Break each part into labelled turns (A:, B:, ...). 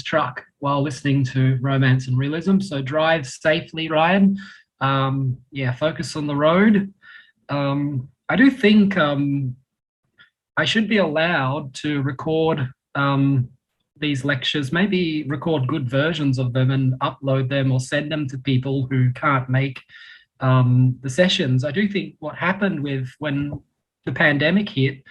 A: truck while listening to Romance and Realism. So drive safely, Ryan. Yeah, focus on the road. I do think I should be allowed to record these lectures, maybe record good versions of them and upload them or send them to people who can't make the sessions. I do think what happened with when the pandemic hit,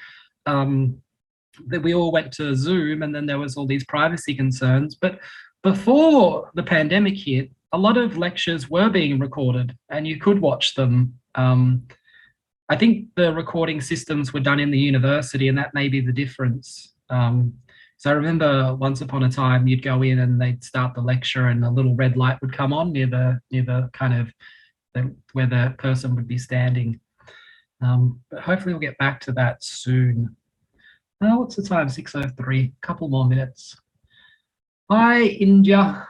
A: that we all went to Zoom and then there was all these privacy concerns. But before the pandemic hit, a lot of lectures were being recorded and you could watch them. I think the recording systems were done in the university and that may be the difference. So I remember once upon a time you'd go in and they'd start the lecture and a little red light would come on near the kind of where the person would be standing. But hopefully we'll get back to that soon. What's the time? 6:03. Couple more minutes. Hi, India.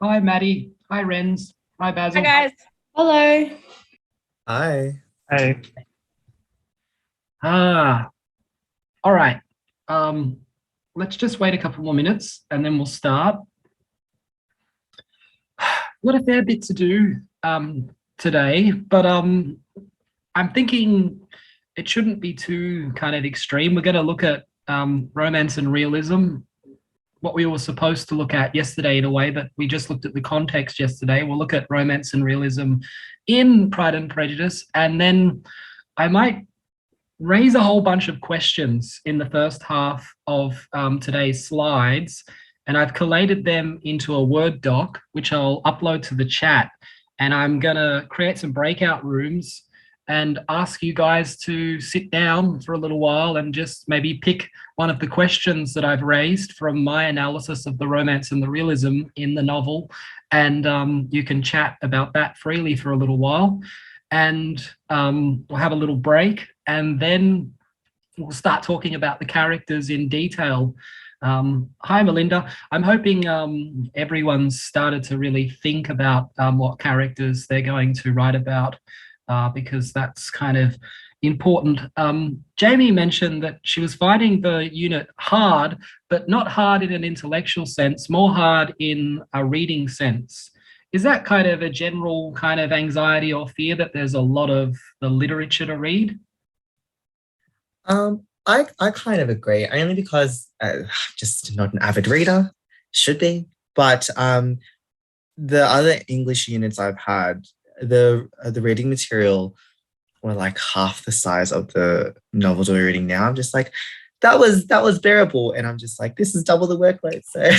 A: Hi, Maddie. Hi, Renz. Hi, Basil.
B: Hi, guys.
C: Hello.
D: Hi.
E: Hey.
A: All right. Let's just wait a couple more minutes and then we'll start. We've got a fair bit to do today, but I'm thinking it shouldn't be too kind of extreme. We're going to look at romance and realism, what we were supposed to look at yesterday in a way, but we just looked at the context yesterday. We'll look at romance and realism in Pride and Prejudice, and then I might raise a whole bunch of questions in the first half of today's slides, and I've collated them into a Word doc, which I'll upload to the chat, and I'm going to create some breakout rooms and ask you guys to sit down for a little while and just maybe pick one of the questions that I've raised from my analysis of the romance and the realism in the novel. And you can chat about that freely for a little while. And we'll have a little break and then we'll start talking about the characters in detail. Hi, Melinda. I'm hoping everyone's started to really think about what characters they're going to write about. Because that's kind of important. Jamie mentioned that she was finding the unit hard, but not hard in an intellectual sense, more hard in a reading sense. Is that kind of a general kind of anxiety or fear that there's a lot of the literature to read?
D: I kind of agree, only because just not an avid reader, should be. But the other English units I've had, the reading material were like half the size of the novels we're reading now. I'm just like, that was bearable, and I'm just like, this is double the workload. So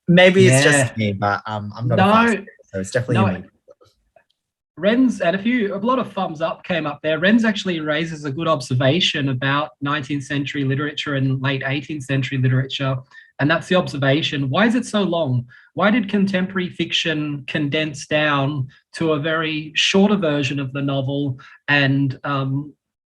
D: maybe it's just me, but I'm not a fast reader, so it's definitely me.
A: Renz, and a lot of thumbs up came up there. Renz actually raises a good observation about 19th century literature and late 18th century literature. And that's the observation. Why is it so long? Why did contemporary fiction condense down to a very shorter version of the novel, and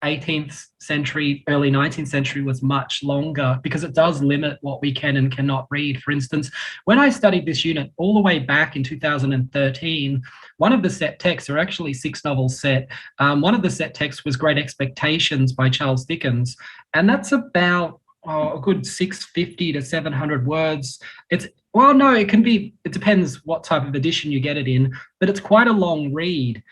A: 18th century, early 19th century was much longer? Because it does limit what we can and cannot read. For instance, when I studied this unit all the way back in 2013, one of the set texts, or actually 6 novels set, one of the set texts was Great Expectations by Charles Dickens. And that's about a good 650 to 700 words. It depends what type of edition you get it in, but it's quite a long read.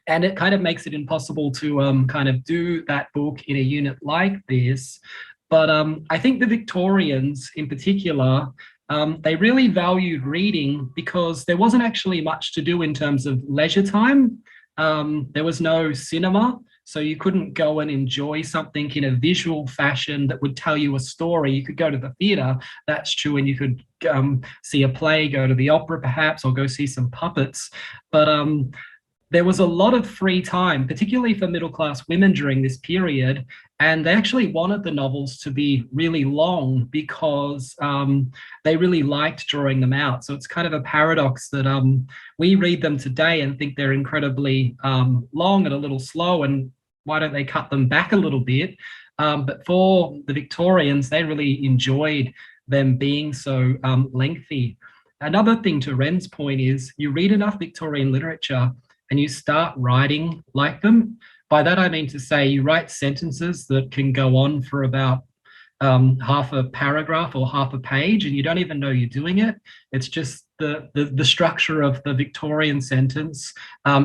A: And it kind of makes it impossible to kind of do that book in a unit like this. But I think the Victorians in particular, they really valued reading because there wasn't actually much to do in terms of leisure time. There was no cinema. So you couldn't go and enjoy something in a visual fashion that would tell you a story. You could go to the theatre, that's true, and you could see a play, go to the opera perhaps, or go see some puppets. But there was a lot of free time, particularly for middle-class women during this period, and they actually wanted the novels to be really long because they really liked drawing them out. So it's kind of a paradox that we read them today and think they're incredibly long and a little slow, and why don't they cut them back a little bit? But for the Victorians, they really enjoyed them being so lengthy. Another thing to Ren's point is you read enough Victorian literature and you start writing like them. By that I mean to say you write sentences that can go on for about half a paragraph or half a page, and you don't even know you're doing it. It's just the structure of the Victorian sentence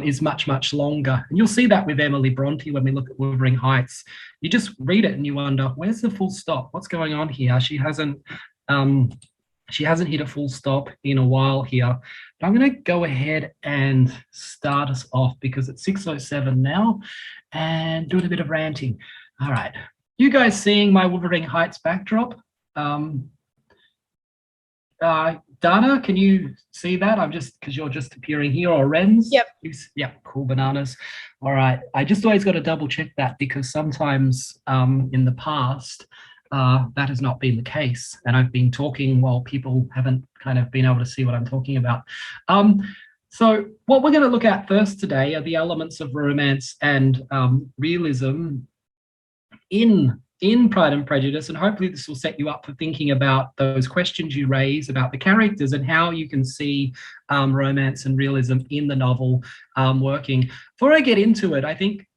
A: is much, much longer. And you'll see that with Emily Bronte when we look at Wuthering Heights. You just read it and you wonder, where's the full stop? What's going on here? She hasn't hit a full stop in a while here. But I'm going to go ahead and start us off because it's 6:07 now and doing a bit of ranting. All right. You guys seeing my Wuthering Heights backdrop? Dana, can you see that? I'm just, because you're just appearing here, or Renz?
B: Yep.
A: Yep, cool bananas. All right. I just always got to double check that because sometimes in the past, that has not been the case. And I've been talking while people haven't kind of been able to see what I'm talking about. So what we're going to look at first today are the elements of romance and realism in Pride and Prejudice, and hopefully this will set you up for thinking about those questions you raise about the characters and how you can see romance and realism in the novel working. Before I get into it, I think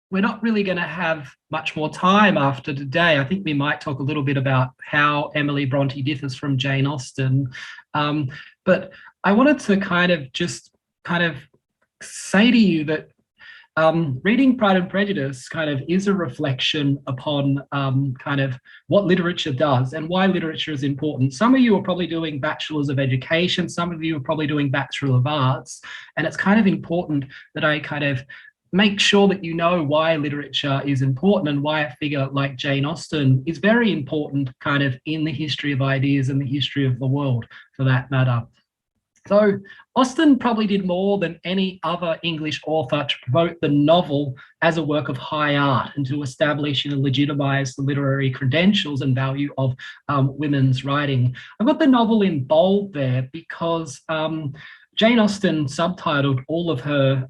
A: we're not really going to have much more time after today. I think we might talk a little bit about how Emily Bronte differs from Jane Austen. But I wanted to kind of say to you that reading Pride and Prejudice kind of is a reflection upon kind of what literature does and why literature is important. Some of you are probably doing Bachelors of Education, some of you are probably doing Bachelor of Arts, and it's kind of important that I kind of make sure that you know why literature is important and why a figure like Jane Austen is very important kind of in the history of ideas and the history of the world, for that matter. So Austen probably did more than any other English author to promote the novel as a work of high art and to establish and legitimize the literary credentials and value of women's writing. I've got the novel in bold there because Jane Austen subtitled all of her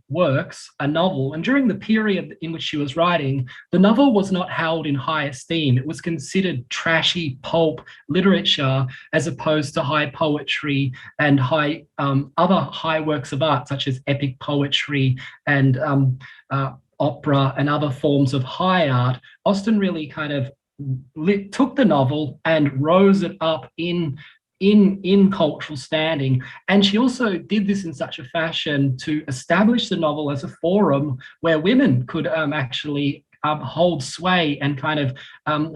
A: works a novel, and during the period in which she was writing, the novel was not held in high esteem. It was considered trashy pulp literature as opposed to high poetry and other high works of art, such as epic poetry and opera and other forms of high art. Austen really kind of took the novel and rose it up in cultural standing. And she also did this in such a fashion to establish the novel as a forum where women could actually hold sway and kind of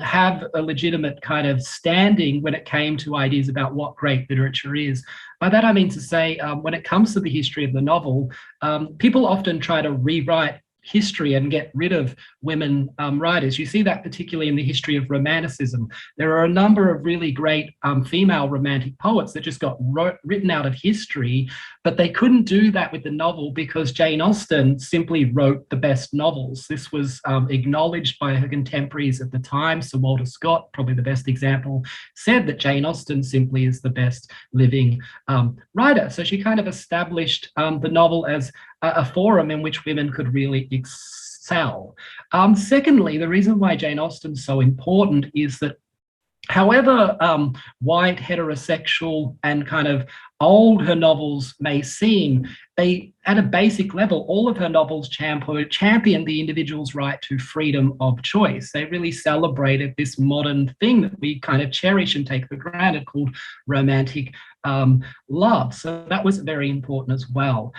A: have a legitimate kind of standing when it came to ideas about what great literature is. By that I mean to say, when it comes to the history of the novel, people often try to rewrite history and get rid of women writers. You see that particularly in the history of Romanticism. There are a number of really great female romantic poets that just got written out of history, but they couldn't do that with the novel because Jane Austen simply wrote the best novels. This was acknowledged by her contemporaries at the time. Sir Walter Scott, probably the best example, said that Jane Austen simply is the best living writer. So she kind of established the novel as a forum in which women could really excel. Secondly, the reason why Jane Austen's so important is that however white, heterosexual, and kind of old her novels may seem, they, at a basic level, all of her novels champion the individual's right to freedom of choice. They really celebrated this modern thing that we kind of cherish and take for granted called romantic love. So that was very important as well.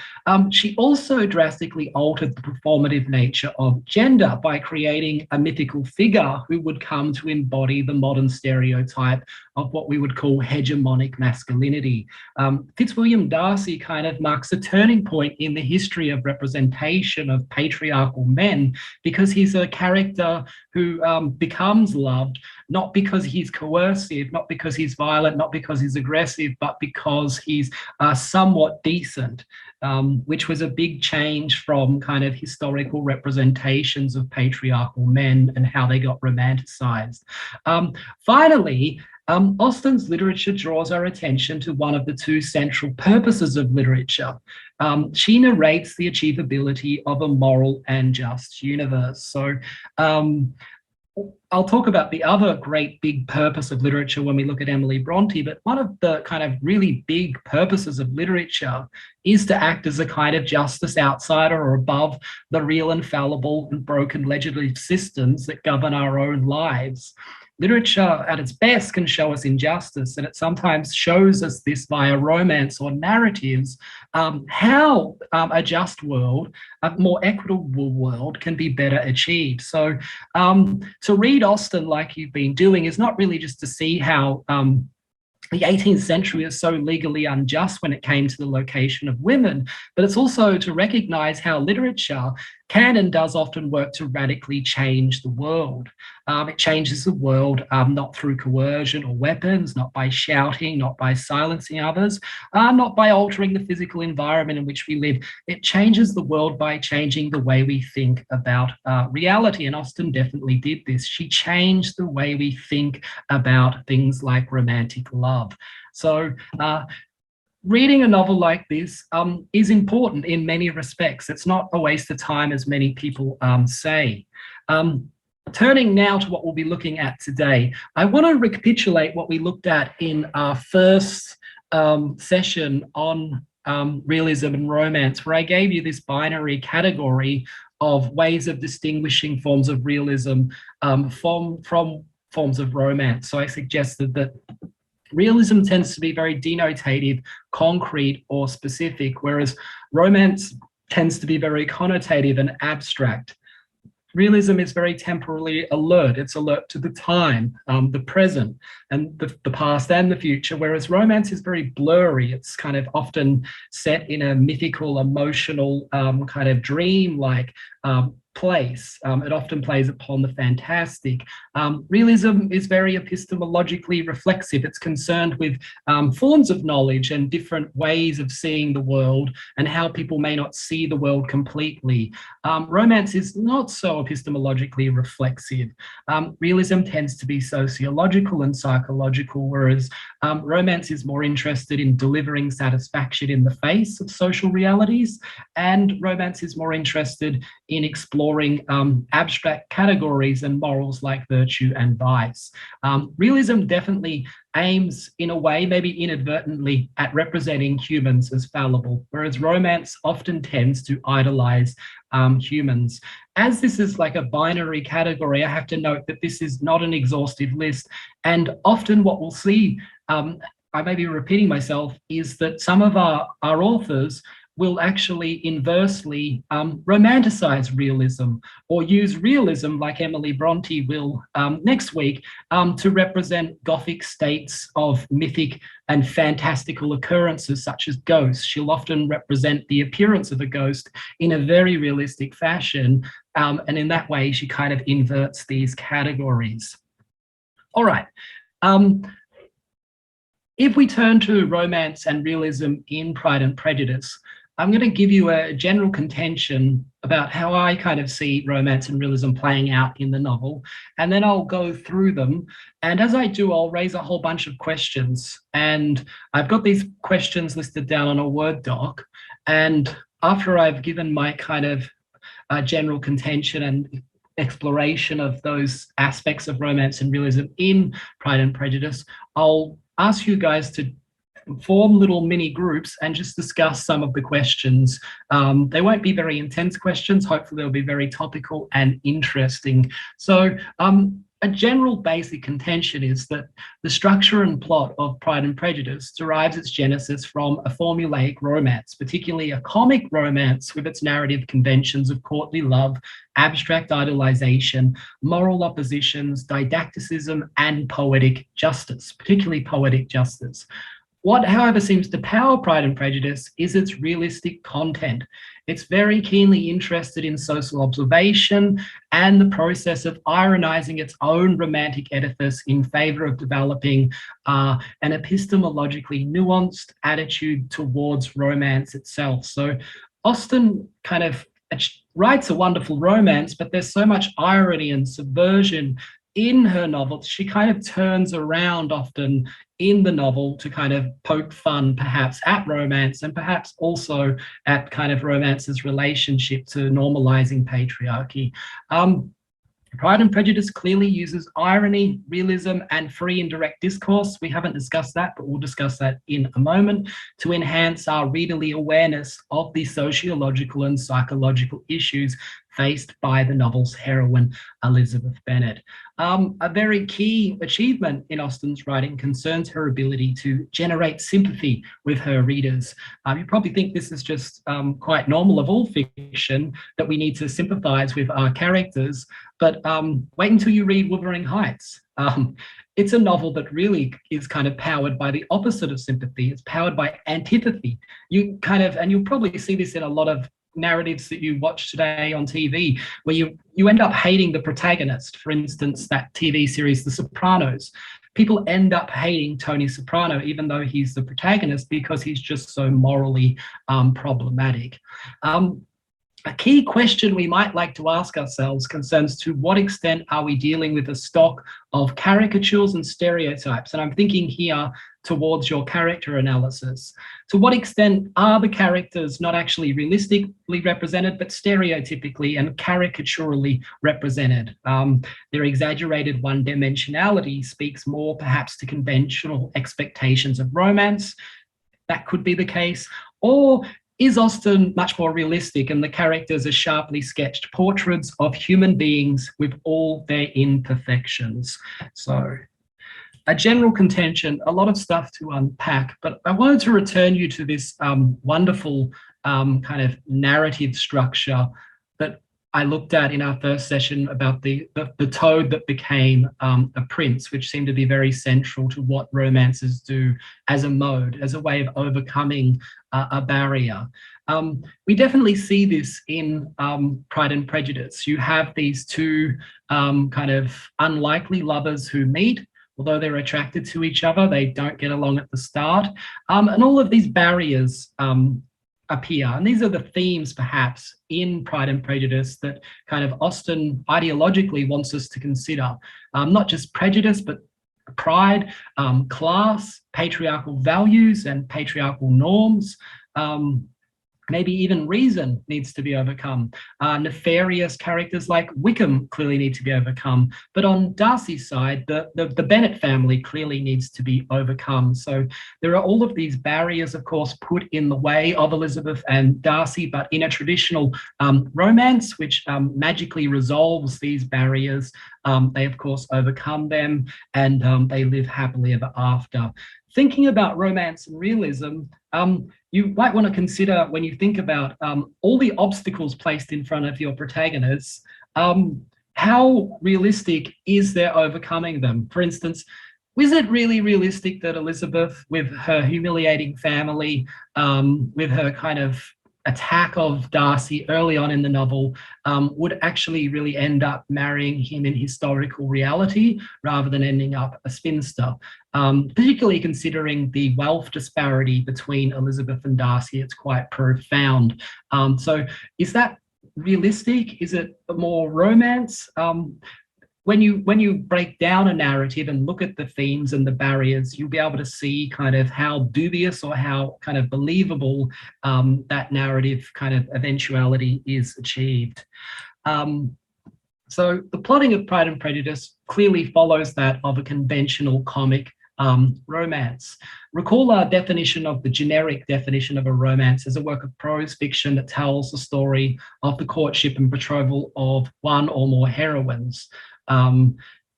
A: She also drastically altered the performative nature of gender by creating a mythical figure who would come to embody the modern stereotype of what we would call hegemonic masculinity. Fitzwilliam Darcy kind of marks a turning point in the history of representation of patriarchal men because he's a character who becomes loved not because he's coercive, not because he's violent, not because he's aggressive, but because he's somewhat decent, which was a big change from kind of historical representations of patriarchal men and how they got romanticized. Finally, Austen's literature draws our attention to one of the two central purposes of literature. She narrates the achievability of a moral and just universe. So I'll talk about the other great big purpose of literature when we look at Emily Bronte, but one of the kind of really big purposes of literature is to act as a kind of justice outsider or above the real and fallible and broken legislative systems that govern our own lives. Literature at its best can show us injustice, and it sometimes shows us this via romance or narratives, how a just world, a more equitable world, can be better achieved. So to read Austen like you've been doing is not really just to see how the 18th century is so legally unjust when it came to the location of women, but it's also to recognize how literature can and does often work to radically change the world. It changes the world not through coercion or weapons, not by shouting, not by silencing others, not by altering the physical environment in which we live. It changes the world by changing the way we think about reality. And Austen definitely did this. She changed the way we think about things like romantic love. So reading a novel like this is important in many respects. It's not a waste of time, as many people say. Turning now to what we'll be looking at today, I want to recapitulate what we looked at in our first session on realism and romance, where I gave you this binary category of ways of distinguishing forms of realism from forms of romance. So I suggested that realism tends to be very denotative, concrete, or specific, whereas romance tends to be very connotative and abstract. Realism is very temporally alert. It's alert to the time, the present, and the past and the future, whereas romance is very blurry. It's kind of often set in a mythical, emotional, kind of dream-like place. It often plays upon the fantastic. Realism is very epistemologically reflexive. It's concerned with forms of knowledge and different ways of seeing the world and how people may not see the world completely. Romance is not so epistemologically reflexive. Realism tends to be sociological and psychological, whereas romance is more interested in delivering satisfaction in the face of social realities, and romance is more interested in exploring abstract categories and morals like virtue and vice. Realism definitely aims, in a way, maybe inadvertently, at representing humans as fallible, whereas romance often tends to idolize humans. As this is like a binary category, I have to note that this is not an exhaustive list, and often what we'll see, I may be repeating myself, is that some of our authors will actually inversely romanticize realism, or use realism, like Emily Bronte will next week, to represent Gothic states of mythic and fantastical occurrences such as ghosts. She'll often represent the appearance of a ghost in a very realistic fashion, and in that way she kind of inverts these categories. All right. If we turn to romance and realism in Pride and Prejudice, I'm going to give you a general contention about how I kind of see romance and realism playing out in the novel, and then I'll go through them. And as I do, I'll raise a whole bunch of questions. And I've got these questions listed down on a Word doc. And after I've given my kind of general contention and exploration of those aspects of romance and realism in Pride and Prejudice, I'll ask you guys to form little mini groups and just discuss some of the questions. They won't be very intense questions. Hopefully they'll be very topical and interesting. So a general basic contention is that the structure and plot of Pride and Prejudice derives its genesis from a formulaic romance, particularly a comic romance with its narrative conventions of courtly love, abstract idolization, moral oppositions, didacticism, and poetic justice, particularly poetic justice. What, however, seems to power Pride and Prejudice is its realistic content. It's very keenly interested in social observation and the process of ironizing its own romantic edifice in favor of developing an epistemologically nuanced attitude towards romance itself. So Austen kind of writes a wonderful romance, but there's so much irony and subversion in her novels. She kind of turns around often in the novel to kind of poke fun perhaps at romance, and perhaps also at kind of romance's relationship to normalizing patriarchy. Pride and Prejudice clearly uses irony, realism, and free and direct discourse. We haven't discussed that, but we'll discuss that in a moment, to enhance our readerly awareness of the sociological and psychological issues faced by the novel's heroine, Elizabeth Bennet. A very key achievement in Austen's writing concerns her ability to generate sympathy with her readers. You probably think this is just quite normal of all fiction, that we need to sympathise with our characters, but wait until you read Wuthering Heights. It's a novel that really is kind of powered by the opposite of sympathy. It's powered by antipathy. And you'll probably see this in a lot of narratives that you watch today on TV, where you end up hating the protagonist. For instance, that TV series, The Sopranos. People end up hating Tony Soprano, even though he's the protagonist, because he's just so morally problematic. A key question we might like to ask ourselves concerns to what extent are we dealing with a stock of caricatures and stereotypes? And I'm thinking here towards your character analysis. To what extent are the characters not actually realistically represented, but stereotypically and caricaturally represented? Their exaggerated one-dimensionality speaks more perhaps to conventional expectations of romance. That could be the case. Or is Austen much more realistic and the characters are sharply sketched portraits of human beings with all their imperfections? So a general contention, a lot of stuff to unpack, but I wanted to return you to this wonderful kind of narrative structure that I looked at in our first session about the toad that became a prince, which seemed to be very central to what romances do as a mode, as a way of overcoming a barrier. We definitely see this in Pride and Prejudice. You have these two kind of unlikely lovers who meet. Although they're attracted to each other, they don't get along at the start. And all of these barriers appear. And these are the themes, perhaps, in Pride and Prejudice that kind of Austen ideologically wants us to consider. Not just prejudice, but pride, class, patriarchal values and patriarchal norms. Maybe even reason needs to be overcome. Nefarious characters like Wickham clearly need to be overcome. But on Darcy's side, the Bennet family clearly needs to be overcome. So there are all of these barriers, of course, put in the way of Elizabeth and Darcy, but in a traditional romance, which magically resolves these barriers, they, of course, overcome them and they live happily ever after. Thinking about romance and realism, you might want to consider, when you think about all the obstacles placed in front of your protagonists, how realistic is their overcoming them? For instance, was it really realistic that Elizabeth, with her humiliating family, with her kind of attack of Darcy early on in the novel, would actually really end up marrying him in historical reality rather than ending up a spinster? Particularly considering the wealth disparity between Elizabeth and Darcy, it's quite profound. So is that realistic? Is it more romance? When you break down a narrative and look at the themes and the barriers, you'll be able to see kind of how dubious or how kind of believable that narrative kind of eventuality is achieved. So the plotting of Pride and Prejudice clearly follows that of a conventional comic romance. Recall our definition of the generic definition of a romance as a work of prose fiction that tells the story of the courtship and betrothal of one or more heroines.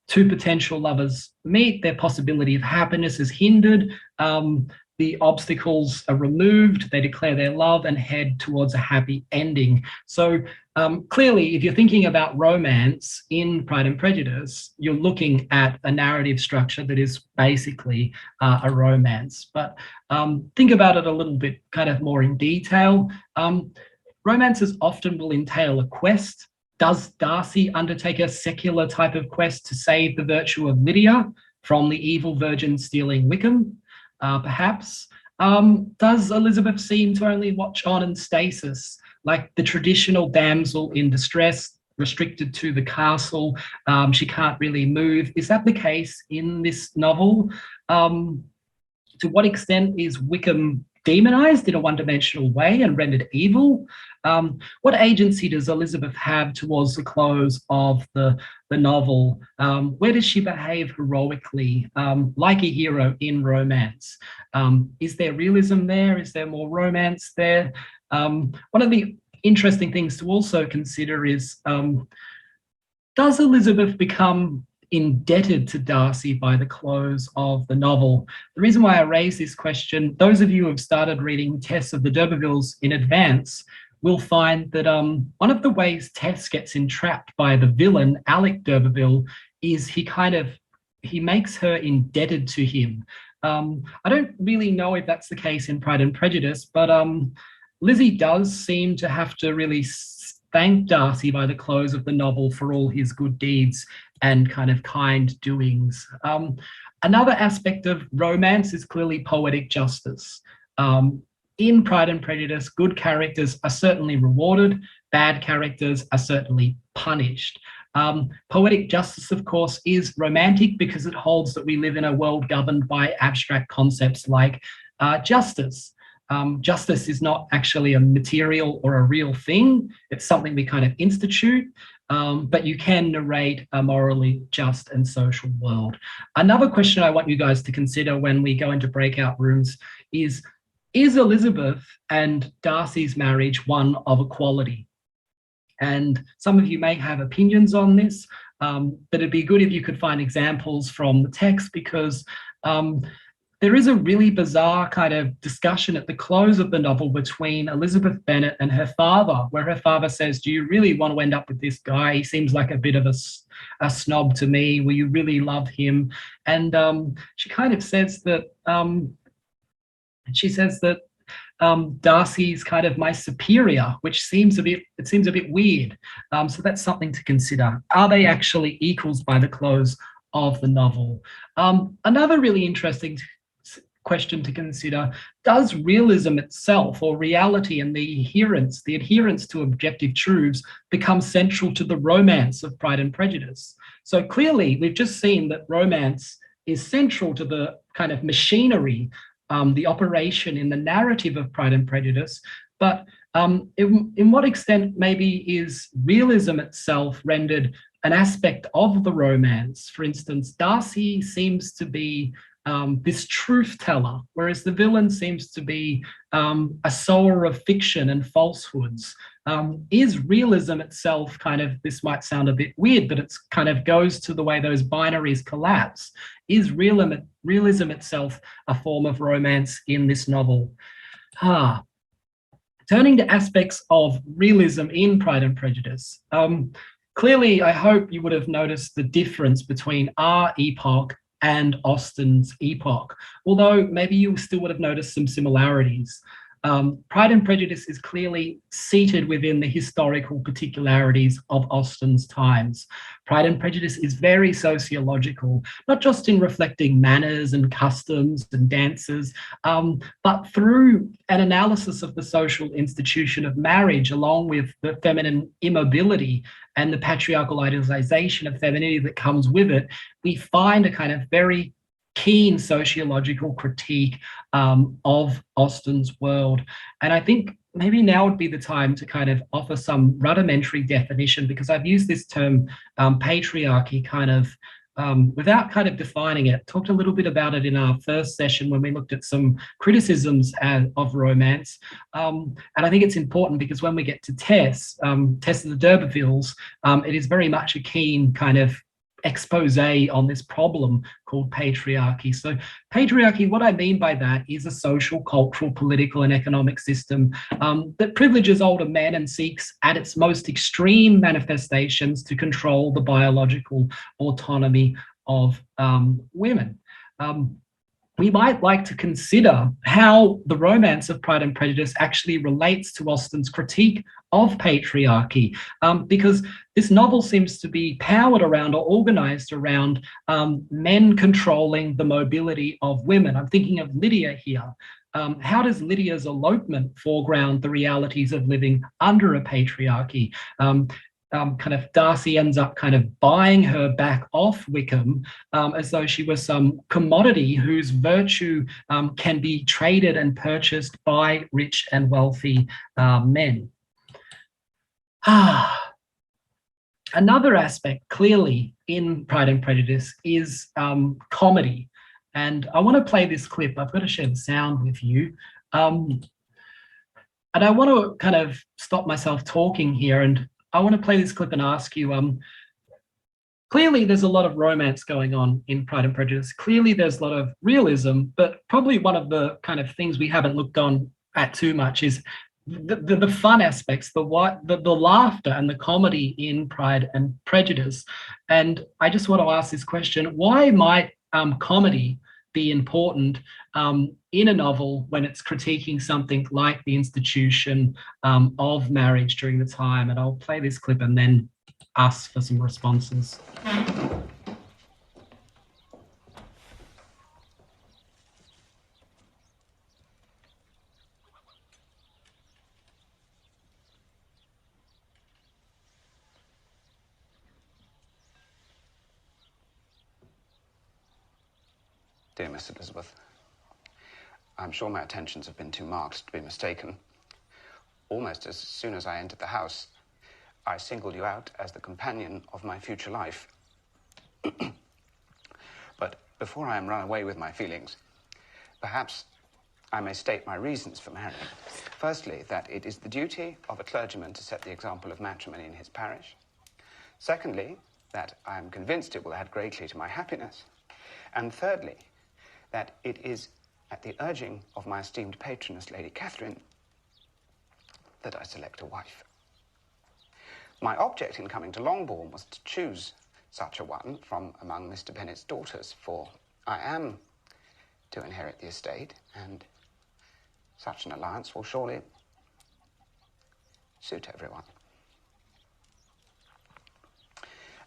A: Two potential lovers meet, their possibility of happiness is hindered, the obstacles are removed, they declare their love and head towards a happy ending. So clearly, if you're thinking about romance in Pride and Prejudice, you're looking at a narrative structure that is basically a romance. But think about it a little bit kind of more in detail. Romances often will entail a quest. Does Darcy undertake a secular type of quest to save the virtue of Lydia from the evil virgin stealing Wickham? Perhaps. Does Elizabeth seem to only watch on in stasis, like the traditional damsel in distress, restricted to the castle? She can't really move. Is that the case in this novel? To what extent is Wickham demonized in a one-dimensional way and rendered evil. What agency does Elizabeth have towards the close of the novel? Where does she behave heroically, like a hero in romance? Is there realism there? Is there more romance there? One of the interesting things to also consider is, does Elizabeth become indebted to Darcy by the close of the novel? The reason why I raise this question, those of you who have started reading Tess of the D'Urbervilles in advance will find that one of the ways Tess gets entrapped by the villain, Alec d'Urberville, is he makes her indebted to him. I don't really know if that's the case in Pride and Prejudice, but Lizzie does seem to have to really thank Darcy by the close of the novel for all his good deeds and kind of kind doings. Another aspect of romance is clearly poetic justice. In Pride and Prejudice, good characters are certainly rewarded, bad characters are certainly punished. Poetic justice, of course, is romantic because it holds that we live in a world governed by abstract concepts like justice. Justice is not actually a material or a real thing. It's something we kind of institute, but you can narrate a morally just and social world. Another question I want you guys to consider when we go into breakout rooms is Elizabeth and Darcy's marriage one of equality? And some of you may have opinions on this, but it'd be good if you could find examples from the text, because there is a really bizarre kind of discussion at the close of the novel between Elizabeth Bennet and her father, where her father says, do you really want to end up with this guy? He seems like a bit of a snob to me. Will you really love him? And she kind of says that, Darcy's kind of my superior, which seems a bit weird. So that's something to consider. Are they actually equals by the close of the novel? Another really interesting question to consider, does realism itself, or reality and the adherence to objective truths, become central to the romance of Pride and Prejudice? So clearly we've just seen that romance is central to the kind of machinery, the operation in the narrative of Pride and Prejudice, but in what extent maybe is realism itself rendered an aspect of the romance? For instance, Darcy seems to be this truth teller, whereas the villain seems to be a sower of fiction and falsehoods. Is realism itself kind of, this might sound a bit weird, but it's kind of goes to the way those binaries collapse. Is realism itself a form of romance in this novel? Turning to aspects of realism in Pride and Prejudice. Clearly, I hope you would have noticed the difference between our epoch and Austen's epoch, although maybe you still would have noticed some similarities. Pride and Prejudice is clearly seated within the historical particularities of Austen's times. Pride and Prejudice is very sociological, not just in reflecting manners and customs and dances, but through an analysis of the social institution of marriage, along with the feminine immobility and the patriarchal idealization of femininity that comes with it. We find a kind of very keen sociological critique of Austen's world. And I think maybe now would be the time to kind of offer some rudimentary definition, because I've used this term patriarchy kind of without kind of defining it. Talked a little bit about it in our first session when we looked at some criticisms of romance. And I think it's important because when we get to Tess of the D'Urbervilles, it is very much a keen kind of expose on this problem called patriarchy. So patriarchy, what I mean by that is a social, cultural, political, and economic system that privileges older men and seeks at its most extreme manifestations to control the biological autonomy of women. We might like to consider how the romance of Pride and Prejudice actually relates to Austen's critique of patriarchy, because this novel seems to be powered around or organized around men controlling the mobility of women. I'm thinking of Lydia here. How does Lydia's elopement foreground the realities of living under a patriarchy? kind of Darcy ends up kind of buying her back off Wickham as though she was some commodity whose virtue can be traded and purchased by rich and wealthy men. Another aspect clearly in Pride and Prejudice is comedy. And I want to play this clip. I've got to share the sound with you. And I want to kind of stop myself talking here, and I want to play this clip and ask you, clearly there's a lot of romance going on in Pride and Prejudice. Clearly there's a lot of realism, but probably one of the kind of things we haven't looked on at too much is the fun aspects, the laughter and the comedy in Pride and Prejudice. And I just want to ask this question: why might comedy be important in a novel when it's critiquing something like the institution of marriage during the time? And I'll play this clip and then ask for some responses.
B: Dear Miss Elizabeth, I'm sure my attentions have been too marked to be mistaken. Almost as soon as I entered the house, I singled you out as the companion of my future life. But before I am run away with my feelings, perhaps I may state my reasons for marrying. Firstly, that it is the duty of a clergyman to set the example of matrimony in his parish. Secondly, that I am convinced it will add greatly to my happiness. And thirdly, that it is at the urging of my esteemed patroness, Lady Catherine, that I select a wife. My object in coming to Longbourn was to choose such a one from among Mr. Bennet's daughters, for I am to inherit the estate, and such an alliance will surely suit everyone.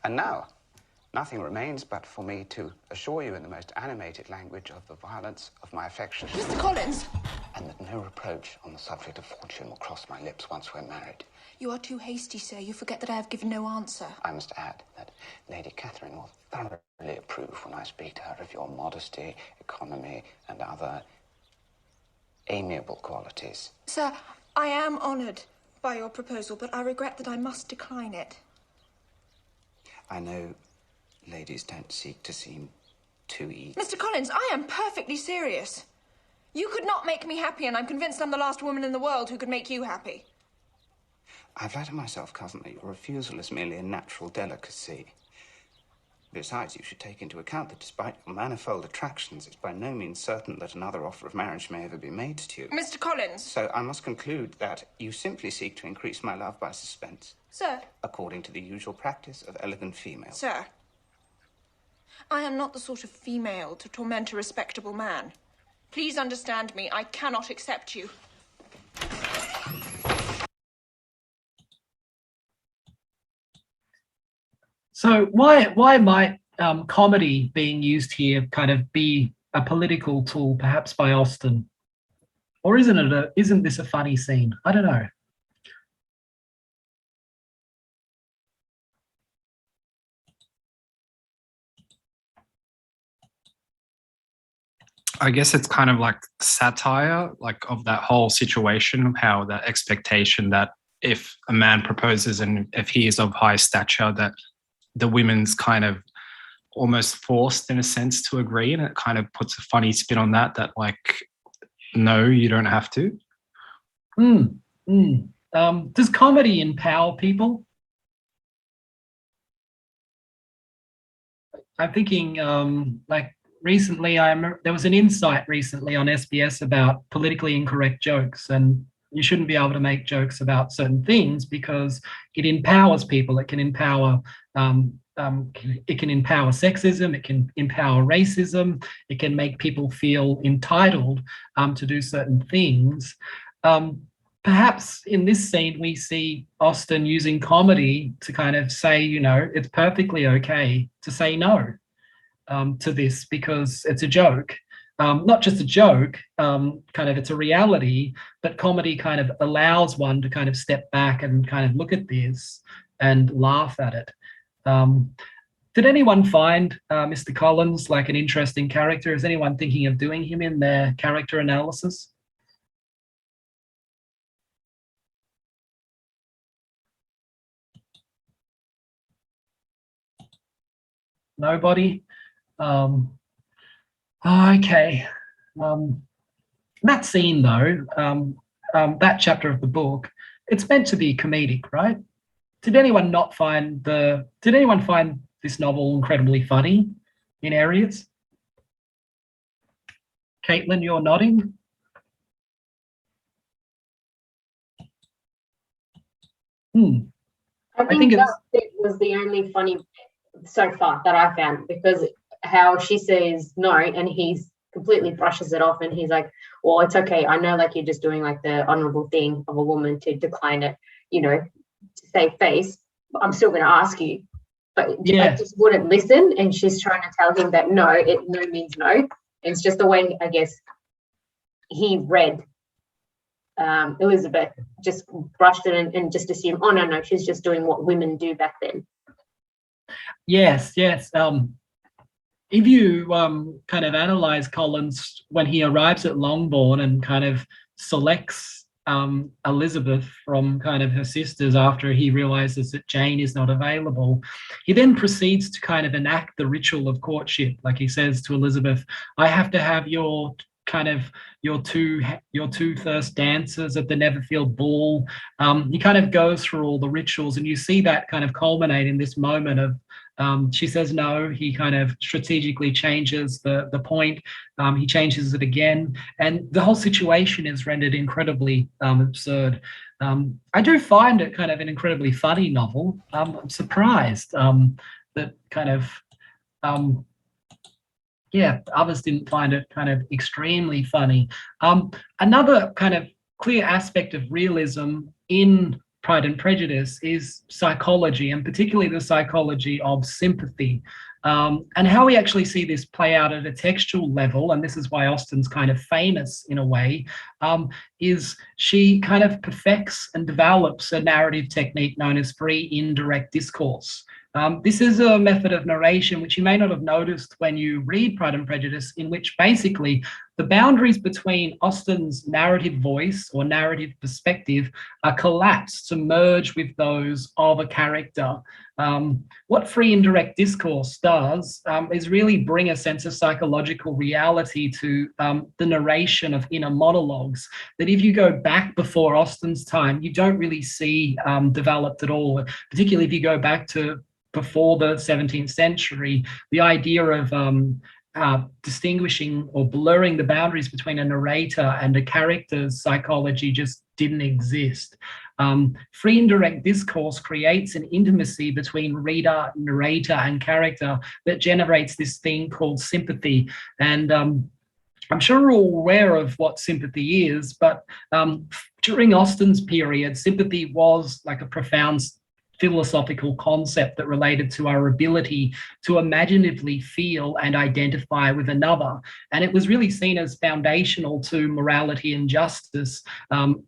B: And now, nothing remains but for me to assure you in the most animated language of the violence of my affection.
C: Mr. Collins!
B: And that no reproach on the subject of fortune will cross my lips once we're married.
C: You are too hasty, sir. You forget that I have given no answer.
B: I must add that Lady Catherine will thoroughly approve when I speak to her of your modesty, economy, and other amiable qualities.
C: Sir, I am honoured by your proposal, but I regret that I must decline it.
B: I know ladies don't seek to seem too eager.
C: Mr. Collins, I am perfectly serious. You could not make me happy, and I'm convinced I'm the last woman in the world who could make you happy.
B: I flatter myself, cousin, that your refusal is merely a natural delicacy. Besides, you should take into account that despite your manifold attractions, it's by no means certain that another offer of marriage may ever be made to you.
C: Mr. Collins!
B: So I must conclude that you simply seek to increase my love by suspense.
C: Sir.
B: According to the usual practice of elegant females.
C: Sir. I am not the sort of female to torment a respectable man. Please understand me. I cannot accept you.
A: So why might comedy being used here kind of be a political tool, perhaps by Austen? Or isn't this a funny scene? I don't know.
E: I guess it's kind of like satire, like of that whole situation, how that expectation that if a man proposes and if he is of high stature, that the women's kind of almost forced in a sense to agree, and it kind of puts a funny spin on that like, no, you don't have to.
A: Does comedy empower people? I'm thinking like recently, there was an insight recently on SBS about politically incorrect jokes, and you shouldn't be able to make jokes about certain things because it empowers people. It can empower sexism. It can empower racism. It can make people feel entitled to do certain things. Perhaps in this scene, we see Austen using comedy to kind of say, you know, it's perfectly okay to say no to this because it's a joke. Not just a joke, kind of it's a reality, but comedy kind of allows one to kind of step back and kind of look at this and laugh at it. Did anyone find Mr. Collins like an interesting character? Is anyone thinking of doing him in their character analysis? Nobody? Okay. That scene, though, that chapter of the book, it's meant to be comedic, right? Did anyone find this novel incredibly funny in areas? Caitlin, you're nodding.
F: I think that bit was the only funny bit so far that I found, because how she says no and he's completely brushes it off and he's like, well, it's okay. I know like you're just doing like the honorable thing of a woman to decline it, you know, to save face, but I'm still going to ask you. But I just wouldn't listen. And she's trying to tell him that no means no. And it's just the way, I guess, he read Elizabeth, just brushed it and just assumed, oh, no, she's just doing what women do back then.
A: Yes. If you kind of analyze Collins when he arrives at Longbourn and kind of selects Elizabeth from kind of her sisters after he realizes that Jane is not available, he then proceeds to kind of enact the ritual of courtship. Like he says to Elizabeth, I have to have your two first dances at the Netherfield Ball. He kind of goes through all the rituals, and you see that kind of culminate in this moment of she says no, he kind of strategically changes the point, he changes it again, and the whole situation is rendered incredibly absurd. I do find it kind of an incredibly funny novel. I'm surprised that kind of others didn't find it kind of extremely funny. Another kind of clear aspect of realism in Pride and Prejudice is psychology, and particularly the psychology of sympathy, and how we actually see this play out at a textual level, and this is why Austen's kind of famous in a way, is she kind of perfects and develops a narrative technique known as free indirect discourse. This is a method of narration which you may not have noticed when you read Pride and Prejudice, in which basically the boundaries between Austen's narrative voice or narrative perspective are collapsed to merge with those of a character. What free indirect discourse does is really bring a sense of psychological reality to the narration of inner monologues that if you go back before Austen's time, you don't really see developed at all, particularly if you go back to before the 17th century. The idea of distinguishing or blurring the boundaries between a narrator and a character's psychology just didn't exist. Free indirect discourse creates an intimacy between reader, narrator, and character that generates this thing called sympathy. And I'm sure we're all aware of what sympathy is, but during Austen's period, sympathy was like a profound philosophical concept that related to our ability to imaginatively feel and identify with another. And it was really seen as foundational to morality and justice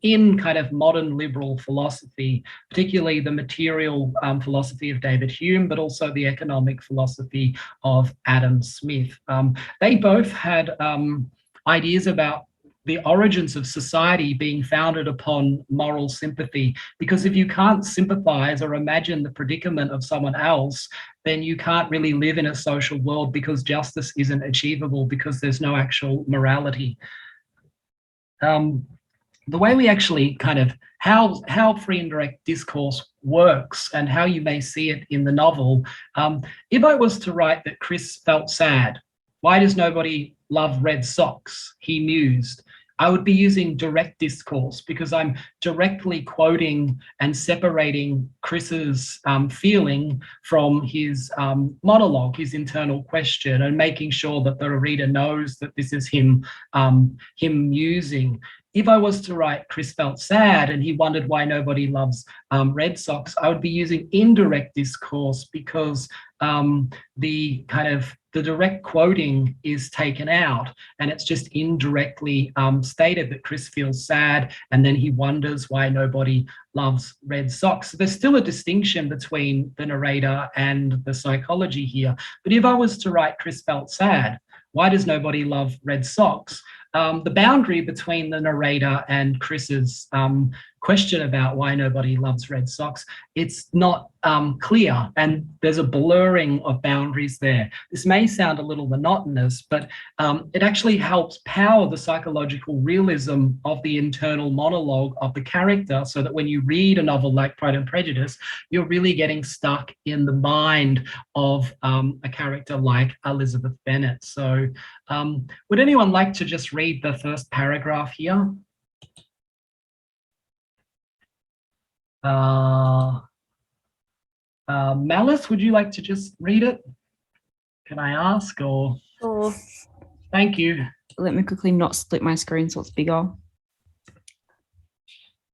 A: in kind of modern liberal philosophy, particularly the material philosophy of David Hume, but also the economic philosophy of Adam Smith. They both had ideas about the origins of society being founded upon moral sympathy, because if you can't sympathize or imagine the predicament of someone else, then you can't really live in a social world, because justice isn't achievable because there's no actual morality. The way we actually kind of how free indirect discourse works and how you may see it in the novel. If I was to write that Chris felt sad, why does nobody love red socks? He mused. I would be using direct discourse because I'm directly quoting and separating Chris's feeling from his monologue, his internal question, and making sure that the reader knows that this is him musing. If I was to write Chris felt sad and he wondered why nobody loves red socks, I would be using indirect discourse because the kind of the direct quoting is taken out, and it's just indirectly stated that Chris feels sad, and then he wonders why nobody loves red socks. So there's still a distinction between the narrator and the psychology here. But if I was to write Chris felt sad, why does nobody love red socks? The boundary between the narrator and Chris's question about why nobody loves red socks, it's not clear, and there's a blurring of boundaries there. This may sound a little monotonous, but it actually helps power the psychological realism of the internal monologue of the character, so that when you read a novel like Pride and Prejudice, you're really getting stuck in the mind of a character like Elizabeth Bennet. So would anyone like to just read the first paragraph here? Malice, would you like to just read it? Can I ask, or?
G: Sure.
A: Thank you.
G: Let me quickly not split my screen so it's bigger.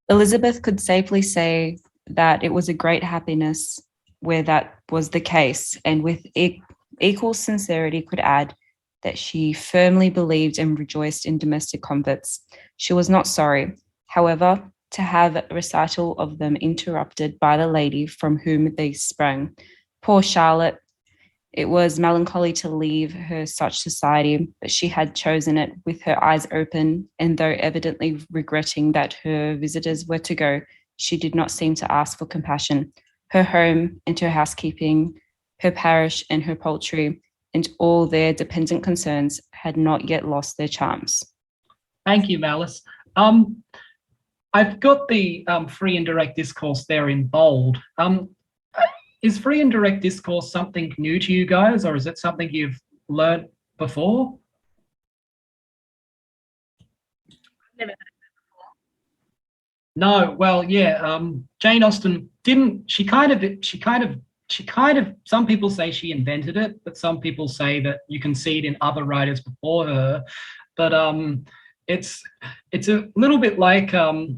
G: Elizabeth could safely say that it was a great happiness where that was the case, and with equal sincerity could add that she firmly believed and rejoiced in domestic comforts. She was not sorry, however, to have a recital of them interrupted by the lady from whom they sprang. Poor Charlotte! It was melancholy to leave her such society, but she had chosen it with her eyes open, and though evidently regretting that her visitors were to go, she did not seem to ask for compassion. Her home and her housekeeping, her parish and her poultry, and all their dependent concerns had not yet lost their charms.
A: Thank you, Malice. I've got the free and direct discourse there in bold. Is free and direct discourse something new to you guys, or is it something you've learned before?
C: Never.
A: No, well, yeah. Jane Austen didn't. She kind of. Some people say she invented it, but some people say that you can see it in other writers before her. But it's a little bit like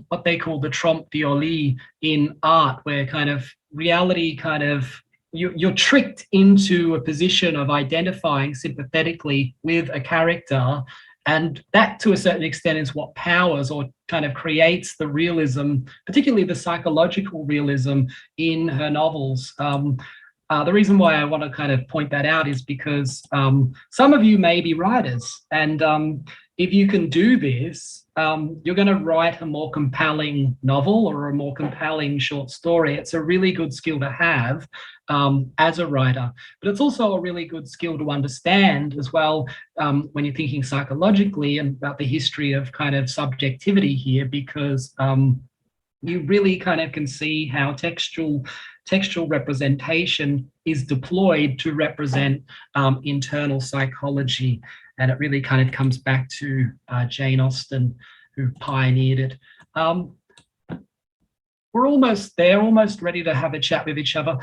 A: what they call the trompe l'oeil in art, where kind of reality kind of you're tricked into a position of identifying sympathetically with a character, and that to a certain extent is what powers or kind of creates the realism, particularly the psychological realism in her novels. The reason why I want to kind of point that out is because some of you may be writers, and if you can do this, you're going to write a more compelling novel or a more compelling short story. It's a really good skill to have as a writer, but it's also a really good skill to understand as well when you're thinking psychologically and about the history of kind of subjectivity here, because you really kind of can see how textual representation is deployed to represent internal psychology. And it really kind of comes back to Jane Austen, who pioneered it. We're almost there, almost ready to have a chat with each other.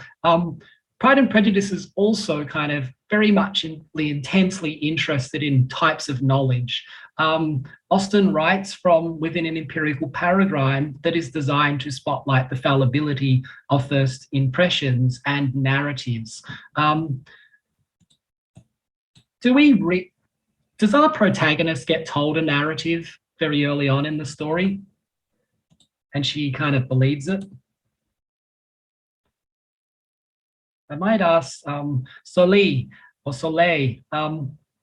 A: Pride and Prejudice is also kind of very much intensely interested in types of knowledge. Austen writes from within an empirical paradigm that is designed to spotlight the fallibility of first impressions and narratives. Does our protagonist get told a narrative very early on in the story, and she kind of believes it? I might ask Soleil,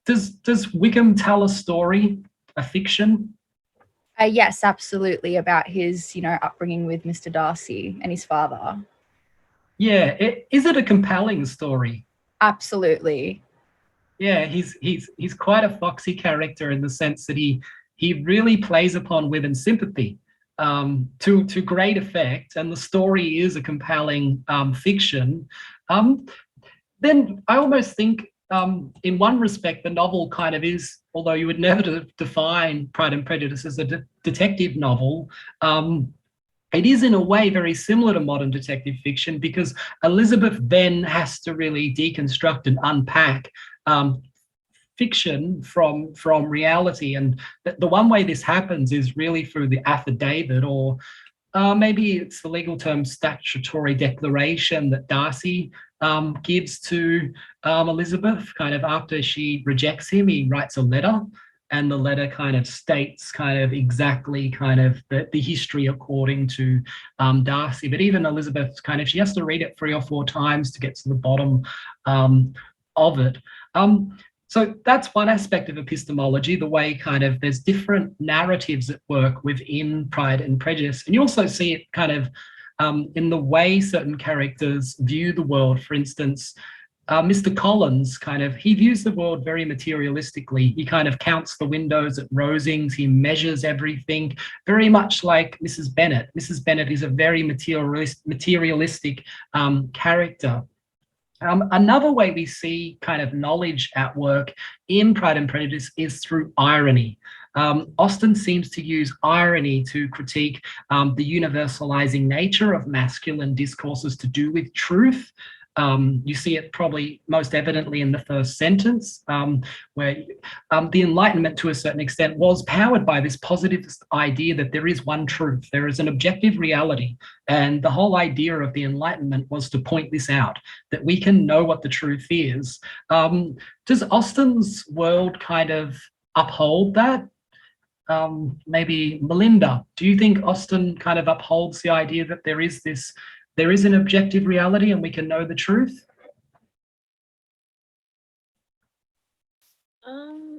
A: does Wickham tell a story, a fiction?
H: Yes, absolutely, about his, upbringing with Mr. Darcy and his father.
A: Yeah, is it a compelling story?
H: Absolutely.
A: Yeah, he's quite a foxy character in the sense that he really plays upon women's sympathy to great effect, and the story is a compelling fiction. Then I almost think, in one respect, the novel kind of is, although you would never define Pride and Prejudice as a detective novel, it is in a way very similar to modern detective fiction, because Elizabeth then has to really deconstruct and unpack fiction from reality. And the one way this happens is really through the affidavit, or maybe it's the legal term statutory declaration, that Darcy gives to Elizabeth, kind of after she rejects him. He writes a letter, and the letter kind of states kind of exactly kind of the history according to Darcy. But even Elizabeth she has to read it 3 or 4 times to get to the bottom of it. So that's one aspect of epistemology, the way kind of there's different narratives at work within Pride and Prejudice. And you also see it kind of in the way certain characters view the world. For instance, Mr. Collins he views the world very materialistically. He kind of counts the windows at Rosings. He measures everything, very much like Mrs. Bennet. Mrs. Bennet is a very materialistic character. Another way we see kind of knowledge at work in Pride and Prejudice is through irony. Austen seems to use irony to critique the universalizing nature of masculine discourses to do with truth. You see it probably most evidently in the first sentence, where the Enlightenment, to a certain extent, was powered by this positivist idea that there is one truth, there is an objective reality. And the whole idea of the Enlightenment was to point this out, that we can know what the truth is. Does Austen's world kind of uphold that? Maybe Melinda, do you think Austen kind of upholds the idea that there is an objective reality and we can know the truth?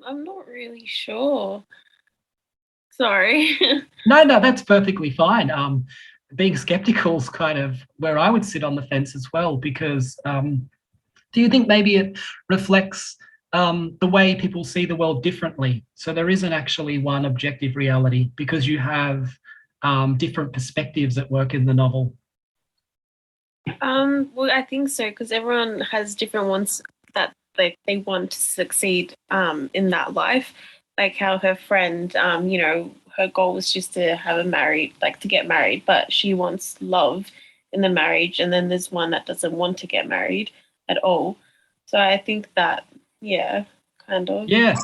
I: I'm not really sure. Sorry.
A: No, that's perfectly fine. Being skeptical is kind of where I would sit on the fence as well, because do you think maybe it reflects the way people see the world differently? So there isn't actually one objective reality because you have different perspectives at work in the novel.
I: Well, I think so, because everyone has different ones that they want to succeed in that life. Like how her friend, her goal was just to to get married, but she wants love in the marriage. And then there's one that doesn't want to get married at all. So I think that, yeah, kind of.
A: Yeah.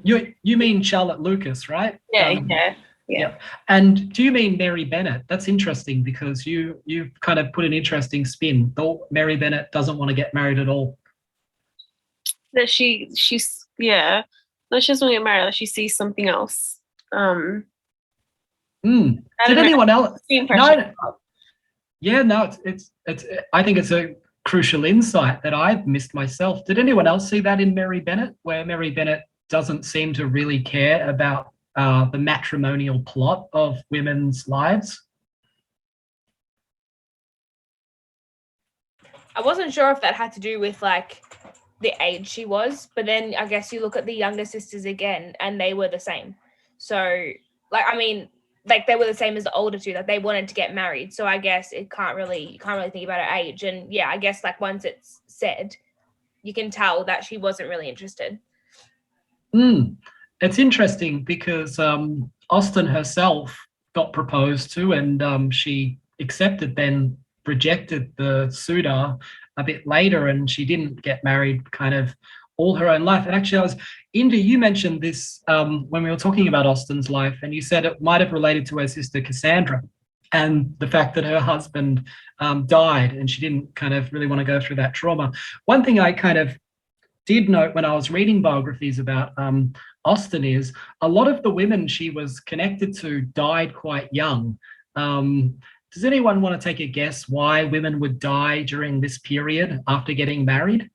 A: You mean Charlotte Lucas, right?
I: Yeah.
A: And do you mean Mary Bennet? That's interesting because you've kind of put an interesting spin. Though Mary Bennet doesn't want to get married at all.
I: That she's yeah. No, she doesn't want to get married. She sees something else.
A: Did anyone else? No. Yeah, no. It's. I think it's a crucial insight that I've missed myself. Did anyone else see that in Mary Bennet, where Mary Bennet doesn't seem to really care about the matrimonial plot of women's lives?
J: I wasn't sure if that had to do with like the age she was, but then I guess you look at the younger sisters again and they were the same. So like, I mean, like they were the same as the older two, that they wanted to get married. So I guess you can't really think about her age. And yeah, I guess like once it's said, you can tell that she wasn't really interested.
A: It's interesting because Austen herself got proposed to and she accepted, then rejected the suitor a bit later, and she didn't get married kind of all her own life. And actually, Indy, you mentioned this when we were talking about Austen's life, and you said it might have related to her sister Cassandra and the fact that her husband died and she didn't kind of really want to go through that trauma. One thing I kind of did note when I was reading biographies about Austen is a lot of the women she was connected to died quite young. Does anyone want to take a guess why women would die during this period after getting married?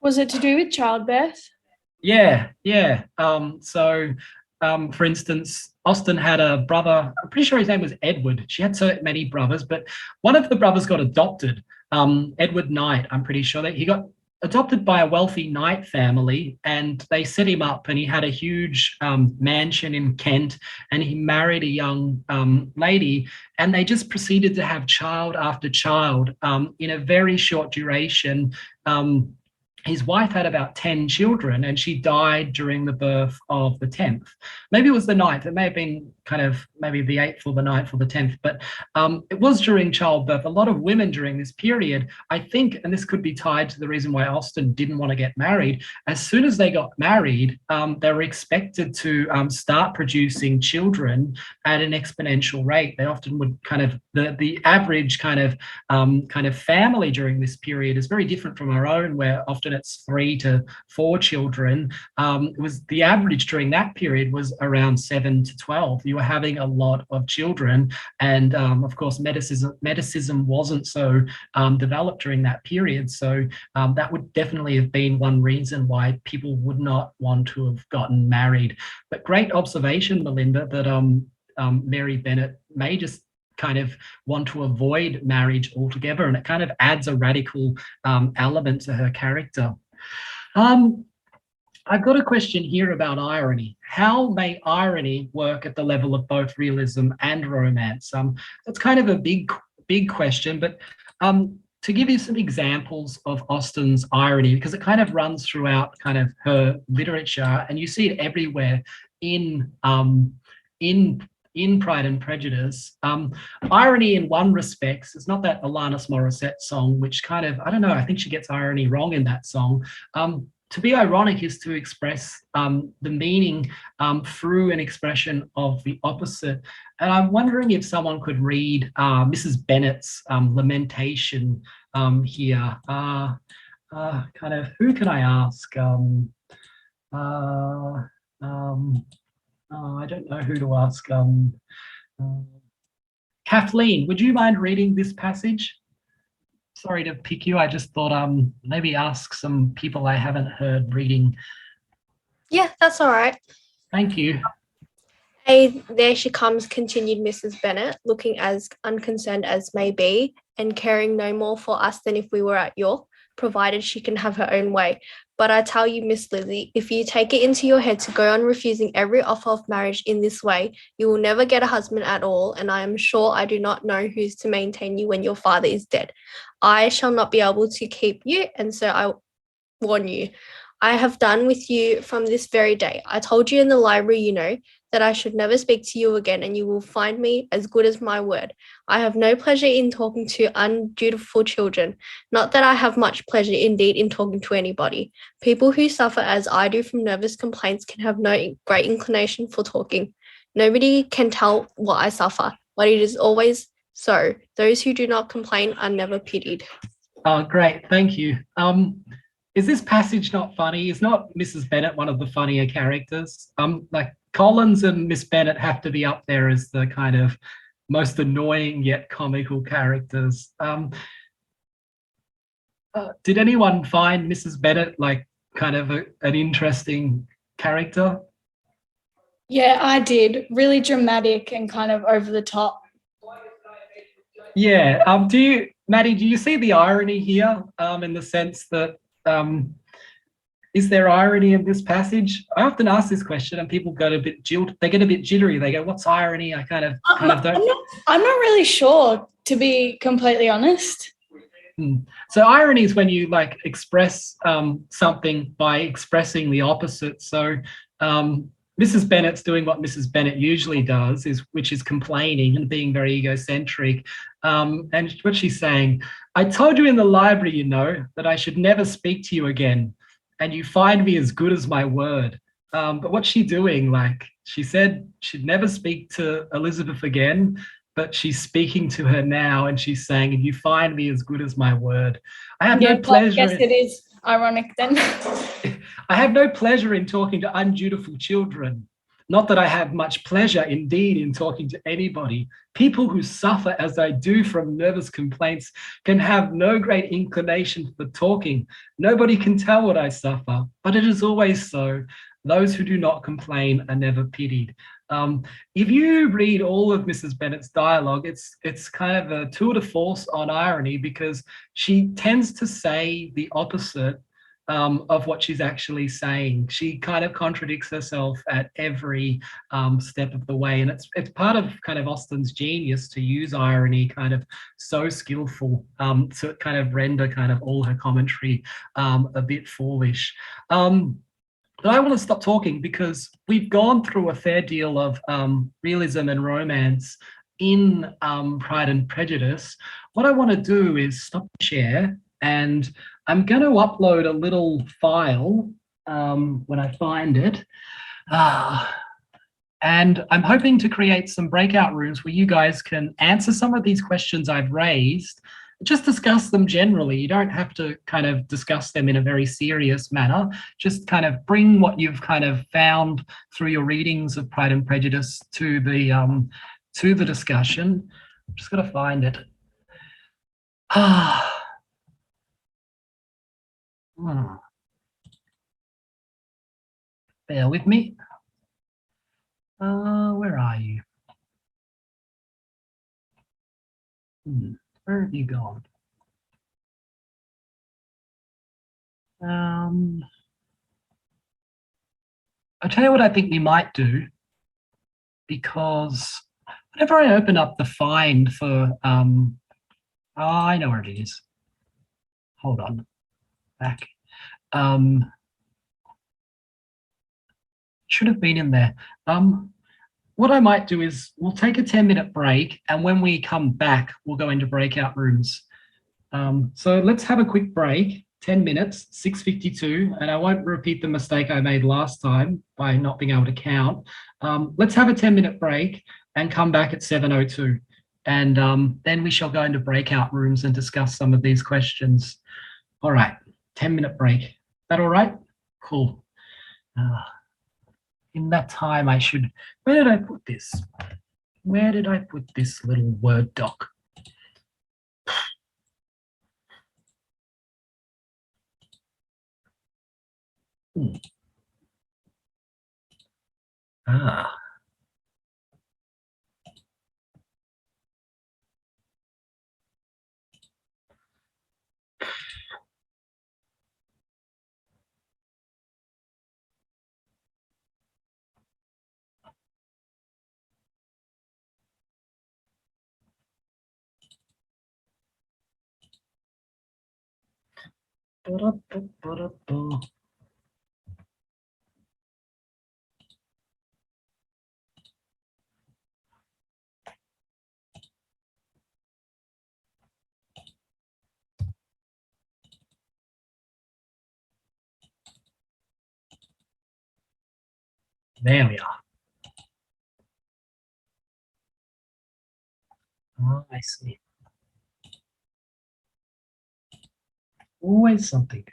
K: Was it to do with childbirth?
A: Yeah. For instance, Austen had a brother, I'm pretty sure his name was Edward. She had so many brothers, but one of the brothers got adopted, Edward Knight. I'm pretty sure that he got adopted by a wealthy Knight family, and they set him up, and he had a huge mansion in Kent, and he married a young lady, and they just proceeded to have child after child in a very short duration. his wife had about 10 children and she died during the birth of the 10th. Maybe it was the 9th. It may have been kind of maybe the 8th or the 9th or the 10th, but it was during childbirth. A lot of women during this period, I think, and this could be tied to the reason why Austen didn't want to get married, as soon as they got married, they were expected to start producing children at an exponential rate. They often would kind of, the average kind of family during this period is very different from our own, where often it's 3 to 4 children. It was the average during that period was around 7 to 12. You were having a lot of children, and of course, medicism wasn't so developed during that period. So that would definitely have been one reason why people would not want to have gotten married. But great observation, Melinda, that Mary Bennet may just kind of want to avoid marriage altogether, and it kind of adds a radical element to her character. I've got a question here about irony. How may irony work at the level of both realism and romance? That's kind of a big question, but to give you some examples of Austen's irony, because it kind of runs throughout kind of her literature, and you see it everywhere in Pride and Prejudice. Irony in one respect, it's not that Alanis Morissette song, which kind of, I don't know, I think she gets irony wrong in that song. To be ironic is to express the meaning through an expression of the opposite. And I'm wondering if someone could read Mrs. Bennet's lamentation here. Kind of, who can I ask? I don't know who to ask. Kathleen, would you mind reading this passage? Sorry to pick you. I just thought maybe ask some people I haven't heard reading.
K: Yeah, that's all right.
A: Thank you.
K: Hey, there she comes, continued Mrs. Bennet, looking as unconcerned as may be, and caring no more for us than if we were at York, provided she can have her own way. But I tell you, Miss Lizzie, if you take it into your head to go on refusing every offer of marriage in this way, you will never get a husband at all, and I am sure I do not know who's to maintain you when your father is dead. I shall not be able to keep you, and so I warn you. I have done with you from this very day. I told you in the library, you know, that I should never speak to you again, and you will find me as good as my word. I have no pleasure in talking to undutiful children. Not that I have much pleasure indeed in talking to anybody. People who suffer as I do from nervous complaints can have no great inclination for talking. Nobody can tell what I suffer, but it is always so. Those who do not complain are never pitied.
A: Oh, great. Thank you. Is this passage not funny? Is not Mrs. Bennet one of the funnier characters? Like Collins and Miss Bennet have to be up there as the kind of most annoying yet comical characters. Did anyone find Mrs. Bennet like kind of an interesting character?
K: Yeah, I did. Really dramatic and kind of over the top.
A: Yeah. Maddie, do you see the irony here in the sense that is there irony in this passage? I often ask this question and people get a bit jittery. They go, what's irony? I kind of don't.
K: I'm not really sure, to be completely honest.
A: So irony is when you like express something by expressing the opposite. So Mrs. Bennet's doing what Mrs. Bennet usually does, which is complaining and being very egocentric. And what she's saying, I told you in the library, you know, that I should never speak to you again, and you find me as good as my word. But what's she doing? Like, she said she'd never speak to Elizabeth again, but she's speaking to her now, and she's saying, and you find me as good as my word. I have no pleasure.
K: Yes, it is ironic then.
A: I have no pleasure in talking to undutiful children. Not that I have much pleasure indeed in talking to anybody. People who suffer as I do from nervous complaints can have no great inclination for talking. Nobody can tell what I suffer, but it is always so. Those who do not complain are never pitied. If you read all of Mrs. Bennet's dialogue, it's kind of a tour de force on irony, because she tends to say the opposite of what she's actually saying. She kind of contradicts herself at every step of the way, and it's part of kind of Austen's genius to use irony kind of so skillful to kind of render kind of all her commentary a bit foolish. But I want to stop talking because we've gone through a fair deal of realism and romance in Pride and Prejudice. What I want to do is stop the share, and I'm going to upload a little file when I find it. And I'm hoping to create some breakout rooms where you guys can answer some of these questions I've raised. Just discuss them generally. You don't have to kind of discuss them in a very serious manner. Just kind of bring what you've kind of found through your readings of Pride and Prejudice to the discussion. I'm just going to find it. Bear with me. Where are you? Where have you gone? I'll tell you what I think we might do, because whenever I open up the find for, I know where it is. Hold on, back. Should have been in there. What I might do is we'll take a 10-minute break, and when we come back, we'll go into breakout rooms. So let's have a quick break, 10 minutes, 6:52, and I won't repeat the mistake I made last time by not being able to count. Let's have a 10-minute break and come back at 7:02. And then we shall go into breakout rooms and discuss some of these questions. All right, 10-minute break. Is that all right? Cool. In that time, I should, where did I put this? Where did I put this little Word doc? There we are. Oh, I see. Always something.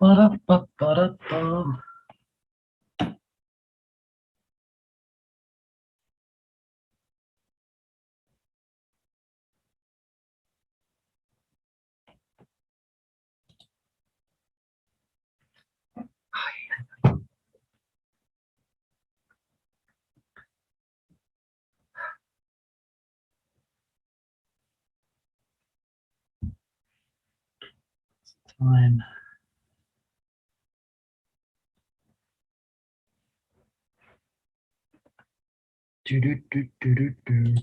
A: Ba-da-ba-ba-da-ba. Time. Do, do, do, do, do, do.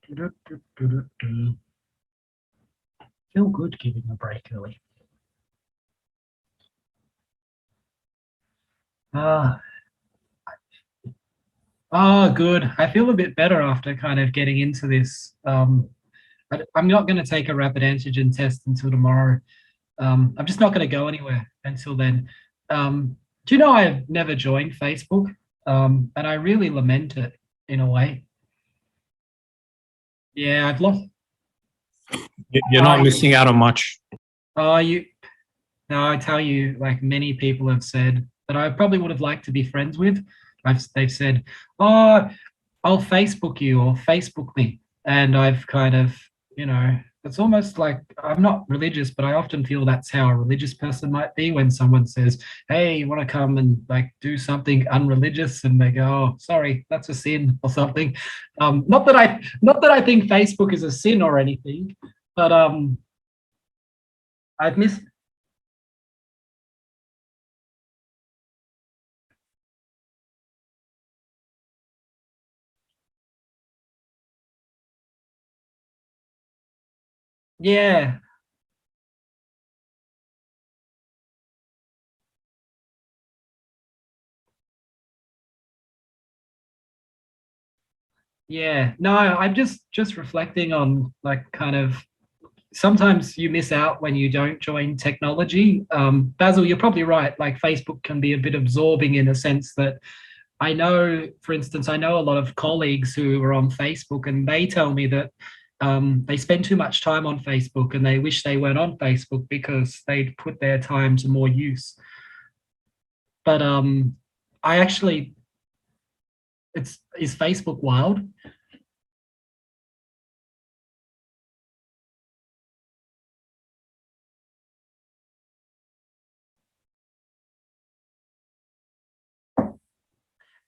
A: Do, do, do, do, do, do. Feel good giving a break early. Ah, oh, good. I feel a bit better after kind of getting into this. I'm not going to take a rapid antigen test until tomorrow. I'm just not going to go anywhere until then. Do you know I've never joined Facebook? And I really lament it in a way. Yeah, I've lost.
E: You're not missing out on much.
A: Oh, no, I tell you, like many people have said that I probably would have liked to be friends with. They've said, oh, I'll Facebook you or Facebook me. And I've kind of, it's almost like I'm not religious, but I often feel that's how a religious person might be when someone says, hey, you want to come and like do something unreligious? And they go, oh, sorry, that's a sin or something. Not that I think Facebook is a sin or anything, but I've missed. Yeah. Yeah. No, I'm just reflecting on like kind of sometimes you miss out when you don't join technology. Basil, you're probably right. Like Facebook can be a bit absorbing in a sense that I know, for instance, I know a lot of colleagues who are on Facebook and they tell me that they spend too much time on Facebook and they wish they weren't on Facebook because they'd put their time to more use. But I actually, is Facebook wild?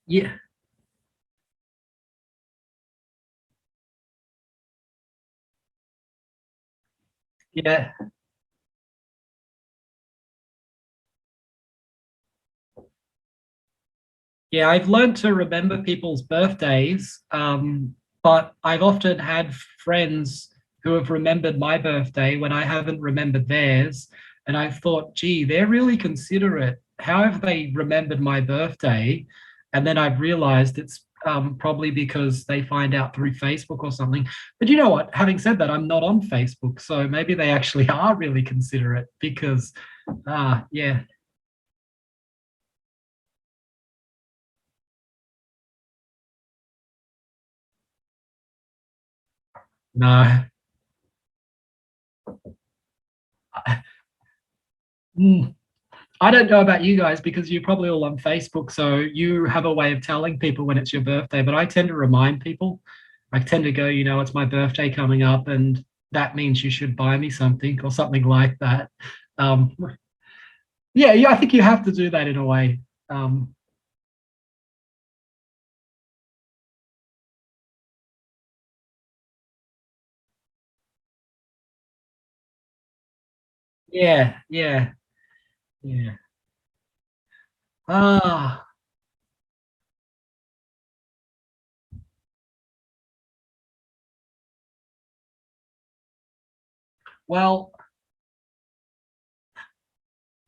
A: Yeah. Yeah. Yeah, I've learned to remember people's birthdays, but I've often had friends who have remembered my birthday when I haven't remembered theirs. And I thought, gee, they're really considerate. How have they remembered my birthday? And then I've realized it's probably because they find out through Facebook or something. But you know what? Having said that, I'm not on Facebook, so maybe they actually are really considerate because, yeah. No. I don't know about you guys because you're probably all on Facebook, so you have a way of telling people when it's your birthday, but I tend to remind people. I tend to go, it's my birthday coming up, and that means you should buy me something or something like that. Um, yeah, I think you have to do that in a way. Yeah, yeah, yeah. Ah, well,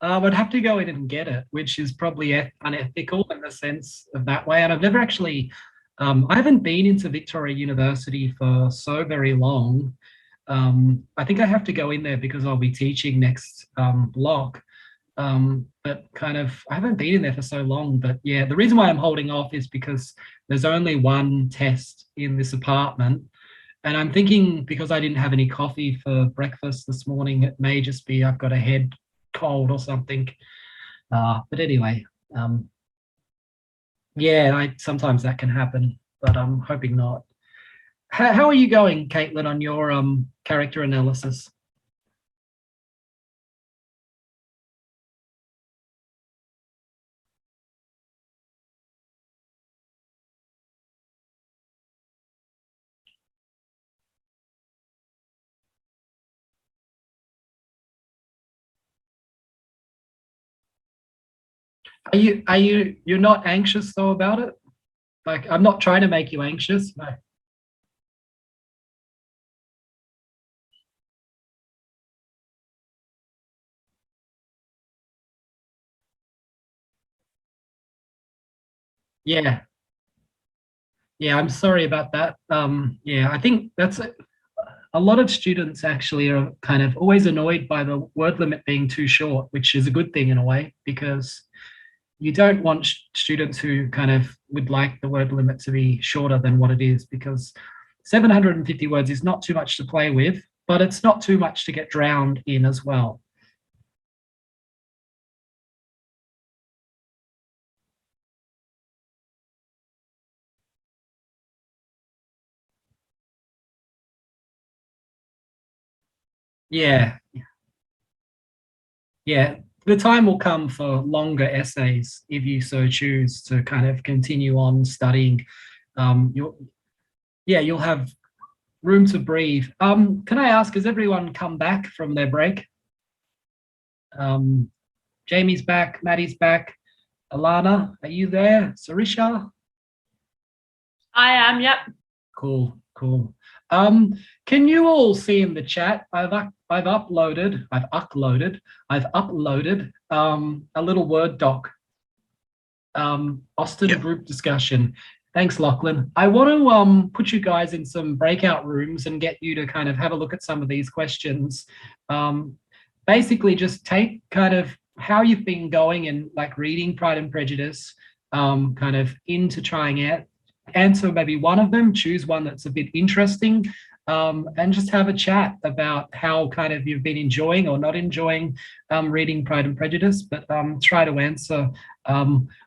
A: I'd have to go in and get it, which is probably unethical in the sense of that way. And I've never actually, I haven't been into Victoria University for so very long. I think I have to go in there because I'll be teaching next block. But kind of, I haven't been in there for so long. But yeah, the reason why I'm holding off is because there's only one test in this apartment. And I'm thinking because I didn't have any coffee for breakfast this morning, it may just be I've got a head cold or something. But anyway, yeah, sometimes that can happen, but I'm hoping not. How are you going, Caitlin, on your character analysis? You're not anxious though about it? Like, I'm not trying to make you anxious. No. Yeah, yeah, I'm sorry about that. Yeah, I think that's a lot of students actually are kind of always annoyed by the word limit being too short, which is a good thing in a way, because you don't want students who kind of would like the word limit to be shorter than what it is, because 750 words is not too much to play with, but it's not too much to get drowned in as well. Yeah, yeah. The time will come for longer essays if you so choose to kind of continue on studying. You'll have room to breathe. Can I ask, has everyone come back from their break? Jamie's back, Maddie's back. Alana, are you there? Sarisha?
L: I am, yep.
A: Cool, cool. Can you all see in the chat? I've uploaded a little Word doc. Austin group discussion. Thanks, Lachlan. I want to put you guys in some breakout rooms and get you to kind of have a look at some of these questions. Basically, just take kind of how you've been going and like reading Pride and Prejudice, kind of into trying out, answer maybe one of them, choose one that's a bit interesting, and just have a chat about how kind of you've been enjoying or not enjoying reading Pride and Prejudice, but try to answer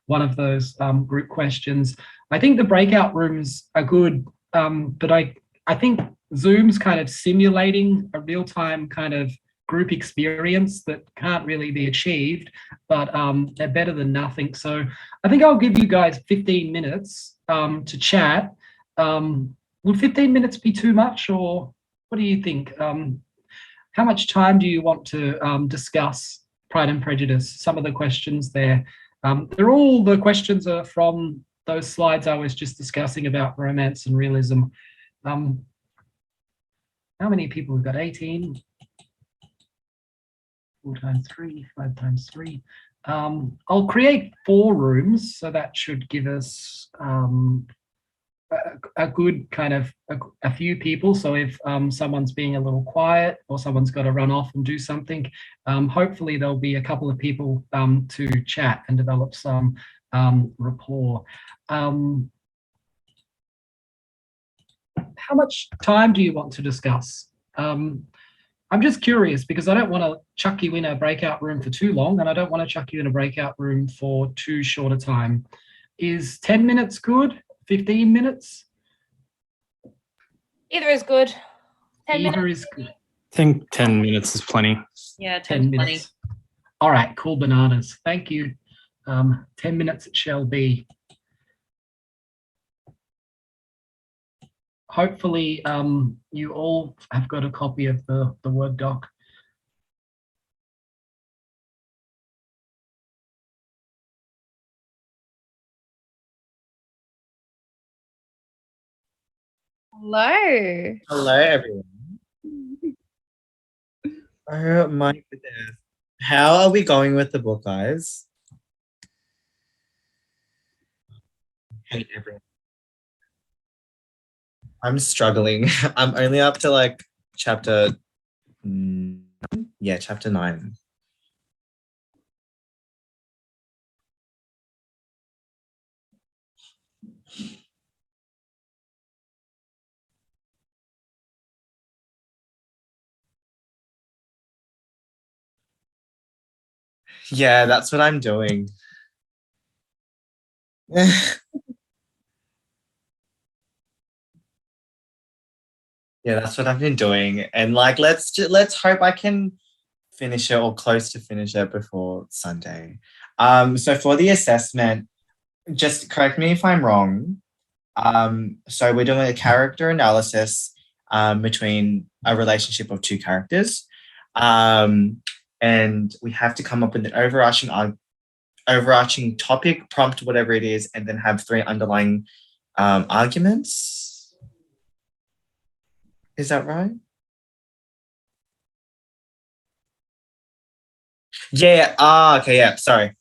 A: one of those group questions. I think the breakout rooms are good, but I think Zoom's kind of simulating a real-time kind of group experience that can't really be achieved, but they're better than nothing. So I think I'll give you guys 15 minutes to chat. Would 15 minutes be too much, or what do you think? How much time do you want to discuss Pride and Prejudice? Some of the questions there. They're all, the questions are from those slides I was just discussing about romance and realism. How many people we've got? 18. 4 times 3, 5 times 3. I'll create 4 rooms, so that should give us a good kind of a few people. So if someone's being a little quiet or someone's got to run off and do something, hopefully there'll be a couple of people to chat and develop some rapport. How much time do you want to discuss? I'm just curious because I don't want to chuck you in a breakout room for too long, and I don't want to chuck you in a breakout room for too short a time. Is 10 minutes good? 15 minutes?
J: Either is good. 10
A: Either
J: minutes.
A: is good.
E: I think 10 minutes is plenty.
L: Yeah,
A: 10 minutes. All right, cool bananas. Thank you. 10 minutes it shall be. Hopefully you all have got a copy of the Word doc.
H: Hello.
D: Hello, everyone. Oh my goodness. How are we going with the book, guys? Hate everyone. I'm struggling. I'm only up to like chapter, chapter 9. Yeah, that's what I'm doing. Yeah, that's what I've been doing. And like let's hope I can finish it or close to finish it before Sunday. So for the assessment, just correct me if I'm wrong. So we're doing a character analysis between a relationship of two characters. And we have to come up with an overarching topic, prompt, whatever it is, and then have 3 underlying arguments. Is that right? Yeah. Okay. Yeah. Sorry.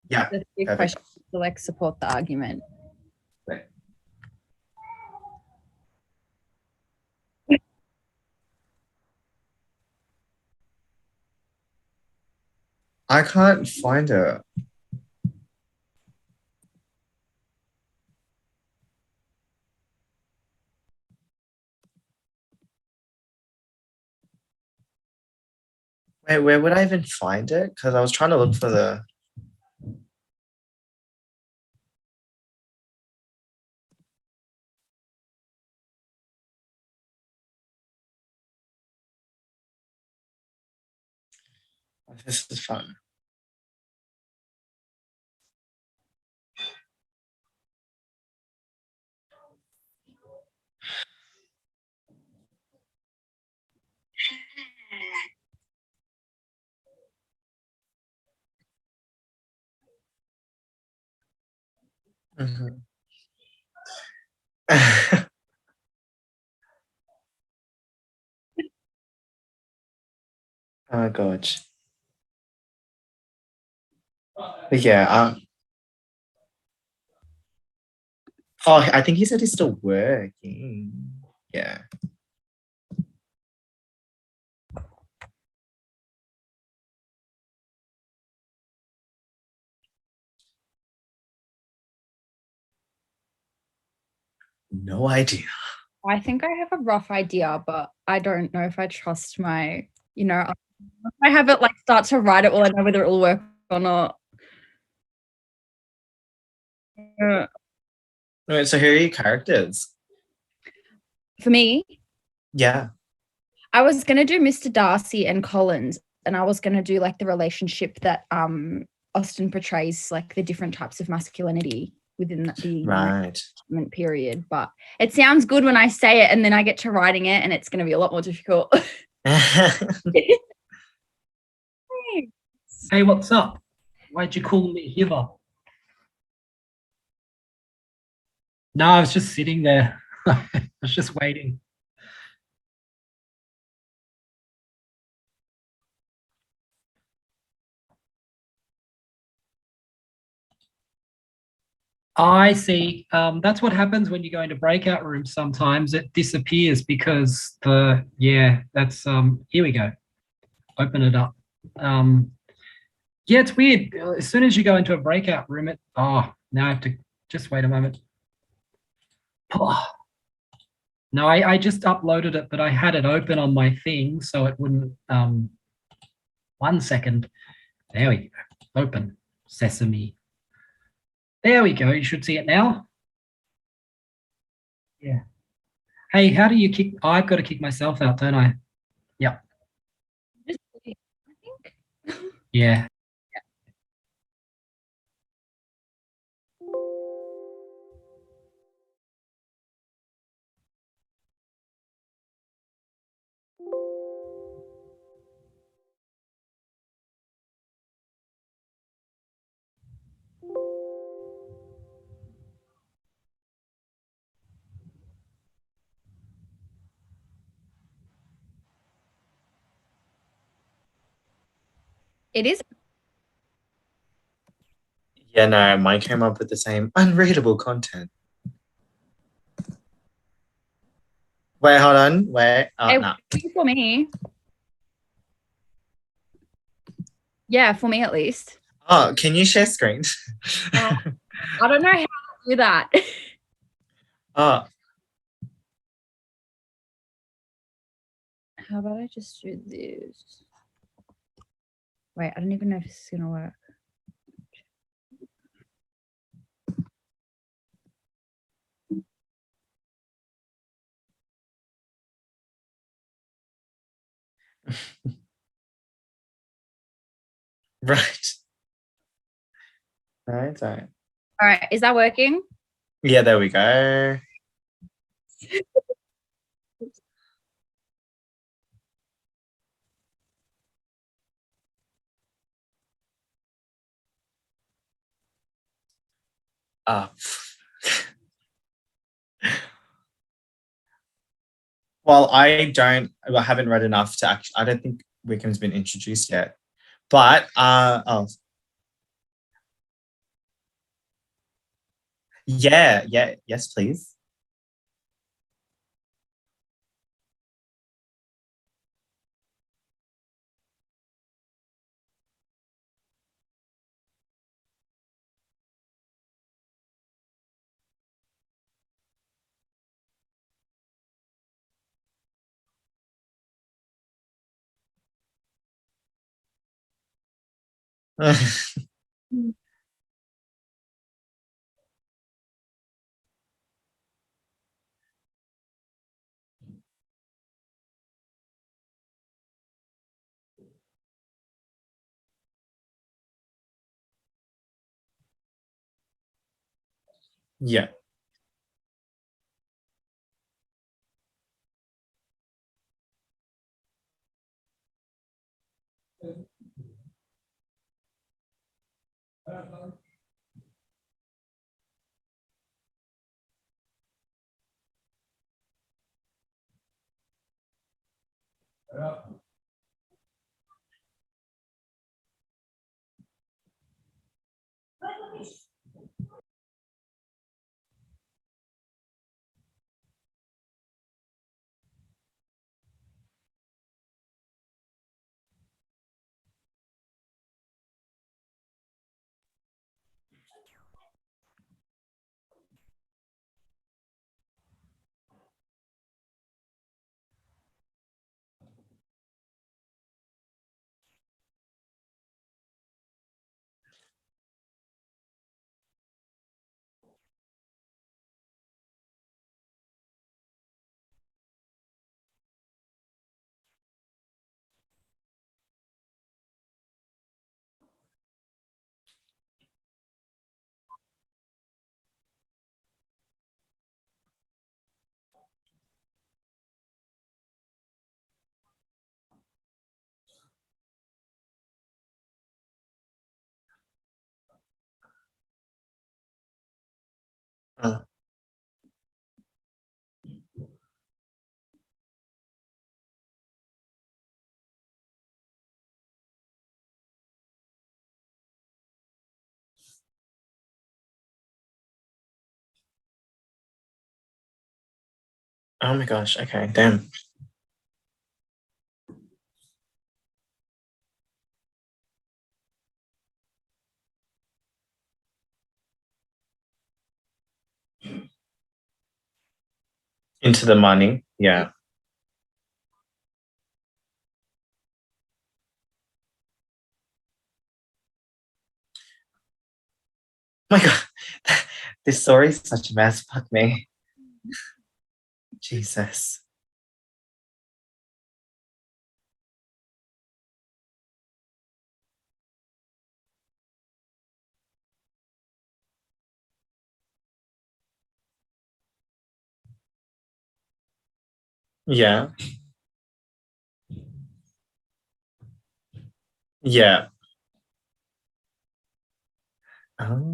D: Yeah.
H: There's a few
D: Perfect.
H: questions to like support the argument.
D: Right. I can't find it. Wait, where would I even find it? Because I was trying to look for the. This is fun. Mhm. Oh gosh. Yeah. Oh, I think he said he's still working. Yeah. No idea.
H: I think I have a rough idea, but I don't know if I trust my, I have it like start to write it, will I know whether it will work or not.
D: Wait, so who are your characters?
H: For me,
D: Yeah.
H: I was gonna do Mr. Darcy and Collins, and I was gonna do like the relationship that Austen portrays, like the different types of masculinity within the
D: Right.
H: enlightenment period. But it sounds good when I say it, and then I get to writing it, and it's gonna be a lot more difficult.
A: Hey, what's up? Why'd you call me Hiva? No, I was just sitting there. I was just waiting. I see. That's what happens when you go into breakout rooms. Sometimes it disappears because that's here we go. Open it up. Yeah, it's weird. As soon as you go into a breakout room, now I have to just wait a moment. Oh. No, I just uploaded it, but I had it open on my thing, so it wouldn't 1 second. There we go. Open Sesame. There we go. You should see it now. Yeah. Hey, how do you kick? I've got to kick myself out, don't I? Yeah. Yeah.
H: It is.
D: Yeah, no, mine came up with the same unreadable content. Wait, hold on. Wait.
H: It
D: No.
H: working for me. Yeah, for me at least.
D: Oh, can you share screen?
H: I don't know how to do that.
D: Oh,
H: How about I just do this? Wait, I don't even know if this is gonna work.
D: right. No, it's all right.
H: All right, is that working?
D: Yeah, there we go. Well, I haven't read enough to actually, I don't think Wickham's been introduced yet. But, yeah, yes, please. Yeah. Oh my gosh. Okay. Damn. Into the money. Yeah. Oh my God. This story is such a mess. Fuck me. Jesus. Yeah. Yeah. Oh.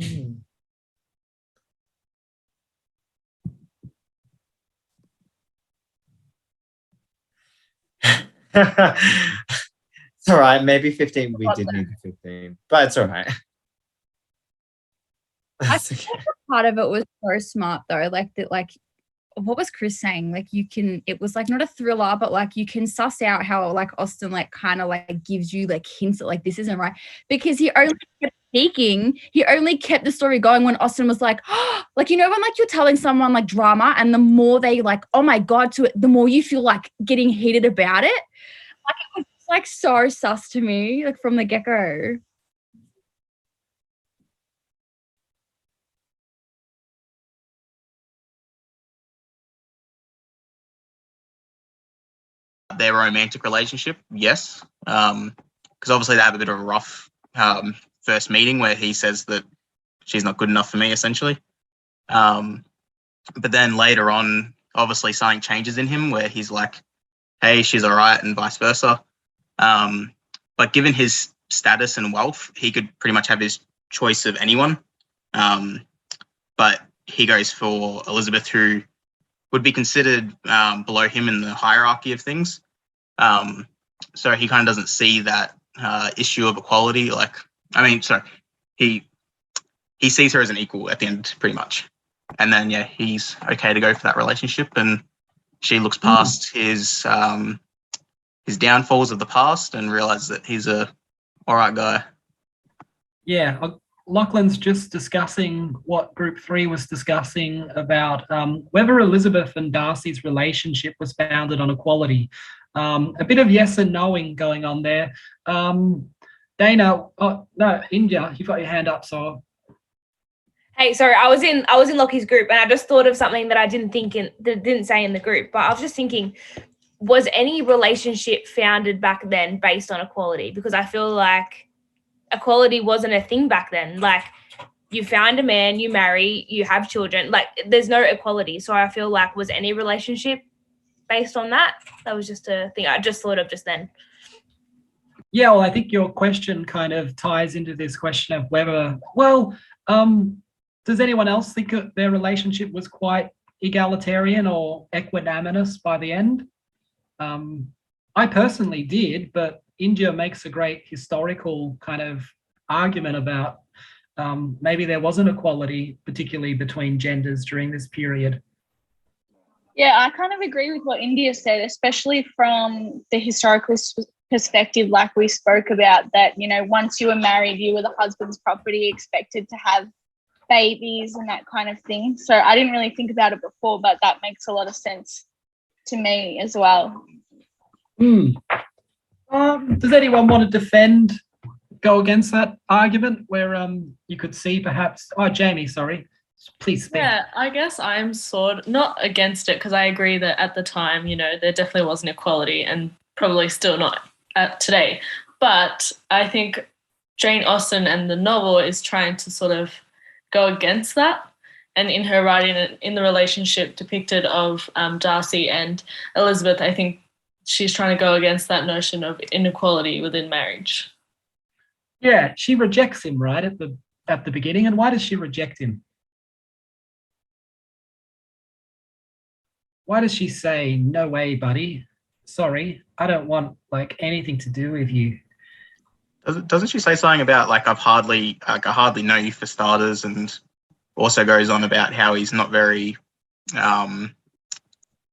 D: It's all right. Maybe 15. We did need the 15, but it's all right. That's okay.
H: Part of it was so smart though, like that, like what was Chris saying? Like you can, it was like not a thriller, but like you can suss out how like Austen like kind of like gives you like hints that like this isn't right, because he only kept speaking, he only kept the story going when Austen was like, oh, like, you know, when like you're telling someone like drama and the more they like, oh my God, to it, the more you feel like getting heated about it. Like it was like so sus to me, like from the get-go.
M: Their romantic relationship, yes, because obviously they have a bit of a rough first meeting where he says that she's not good enough for me, essentially. But then later on, obviously something changes in him where he's like, hey, she's all right, and vice versa. But given his status and wealth, he could pretty much have his choice of anyone. But he goes for Elizabeth, who would be considered below him in the hierarchy of things. So he kind of doesn't see that issue of equality. Like, I mean, sorry, he sees her as an equal at the end, pretty much. And then, yeah, he's okay to go for that relationship, and she looks past his downfalls of the past and realizes that he's a all right guy.
A: Yeah, Lachlan's just discussing what Group 3 was discussing about whether Elizabeth and Darcy's relationship was founded on equality. A bit of yes and knowing going on there. Dana, oh no, India, you've got your hand up, so.
J: Hey, sorry, I was in Lockie's group and I just thought of something that I didn't say in the group, but I was just thinking, was any relationship founded back then based on equality? Because I feel like equality wasn't a thing back then. Like, you found a man, you marry, you have children, like there's no equality. So I feel like, was any relationship based on that? That was just a thing I just thought of just then.
A: Yeah, well, I think your question kind of ties into this question of whether, does anyone else think their relationship was quite egalitarian or equanimous by the end? I personally did, but India makes a great historical kind of argument about maybe there wasn't equality, particularly between genders during this period.
L: Yeah, I kind of agree with what India said, especially from the historical perspective, like we spoke about, that, you know, once you were married, you were the husband's property, expected to have babies and that kind of thing. So I didn't really think about it before, but that makes a lot of sense to me as well.
A: Does anyone want to go against that argument where you could see perhaps, Jamie, sorry, please speak.
N: Yeah, I guess I'm sort of not against it, because I agree that at the time, you know, there definitely wasn't equality, and probably still not today. But I think Jane Austen and the novel is trying to sort of go against that. And in her writing, in the relationship depicted of Darcy and Elizabeth, I think she's trying to go against that notion of inequality within marriage.
A: Yeah, she rejects him, right, at the beginning. And why does she reject him? Why does she say, no way, buddy? Sorry, I don't want like anything to do with you.
M: Doesn't she say something about like I hardly know you for starters, and also goes on about how he's not very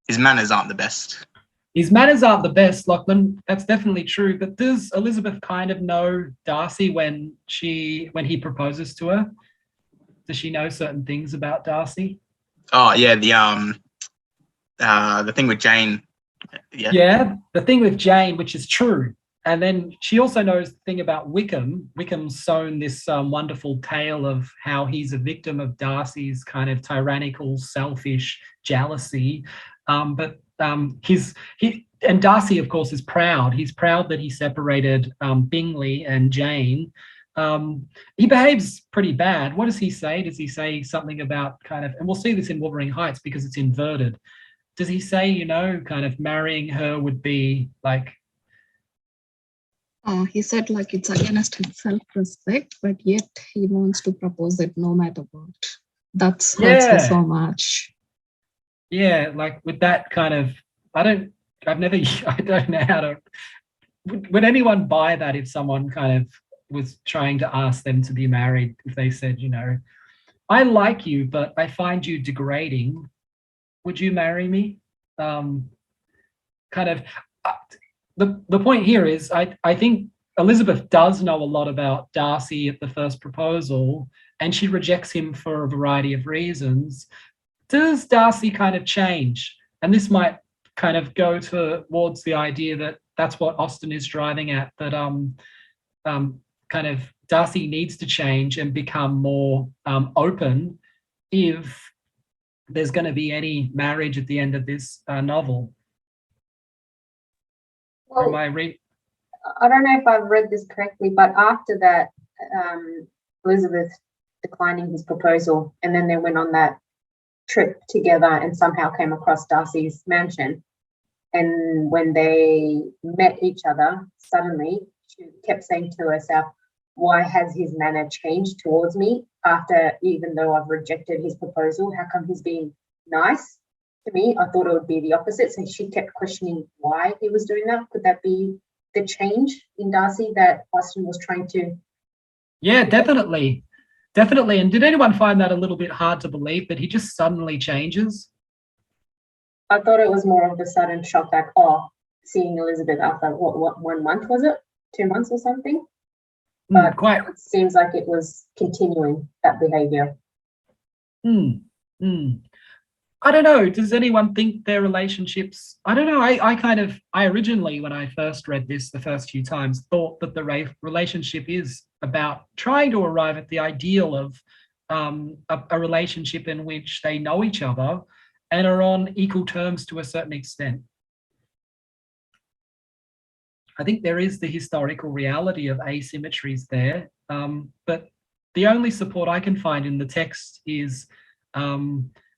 M: his manners aren't the best.
A: His manners aren't the best, Lachlan. That's definitely true. But does Elizabeth kind of know Darcy when he proposes to her? Does she know certain things about Darcy?
M: Oh yeah, the thing with Jane. Yeah.
A: Yeah, the thing with Jane, which is true. And then she also knows the thing about Wickham. Wickham's sown this wonderful tale of how he's a victim of Darcy's kind of tyrannical, selfish jealousy. But Darcy, of course, is proud. He's proud that he separated Bingley and Jane. He behaves pretty bad. What does he say? Does he say something about and we'll see this in Wuthering Heights because it's inverted. Does he say, kind of marrying her would be like...
O: He said like it's against his self-respect, but yet he wants to propose it no matter what. That's hurts me so much.
A: Yeah, like with that kind of, I don't know how to, would anyone buy that if someone kind of was trying to ask them to be married, if they said, I like you, but I find you degrading. Would you marry me? The point here is I think Elizabeth does know a lot about Darcy at the first proposal, and she rejects him for a variety of reasons. Does Darcy kind of change? And this might kind of go towards the idea that that's what Austen is driving at, that kind of Darcy needs to change and become more open if there's going to be any marriage at the end of this novel.
F: Well, I don't know if I've read this correctly, but after that, Elizabeth declining his proposal, and then they went on that trip together and somehow came across Darcy's mansion. And when they met each other, suddenly she kept saying to herself, why has his manner changed towards me after, even though I've rejected his proposal? How come he's being nice to me? I thought it would be the opposite. So she kept questioning why he was doing that. Could that be the change in Darcy that Austen was trying to...
A: Yeah, definitely. Definitely. And did anyone find that a little bit hard to believe, that he just suddenly changes?
F: I thought it was more of a sudden shock, like, seeing Elizabeth after what 1 month was it? 2 months or something? But it seems like it was continuing that behavior.
A: I don't know. Does anyone think their relationships... I don't know. I originally, when I first read this the first few times, thought that the relationship is about trying to arrive at the ideal of a relationship in which they know each other and are on equal terms to a certain extent. I think there is the historical reality of asymmetries there, but the only support I can find in the text is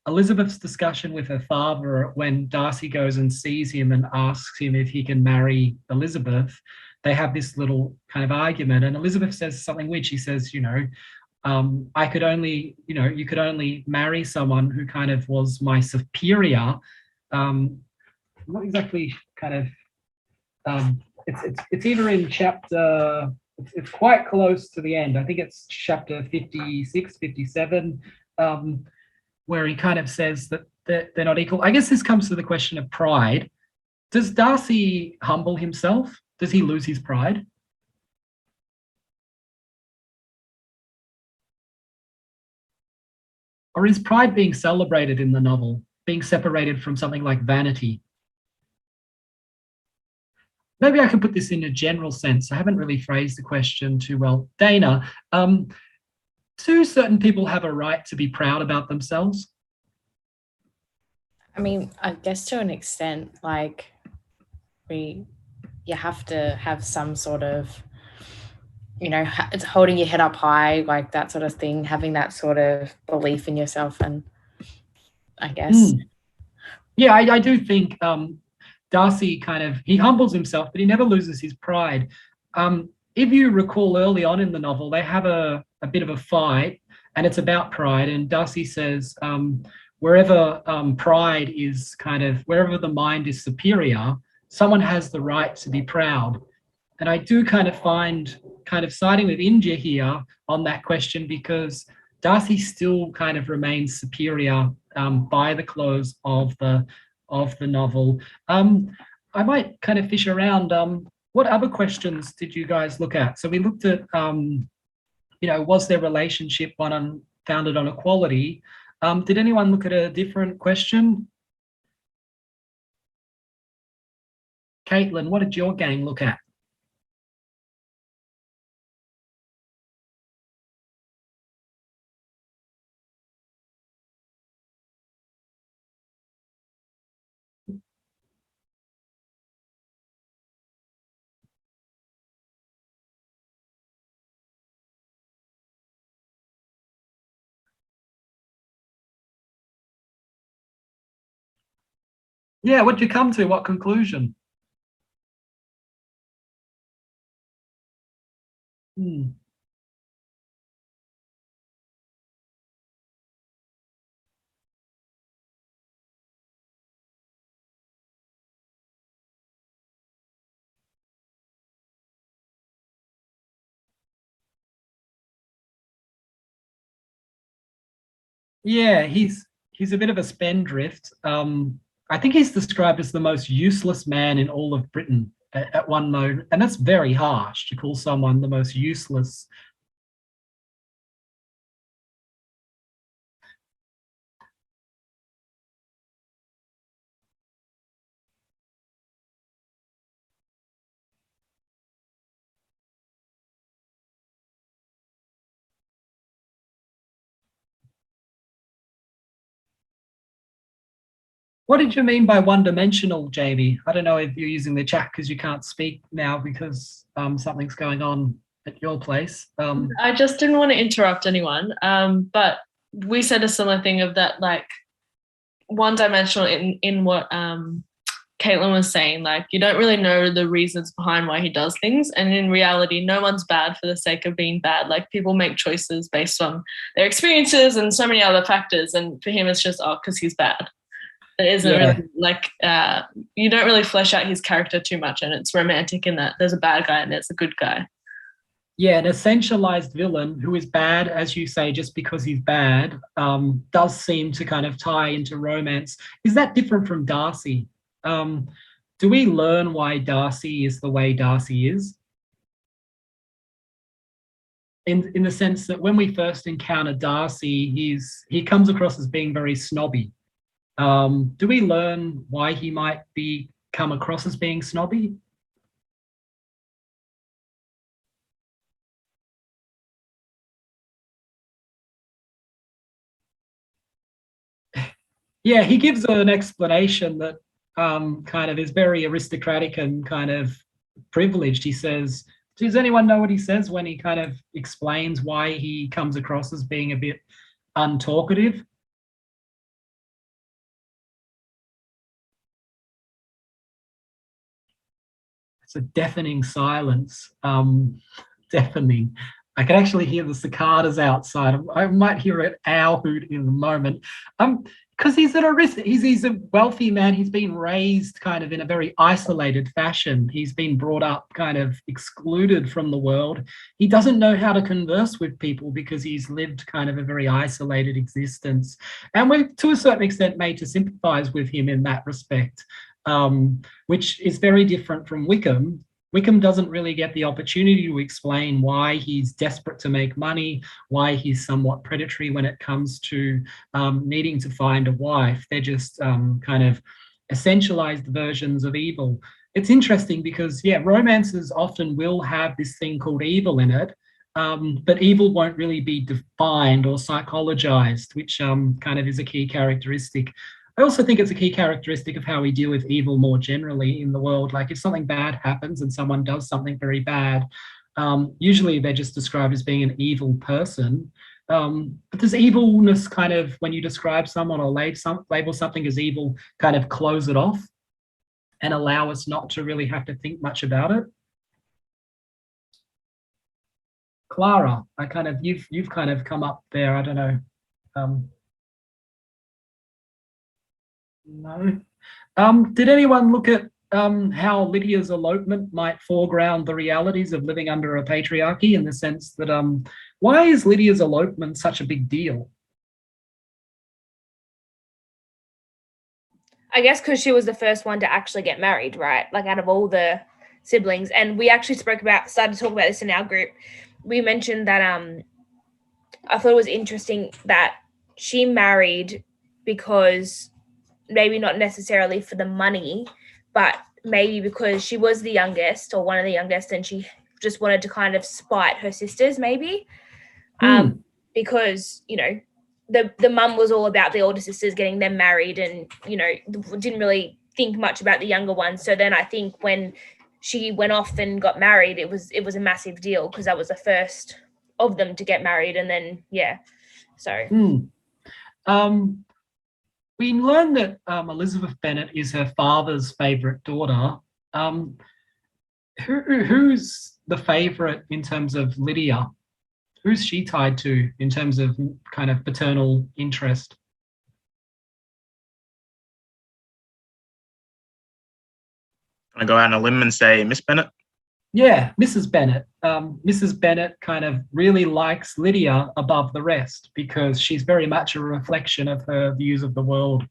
A: Elizabeth's discussion with her father when Darcy goes and sees him and asks him if he can marry Elizabeth. They have this little kind of argument, and Elizabeth says something which she says, I could only, you could only marry someone who kind of was my superior. Not exactly kind of, it's either in chapter, it's quite close to the end. I think it's chapter 56, 57, where he kind of says that they're not equal. I guess this comes to the question of pride. Does Darcy humble himself? Does he lose his pride? Or is pride being celebrated in the novel, being separated from something like vanity? Maybe I can put this in a general sense. I haven't really phrased the question too well. Dana, do certain people have a right to be proud about themselves?
P: I mean, I guess to an extent, like you have to have some sort of, it's holding your head up high, like that sort of thing, having that sort of belief in yourself, and I guess.
A: Yeah, I do think Darcy he humbles himself, but he never loses his pride. If you recall early on in the novel, they have a bit of a fight, and it's about pride, and Darcy says, wherever pride is wherever the mind is superior, someone has the right to be proud. And I do find siding with India here on that question, because Darcy still remains superior by the close of the of the novel. I might kind of fish around. What other questions did you guys look at? So we looked at, was their relationship founded on equality? Did anyone look at a different question? Caitlin, what did your gang look at? Yeah, what did you come to? What conclusion? Yeah, he's a bit of a spendthrift. I think he's described as the most useless man in all of Britain at one moment, and that's very harsh to call someone the most useless. What did you mean by one-dimensional, Jamie? I don't know if you're using the chat because you can't speak now because something's going on at your place.
N: I just didn't want to interrupt anyone, but we said a similar thing of that, like, one-dimensional in what Caitlin was saying, like, you don't really know the reasons behind why he does things, and in reality, no one's bad for the sake of being bad. Like, people make choices based on their experiences and so many other factors, and for him, it's just, because he's bad. It isn't really, like, you don't really flesh out his character too much, and it's romantic in that there's a bad guy and there's a good guy.
A: Yeah, an essentialized villain who is bad, as you say, just because he's bad, does seem to kind of tie into romance. Is that different from Darcy? Do we learn why Darcy is the way Darcy is? In the sense that when we first encounter Darcy, he comes across as being very snobby. Do we learn why he might come across as being snobby? Yeah, he gives an explanation that kind of is very aristocratic and kind of privileged. He says, does anyone know what he says when he kind of explains why he comes across as being a bit untalkative? It's a deafening silence. Deafening. I can actually hear the cicadas outside. I might hear an owl hoot in a moment. Because he's a wealthy man. He's been raised kind of in a very isolated fashion. He's been brought up kind of excluded from the world. He doesn't know how to converse with people because he's lived kind of a very isolated existence. And we're, to a certain extent, made to sympathize with him in that respect, which is very different from Wickham. Wickham doesn't really get the opportunity to explain why he's desperate to make money, why he's somewhat predatory when it comes to needing to find a wife. They're just kind of essentialized versions of evil. It's interesting because, yeah, romances often will have this thing called evil in it, but evil won't really be defined or psychologized, which kind of is a key characteristic. I also think it's a key characteristic of how we deal with evil more generally in the world. Like if something bad happens and someone does something very bad, usually they're just described as being an evil person. But does evilness kind of, when you describe someone or label something as evil, kind of close it off and allow us not to really have to think much about it? Clara, you've kind of come up there. I don't know. No. Did anyone look at how Lydia's elopement might foreground the realities of living under a patriarchy, in the sense that why is Lydia's elopement such a big deal?
J: I guess because she was the first one to actually get married, right? Like out of all the siblings. And we actually started to talk about this in our group. We mentioned that I thought it was interesting that she married because maybe not necessarily for the money, but maybe because she was the youngest or one of the youngest, and she just wanted to kind of spite her sisters, maybe. Because, you know, the mum was all about the older sisters getting them married and, you know, didn't really think much about the younger ones. So then I think when she went off and got married, it was a massive deal because that was the first of them to get married. And then, yeah, so.
A: We learned that Elizabeth Bennet is her father's favourite daughter. Who's the favourite in terms of Lydia? Who's she tied to in terms of kind of paternal interest?
M: Can I go out on a limb and say Miss Bennet?
A: Yeah, Mrs. Bennet. Mrs. Bennet kind of really likes Lydia above the rest because she's very much a reflection of her views of the world,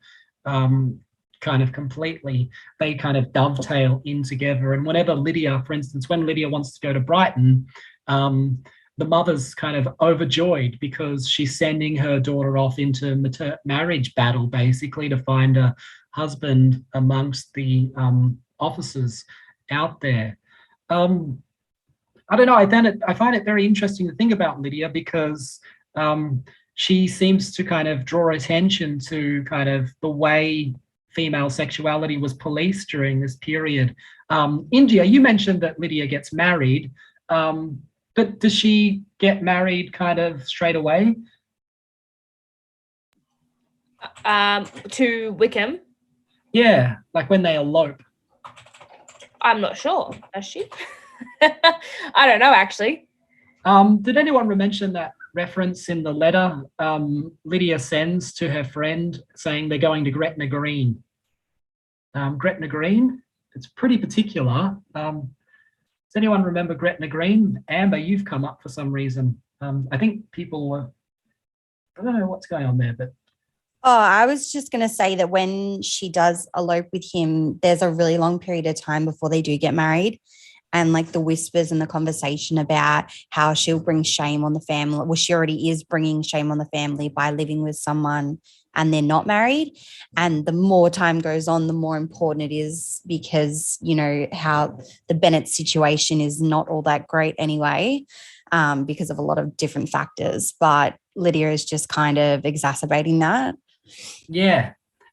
A: kind of completely. They kind of dovetail in together. And whenever Lydia, for instance, when Lydia wants to go to Brighton, the mother's kind of overjoyed because she's sending her daughter off into marriage battle, basically, to find a husband amongst the officers out there. I don't know. I find it very interesting to think about Lydia because she seems to kind of draw attention to kind of the way female sexuality was policed during this period. India, you mentioned that Lydia gets married, but does she get married kind of straight away?
J: To Wickham?
A: Yeah, like when they elope.
J: I'm not sure. Does she? I don't know, actually.
A: Did anyone mention that reference in the letter Lydia sends to her friend saying they're going to Gretna Green? Gretna Green, it's pretty particular. Does anyone remember Gretna Green? Amber, you've come up for some reason. I think people were, I don't know what's going on there, but
Q: Oh, I was just going to say that when she does elope with him, there's a really long period of time before they do get married. And like the whispers and the conversation about how she'll bring shame on the family. Well, she already is bringing shame on the family by living with someone and they're not married. And the more time goes on, the more important it is because, you know, how the Bennet situation is not all that great anyway, because of a lot of different factors. But Lydia is just kind of exacerbating that.
A: Yeah.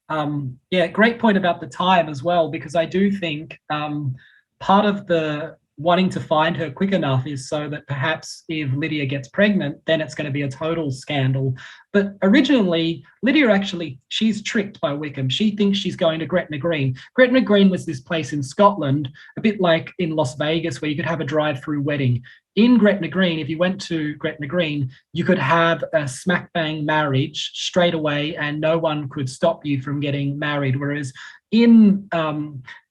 A: Great point about the time as well, because I do think part of the wanting to find her quick enough is so that perhaps if Lydia gets pregnant, then it's going to be a total scandal. But originally, Lydia actually, she's tricked by Wickham. She thinks she's going to Gretna Green. Gretna Green was this place in Scotland, a bit like in Las Vegas, where you could have a drive-through wedding. In Gretna Green, if you went to Gretna Green, you could have a smack bang marriage straight away and no one could stop you from getting married. Whereas in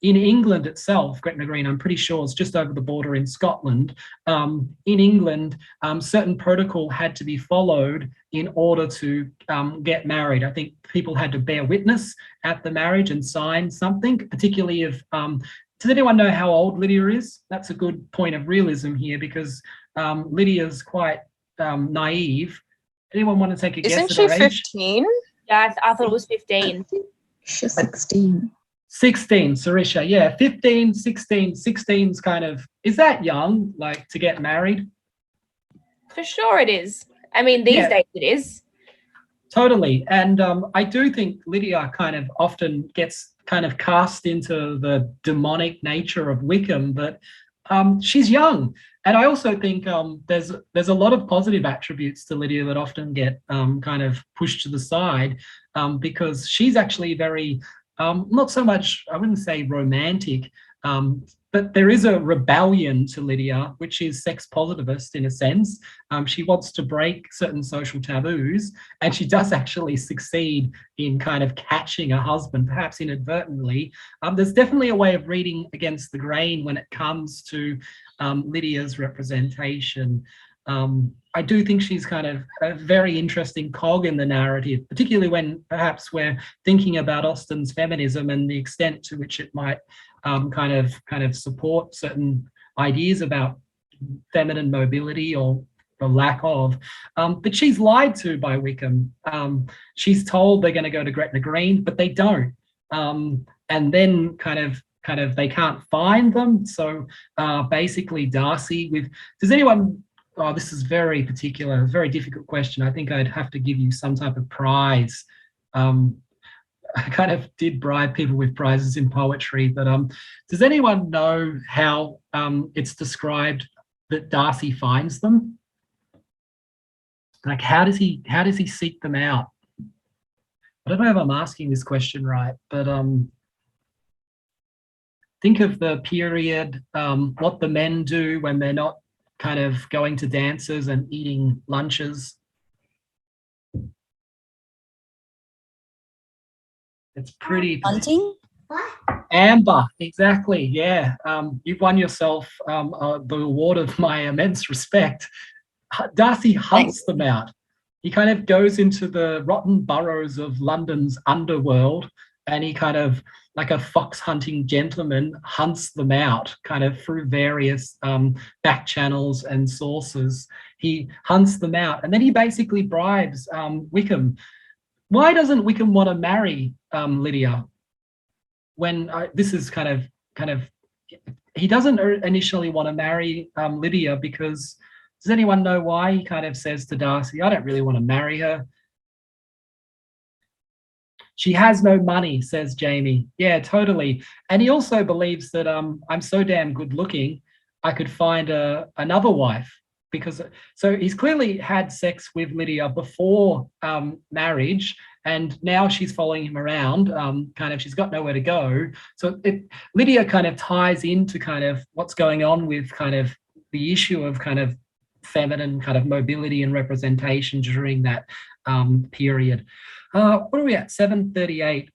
A: England itself, Gretna Green, I'm pretty sure it's just over the border in Scotland. In England, certain protocol had to be followed in order to get married. I think people had to bear witness at the marriage and sign something, particularly if does anyone know how old Lydia is? That's a good point of realism here because Lydia's quite naive. Anyone want to take a guess at her age?
C: Isn't she 15?
J: Yeah, I thought it was 15.
O: She's 16.
A: 16, Sarisha. Yeah, 15, 16. 16's kind of, is that young, like to get married?
J: For sure it is. I mean, these days it is.
A: Totally. And I do think Lydia kind of often gets kind of cast into the demonic nature of Wickham, but she's young. And I also think there's a lot of positive attributes to Lydia that often get kind of pushed to the side because she's actually very, not so much, I wouldn't say romantic, but there is a rebellion to Lydia, which is sex positivist in a sense. She wants to break certain social taboos, and she does actually succeed in kind of catching a husband, perhaps inadvertently. There's definitely a way of reading against the grain when it comes to Lydia's representation. I do think she's kind of a very interesting cog in the narrative, particularly when perhaps we're thinking about Austen's feminism and the extent to which it might kind of support certain ideas about feminine mobility or the lack of. But she's lied to by Wickham. She's told they're going to go to Gretna Green, but they don't. And then kind of they can't find them. So basically Darcy does anyone, this is very particular, very difficult question. I think I'd have to give you some type of prize. I kind of did bribe people with prizes in poetry, but does anyone know how it's described that Darcy finds them? Like, how does he seek them out? I don't know if I'm asking this question right, but think of the period, what the men do when they're not kind of going to dances and eating lunches. It's pretty
Q: Hunting?
A: Amber, exactly. Yeah, you've won yourself the award of my immense respect. Darcy hunts them out. He kind of goes into the rotten boroughs of London's underworld, and he kind of, like a fox hunting gentleman, hunts them out kind of through various back channels and sources. He hunts them out, and then he basically bribes Wickham. Why doesn't Wickham want to marry Lydia? When this is kind of, he doesn't initially want to marry Lydia because, does anyone know why? He kind of says to Darcy, I don't really want to marry her. She has no money, says Jamie. Yeah, totally. And he also believes that I'm so damn good looking, I could find another wife. So he's clearly had sex with Lydia before marriage, and now she's following him around. Kind of, she's got nowhere to go. So Lydia kind of ties into kind of what's going on with kind of the issue of kind of feminine kind of mobility and representation during that period. What are we at? 7:38.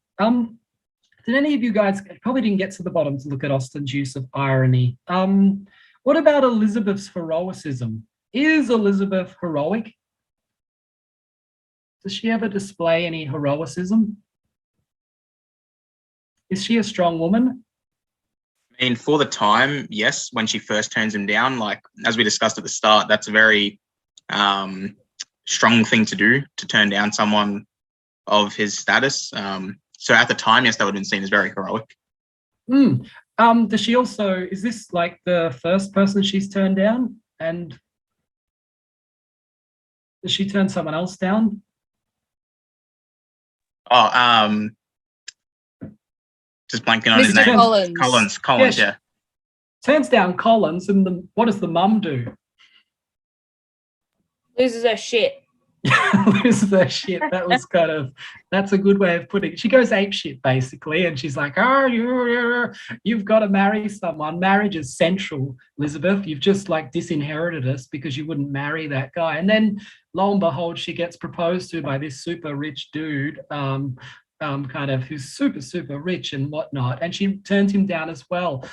A: Did any of you guys, probably didn't get to the bottom to look at Austen's use of irony. What about Elizabeth's heroicism? Is Elizabeth heroic? Does she ever display any heroicism? Is she a strong woman?
M: I mean, for the time, yes, when she first turns him down, like as we discussed at the start, that's a very strong thing to do, to turn down someone of his status. So at the time, yes, that would have been seen as very heroic.
A: Does she also, is this like the first person she's turned down? And does she turn someone else down?
M: Just blanking on his name. Collins, yeah.
A: Turns down Collins, and what does the mum do?
J: Loses her shit.
A: Loses her shit. That's a good way of putting it. She goes ape shit basically, and she's like, "Oh, you've got to marry someone. Marriage is central, Elizabeth. You've just like disinherited us because you wouldn't marry that guy." And then, lo and behold, she gets proposed to by this super rich dude, kind of who's super rich and whatnot, and she turns him down as well.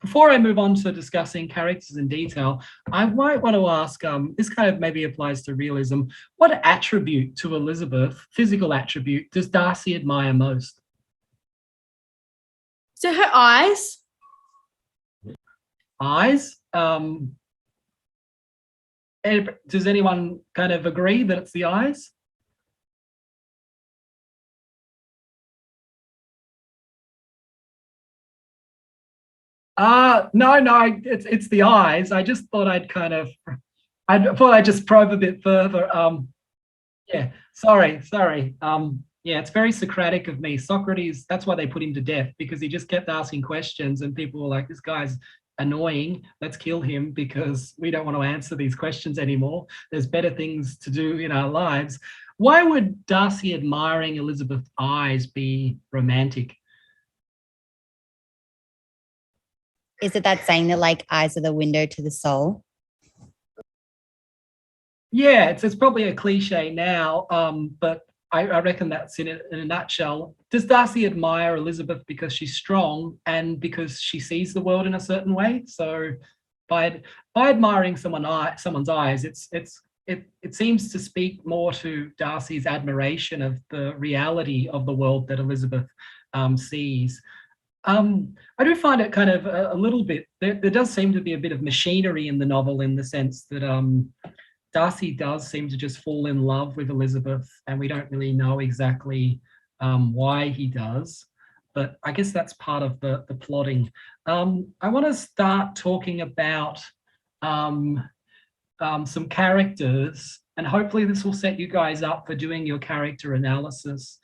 A: Before I move on to discussing characters in detail, I might want to ask, this kind of maybe applies to realism, what attribute to Elizabeth, physical attribute, does Darcy admire most?
K: So her eyes.
A: Eyes? Does anyone kind of agree that it's the eyes? No, it's the eyes. I just thought I'd just probe a bit further. Yeah, sorry. Yeah, it's very Socratic of me. Socrates, that's why they put him to death, because he just kept asking questions and people were like, this guy's annoying, let's kill him because we don't want to answer these questions anymore. There's better things to do in our lives. Why would Darcy admiring Elizabeth's eyes be romantic?
Q: Is it that saying that like eyes are the window to the soul?
A: Yeah, it's probably a cliche now, but I reckon that's in a nutshell. Does Darcy admire Elizabeth because she's strong and because she sees the world in a certain way? So by admiring someone's eyes, it seems to speak more to Darcy's admiration of the reality of the world that Elizabeth sees. I do find it kind of a little bit, there does seem to be a bit of machinery in the novel, in the sense that Darcy does seem to just fall in love with Elizabeth, and we don't really know exactly why he does, but I guess that's part of the plotting. I want to start talking about some characters, and hopefully this will set you guys up for doing your character analysis.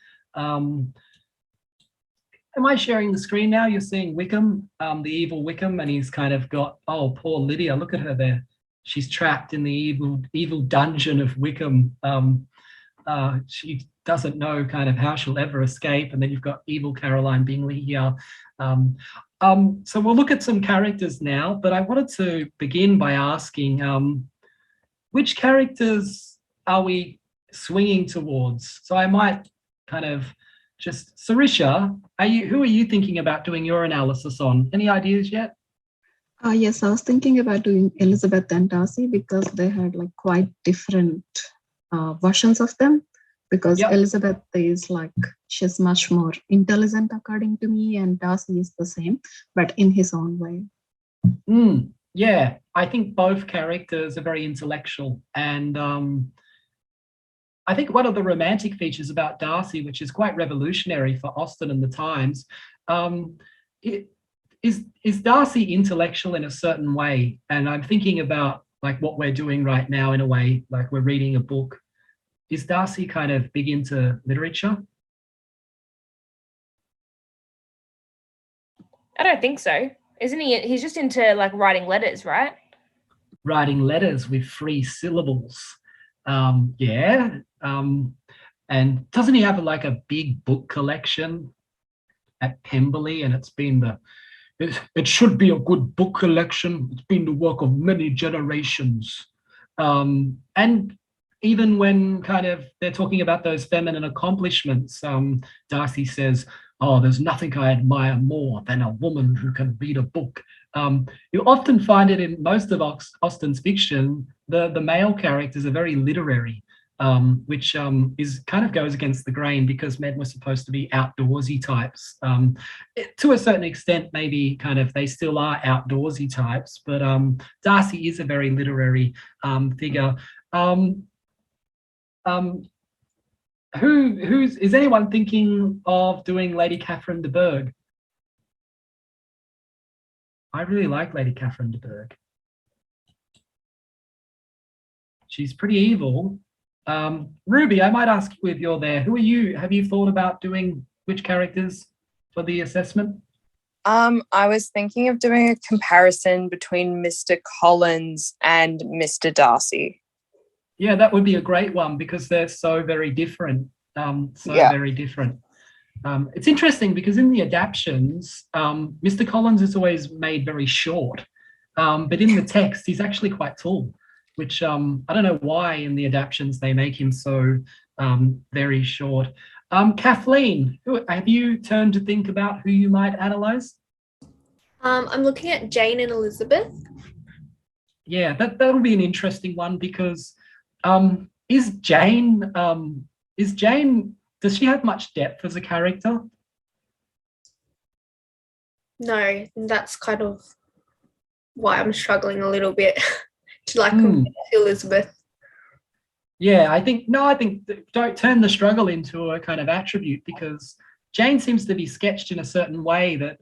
A: Am I sharing the screen now? You're seeing Wickham, the evil Wickham, and he's kind of got, oh, poor Lydia, look at her there. She's trapped in the evil dungeon of Wickham. She doesn't know kind of how she'll ever escape. And then you've got evil Caroline Bingley here. So we'll look at some characters now, but I wanted to begin by asking, which characters are we swinging towards? So I might kind of just, Sarisha, who are you thinking about doing your analysis on? Any ideas yet?
O: Yes, I was thinking about doing Elizabeth and Darcy because they had like quite different versions of them. Because Elizabeth is like, she's much more intelligent according to me, and Darcy is the same, but in his own way.
A: Yeah, I think both characters are very intellectual, and I think one of the romantic features about Darcy, which is quite revolutionary for Austen and the times, is Darcy intellectual in a certain way? And I'm thinking about like what we're doing right now in a way, like we're reading a book. Is Darcy kind of big into literature?
J: I don't think so. Isn't he? He's just into like writing letters, right?
A: Writing letters with 3 syllables. Yeah. And doesn't he have like a big book collection at Pemberley? And it's been it should be a good book collection. It's been the work of many generations. And even when kind of they're talking about those feminine accomplishments, Darcy says, oh, there's nothing I admire more than a woman who can read a book. You often find it in most of Austen's fiction, the male characters are very literary, which is kind of goes against the grain because men were supposed to be outdoorsy types. To a certain extent, maybe kind of they still are outdoorsy types, but Darcy is a very literary figure. Is anyone thinking of doing Lady Catherine de Bourgh? I really like Lady Catherine de Bourgh. She's pretty evil. Ruby, I might ask you if you're there. Who are you? Have you thought about doing which characters for the assessment?
R: I was thinking of doing a comparison between Mr. Collins and Mr. Darcy.
A: Yeah, that would be a great one because they're so very different. Very different. It's interesting because in the adaptions, Mr. Collins is always made very short, but in the text, he's actually quite tall, which I don't know why in the adaptions they make him so very short. Kathleen, have you turned to think about who you might analyse?
K: I'm looking at Jane and Elizabeth.
A: Yeah, that'll be an interesting one because is Jane, does she have much depth as a character?
K: No, that's kind of why I'm struggling a little bit to like compare to Elizabeth.
A: Yeah, I think don't turn the struggle into a kind of attribute because Jane seems to be sketched in a certain way that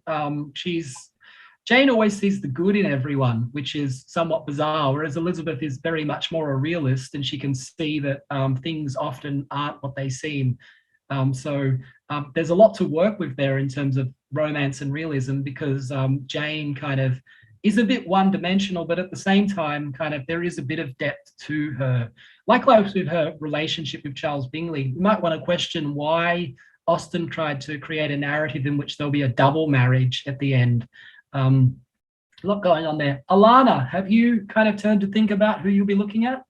A: Jane always sees the good in everyone, which is somewhat bizarre, whereas Elizabeth is very much more a realist and she can see that things often aren't what they seem. So there's a lot to work with there in terms of romance and realism because Jane kind of is a bit one-dimensional, but at the same time, kind of there is a bit of depth to her. Likewise with her relationship with Charles Bingley, you might want to question why Austen tried to create a narrative in which there'll be a double marriage at the end. A lot going on there. Alana, have you kind of turned to think about who you'll be looking at?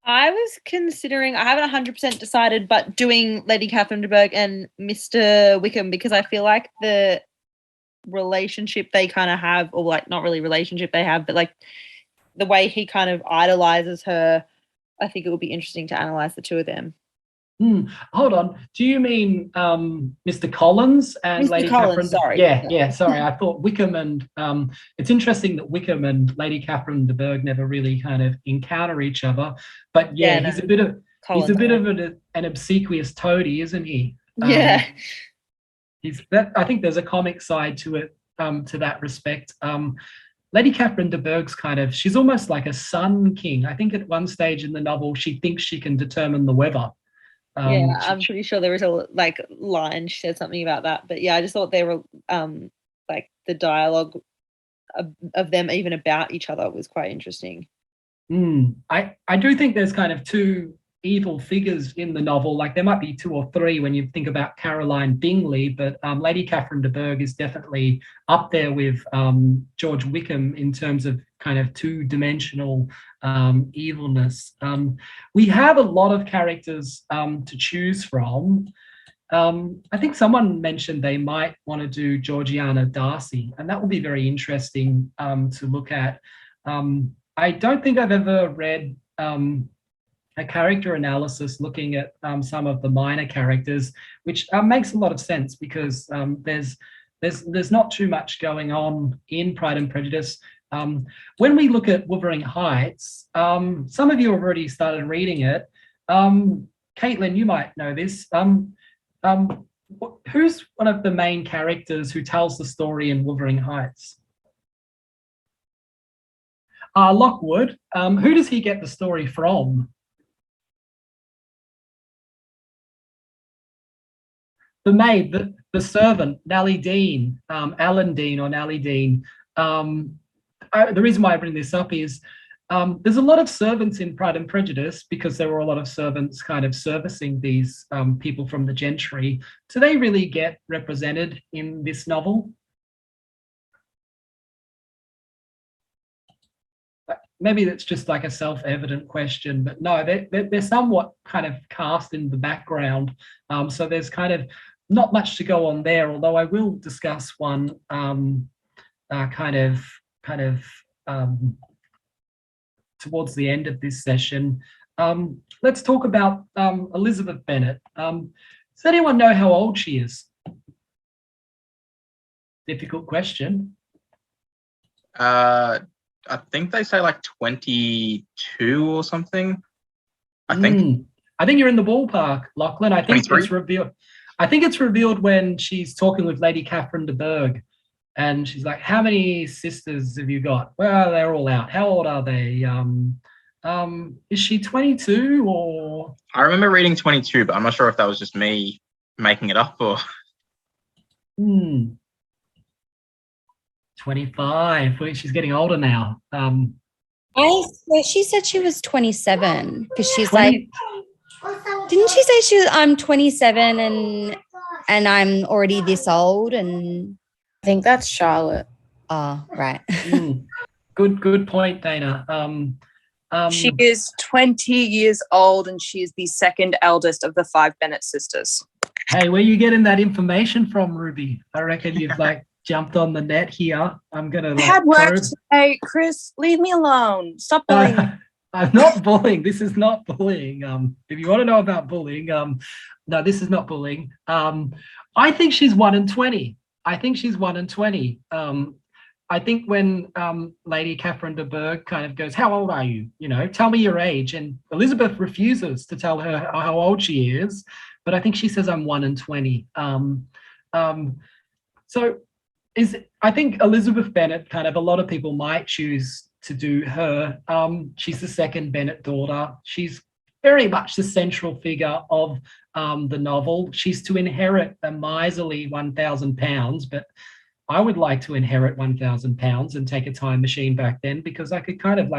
S: I was considering, I haven't 100% decided, but doing Lady Catherine de Bourgh and Mr. Wickham because I feel like the relationship they kind of have, or like not really relationship they have, but like the way he kind of idolizes her, I think it would be interesting to analyze the two of them.
A: Hold on. Do you mean Mr. Collins and
S: Mr.
A: Lady
S: Collins,
A: Catherine?
S: sorry.
A: Yeah. Sorry, I thought Wickham and it's interesting that Wickham and Lady Catherine de Bourgh never really kind of encounter each other. But yeah,
S: Yeah,
A: he's
S: no.
A: a bit of
S: Collins,
A: he's a bit of an obsequious toady, isn't he?
S: Yeah.
A: I think there's a comic side to it, to that respect. Lady Catherine de Bourgh's she's almost like a sun king. I think at one stage in the novel, she thinks she can determine the weather.
S: Yeah, I'm pretty sure there was a line she said something about that. But yeah, I just thought they were like the dialogue of them even about each other was quite interesting.
A: I do think there's kind of two evil figures in the novel. Like there might be two or three when you think about Caroline Bingley, but Lady Catherine de Bourgh is definitely up there with George Wickham in terms of kind of two-dimensional evilness. We have a lot of characters to choose from. I think someone mentioned they might want to do Georgiana Darcy, and that will be very interesting to look at. I don't think I've ever read a character analysis looking at some of the minor characters, which makes a lot of sense because there's not too much going on in Pride and Prejudice. When we look at Wuthering Heights, some of you have already started reading it. Caitlin, you might know this. Who's one of the main characters who tells the story in Wuthering Heights? Lockwood. Who does he get the story from? The maid, the servant, Nally Dean, Alan Dean or Nally Dean. The reason why I bring this up is there's a lot of servants in Pride and Prejudice because there were a lot of servants kind of servicing these people from the gentry. Do they really get represented in this novel? Maybe that's just like a self-evident question, but no, they're somewhat kind of cast in the background. So there's kind of not much to go on there, although I will discuss one towards the end of this session. Let's talk about Elizabeth Bennet. Does anyone know how old she is? Difficult question.
M: I think they say like 22 or something. I think
A: you're in the ballpark, Lachlan. I think
M: 23?
A: it's revealed. I think it's revealed when she's talking with Lady Catherine de Bourgh, and she's like, "How many sisters have you got?" Well, they're all out. How old are they? Is she 22 or?
M: I remember reading 22, but I'm not sure if that was just me making it up or.
A: 25. Well, she's getting older now.
Q: She said she was 27 because she's like, didn't she say I'm 27 and I'm already this old? And
P: I think that's Charlotte.
Q: Oh, right.
A: Good point, Dana.
R: She is 20 years old and she is the second eldest of the 5 Bennet sisters.
A: Hey, where are you getting that information from, Ruby? I reckon you've jumped on the net here. I'm gonna
R: I had work today, Chris. Leave me alone. Stop bullying me.
A: I'm not bullying. This is not bullying. If you want to know about bullying, no, this is not bullying. I think she's 1 in 20. I think she's 1 in 20. I think when Lady Catherine de Bourgh kind of goes, "How old are you? You know, tell me your age," and Elizabeth refuses to tell her how old she is, but I think she says, "I'm 1 in 20." I think Elizabeth Bennet, kind of a lot of people might choose to do her. She's the second Bennet daughter. She's very much the central figure of the novel. She's to inherit a miserly £1,000, but I would like to inherit £1,000 and take a time machine back then, because I could kind of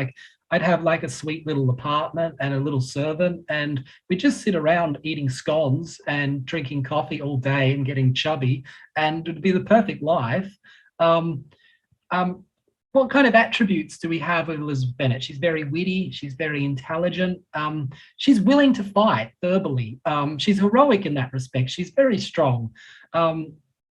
A: I'd have like a sweet little apartment and a little servant, and we'd just sit around eating scones and drinking coffee all day and getting chubby, and it'd be the perfect life. What kind of attributes do we have with Elizabeth Bennet? She's very witty. She's very intelligent. She's willing to fight verbally. She's heroic in that respect. She's very strong.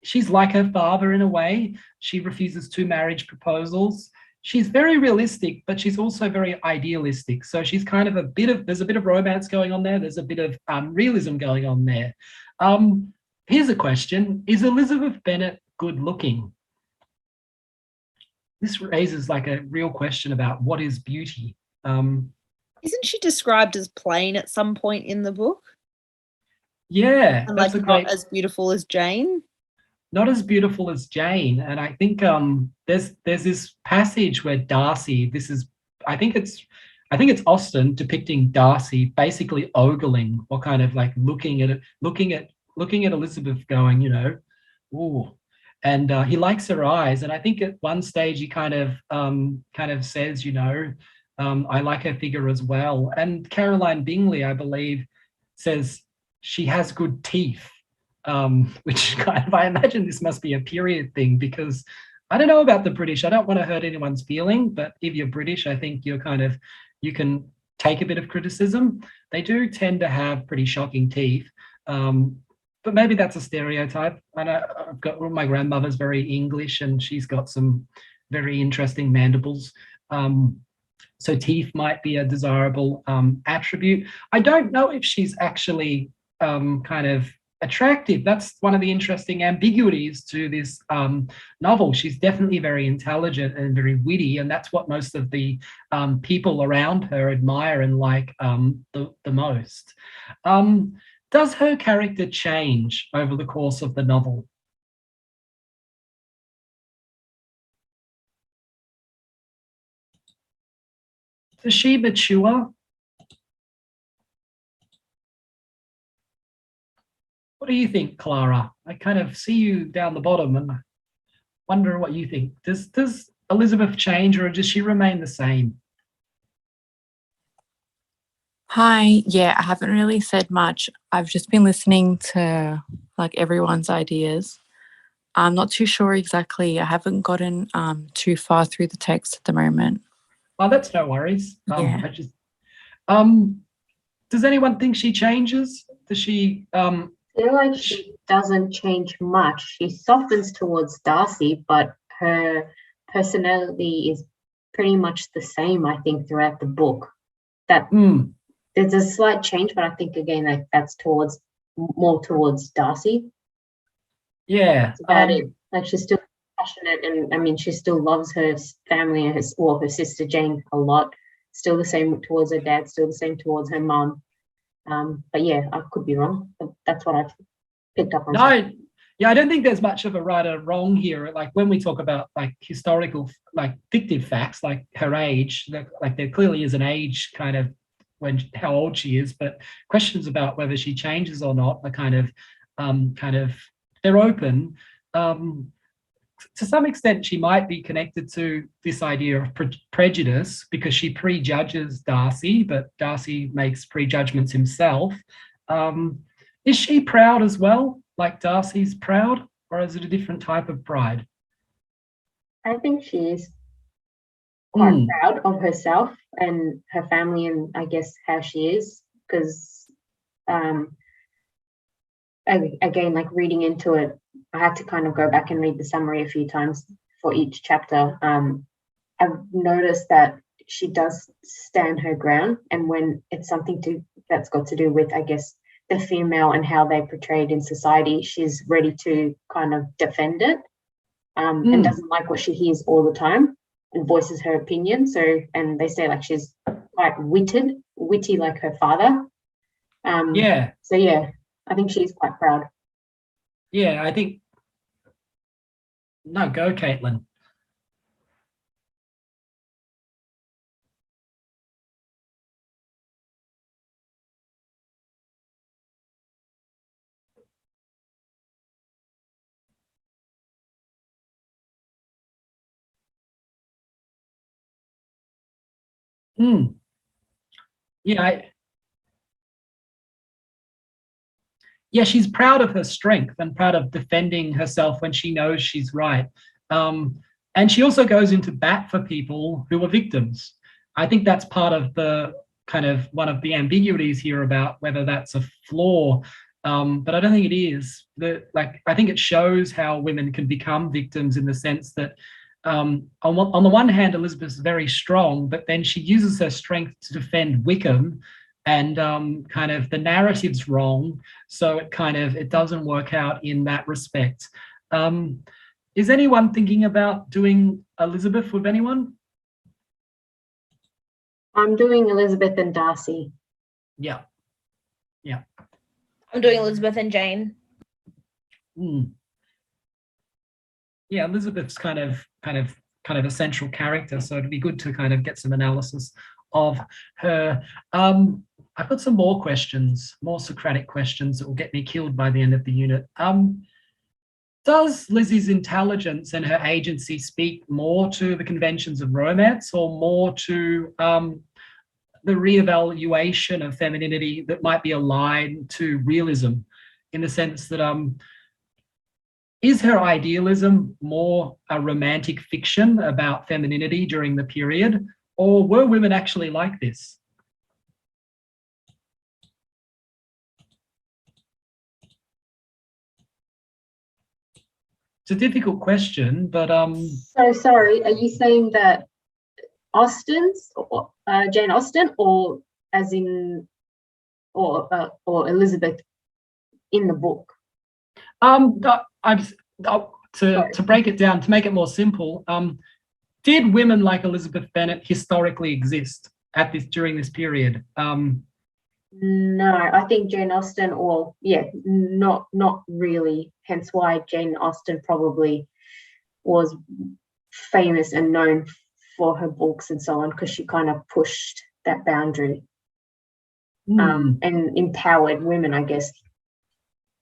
A: she's like her father in a way. She refuses 2 marriage proposals. She's very realistic, but she's also very idealistic. So she's kind of there's a bit of romance going on there. There's a bit of realism going on there. Here's a question. Is Elizabeth Bennet good looking? This raises like a real question about what is beauty.
S: Isn't she described as plain at some point in the book?
A: Yeah,
S: And
A: that's
S: like
A: a great,
S: not as beautiful as Jane?
A: not as beautiful as Jane. And I think there's this passage where Darcy, I think it's Austen depicting Darcy basically ogling, or kind of like looking at Elizabeth going, ooh. And he likes her eyes. And I think at one stage he kind of says, I like her figure as well. And Caroline Bingley, I believe, says she has good teeth, which kind of, I imagine this must be a period thing, because I don't know about the British. I don't want to hurt anyone's feeling, but if you're British, I think you can take a bit of criticism. They do tend to have pretty shocking teeth. But maybe that's a stereotype. I know my grandmother's very English, and she's got some very interesting mandibles. So teeth might be a desirable attribute. I don't know if she's actually kind of attractive. That's one of the interesting ambiguities to this novel. She's definitely very intelligent and very witty, and that's what most of the people around her admire and like the most. Does her character change over the course of the novel? Does she mature? What do you think, Clara? I kind of see you down the bottom and wonder what you think. Does Elizabeth change, or does she remain the same?
T: Hi, yeah, I haven't really said much. I've just been listening to like everyone's ideas. I'm not too sure exactly. I haven't gotten too far through the text at the moment.
A: Oh, that's no worries.
T: Yeah.
A: Does anyone think she changes? Does she
F: I feel like she doesn't change much. She softens towards Darcy, but her personality is pretty much the same, I think, throughout the book. There's a slight change, but I think again, like that's more towards Darcy.
A: Yeah.
F: That's about it. Like she's still passionate, and I mean, she still loves her family and her sister Jane a lot. Still the same towards her dad. Still the same towards her mum. But yeah, I could be wrong. But that's what I've picked up on.
A: No, yeah, I don't think there's much of a right or wrong here. Like when we talk about like historical, like fictive facts, like her age, like there clearly is an age kind of how old she is, but questions about whether she changes or not are kind of they're open. To some extent, she might be connected to this idea of prejudice, because she prejudges Darcy, but Darcy makes prejudgments himself. Is she proud as well, like Darcy's proud, or is it a different type of pride?
F: I think she is quite proud of herself and her family, and I guess how she is, because again, like reading into it, I had to kind of go back and read the summary a few times for each chapter. I've noticed that she does stand her ground, and when it's something that's got to do with, I guess, the female and how they're portrayed in society, she's ready to kind of defend it, and doesn't like what she hears all the time and voices her opinion. So, and they say like she's quite witty like her father.
A: Yeah.
F: So yeah, I think she's quite proud.
A: Yeah, I think. No, go, Caitlin. Yeah, yeah, she's proud of her strength and proud of defending herself when she knows she's right. And she also goes into bat for people who are victims. I think that's part of the kind of one of the ambiguities here about whether that's a flaw. But I don't think it is. I think it shows how women can become victims in the sense that on the one hand, Elizabeth's very strong, but then she uses her strength to defend Wickham, and kind of the narrative's wrong, so it doesn't work out in that respect. Is anyone thinking about doing Elizabeth with anyone?
F: I'm doing Elizabeth and Darcy.
A: Yeah.
J: I'm doing Elizabeth and Jane.
A: Yeah, Elizabeth's kind of a central character, so it'd be good to kind of get some analysis of her. I've got some more questions, more Socratic questions that will get me killed by the end of the unit. Does Lizzie's intelligence and her agency speak more to the conventions of romance, or more to the reevaluation of femininity that might be aligned to realism, in the sense that is her idealism more a romantic fiction about femininity during the period, or were women actually like this? It's a difficult question, but
F: So sorry, are you saying that Austen's, or Jane Austen, or as in, or Elizabeth in the book?
A: To break it down, to make it more simple, did women like Elizabeth Bennet historically exist during this period?
F: No, I think Jane Austen, or not really. Hence why Jane Austen probably was famous and known for her books and so on, because she kind of pushed that boundary and empowered women, I guess,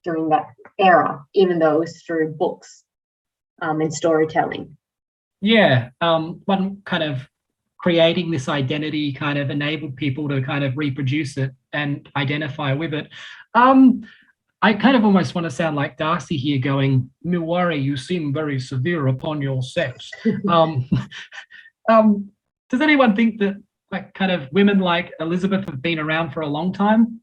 F: during that era, even though it was through books and storytelling.
A: Yeah, one kind of creating this identity kind of enabled people to kind of reproduce it and identify with it. I kind of almost want to sound like Darcy here going, Milwari, you seem very severe upon your sex. Does anyone think that kind of women like Elizabeth have been around for a long time?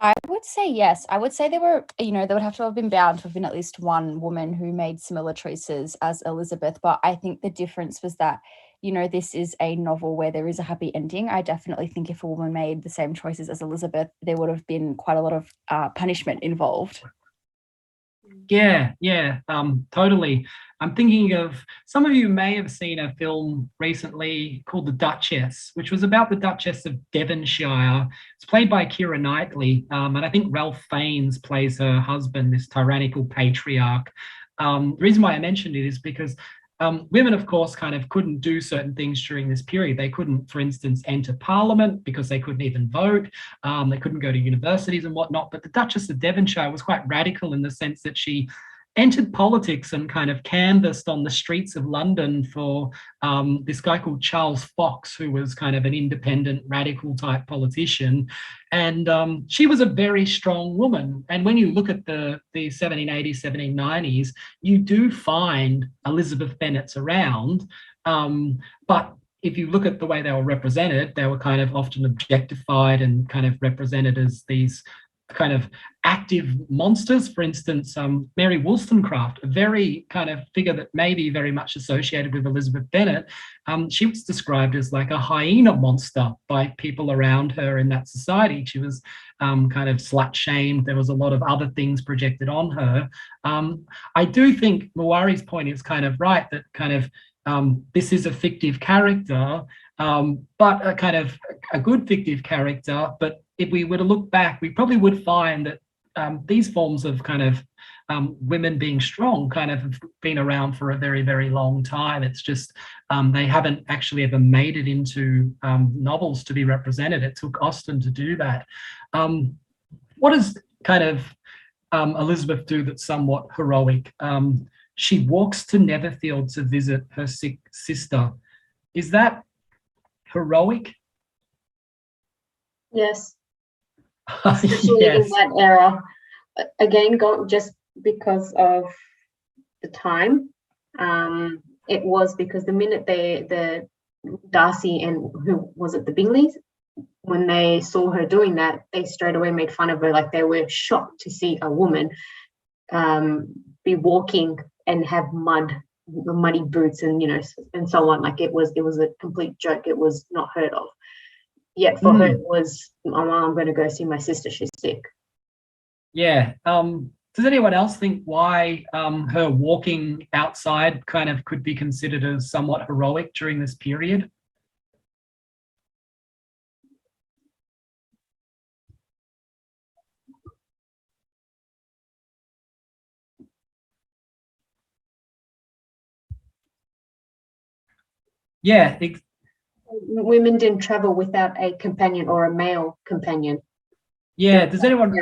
H: I would say yes. I would say there would have to have been bound to have been at least one woman who made similar choices as Elizabeth. But I think the difference was that, this is a novel where there is a happy ending. I definitely think if a woman made the same choices as Elizabeth, there would have been quite a lot of punishment involved.
A: Yeah, totally. I'm thinking of, some of you may have seen a film recently called The Duchess, which was about the Duchess of Devonshire. It's played by Keira Knightley, and I think Ralph Fiennes plays her husband, this tyrannical patriarch. The reason why I mentioned it is because women, of course, kind of couldn't do certain things during this period. They couldn't, for instance, enter Parliament because they couldn't even vote. They couldn't go to universities and whatnot. But the Duchess of Devonshire was quite radical in the sense that she entered politics and kind of canvassed on the streets of London for this guy called Charles Fox, who was kind of an independent, radical type politician. And she was a very strong woman. And when you look at the 1780s, 1790s, you do find Elizabeth Bennet's around. But if you look at the way they were represented, they were kind of often objectified and kind of represented as these kind of active monsters. For instance, Mary Wollstonecraft, a very kind of figure that may be very much associated with Elizabeth Bennet, she was described as like a hyena monster by people around her in that society. She was kind of slut-shamed. There was a lot of other things projected on her. I do think Mawari's point is kind of right, that kind of this is a fictive character, but a kind of a good fictive character. But if we were to look back, we probably would find that these forms of kind of women being strong kind of have been around for a very, very long time. It's just they haven't actually ever made it into novels to be represented. It took Austen to do that. What does kind of Elizabeth do that's somewhat heroic? She walks to Netherfield to visit her sick sister. Is that heroic?
F: Yes. Especially in that era. Again, just because of the time. It was because the minute the Darcy and who was it, the Bingleys? when they saw her doing that, they straight away made fun of her. Like they were shocked to see a woman be walking and have muddy boots and and so on. Like it was a complete joke. It was not heard of. Yet for her it was, oh, well, I'm going to go see my sister. She's sick.
A: Yeah. Does anyone else think why her walking outside kind of could be considered as somewhat heroic during this period? Yeah.
F: Women didn't travel without a companion or a male companion.
A: Yeah. Does anyone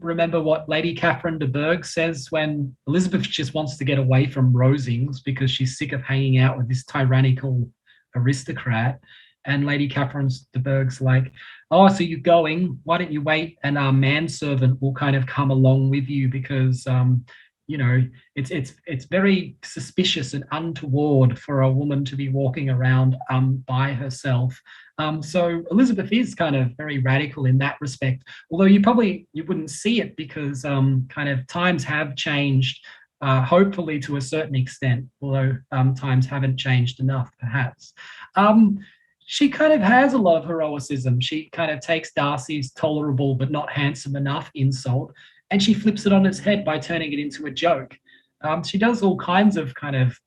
A: remember what Lady Catherine de Bourgh says when Elizabeth just wants to get away from Rosings because she's sick of hanging out with this tyrannical aristocrat? And Lady Catherine de Bourgh's like, oh, so you're going, why don't you wait and our manservant will kind of come along with you because it's very suspicious and untoward for a woman to be walking around by herself. So Elizabeth is kind of very radical in that respect, although you wouldn't see it because kind of times have changed, hopefully to a certain extent, although times haven't changed enough perhaps. She kind of has a lot of heroicism. She kind of takes Darcy's tolerable but not handsome enough insult and she flips it on its head by turning it into a joke. She does all kinds of kind of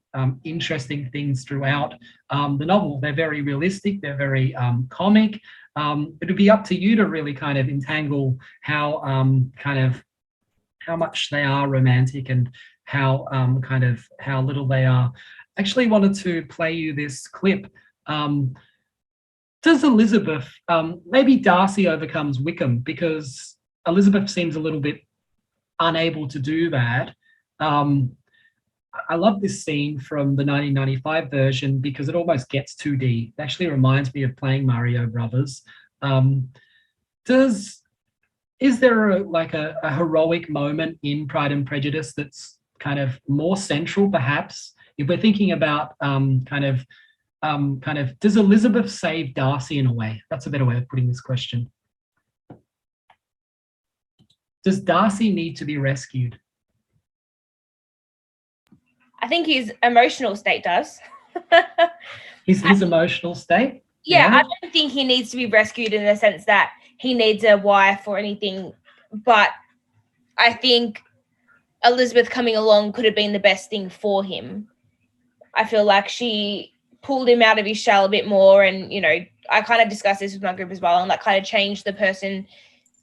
A: interesting things throughout the novel. They're very realistic, they're very comic. It'll be up to you to really kind of entangle how much they are romantic and how little they are. Actually wanted to play you this clip. Does Elizabeth, maybe Darcy overcomes Wickham because Elizabeth seems a little bit unable to do that. I love this scene from the 1995 version because it almost gets 2D. It actually reminds me of playing Mario Brothers. Is there a heroic moment in Pride and Prejudice that's kind of more central, perhaps? If we're thinking about does Elizabeth save Darcy in a way? That's a better way of putting this question. Does Darcy need to be rescued?
J: I think his emotional state does.
A: His emotional state?
J: Yeah, I don't think he needs to be rescued in the sense that he needs a wife or anything, but I think Elizabeth coming along could have been the best thing for him. I feel like she pulled him out of his shell a bit more, and I kind of discussed this with my group as well, and that kind of changed the person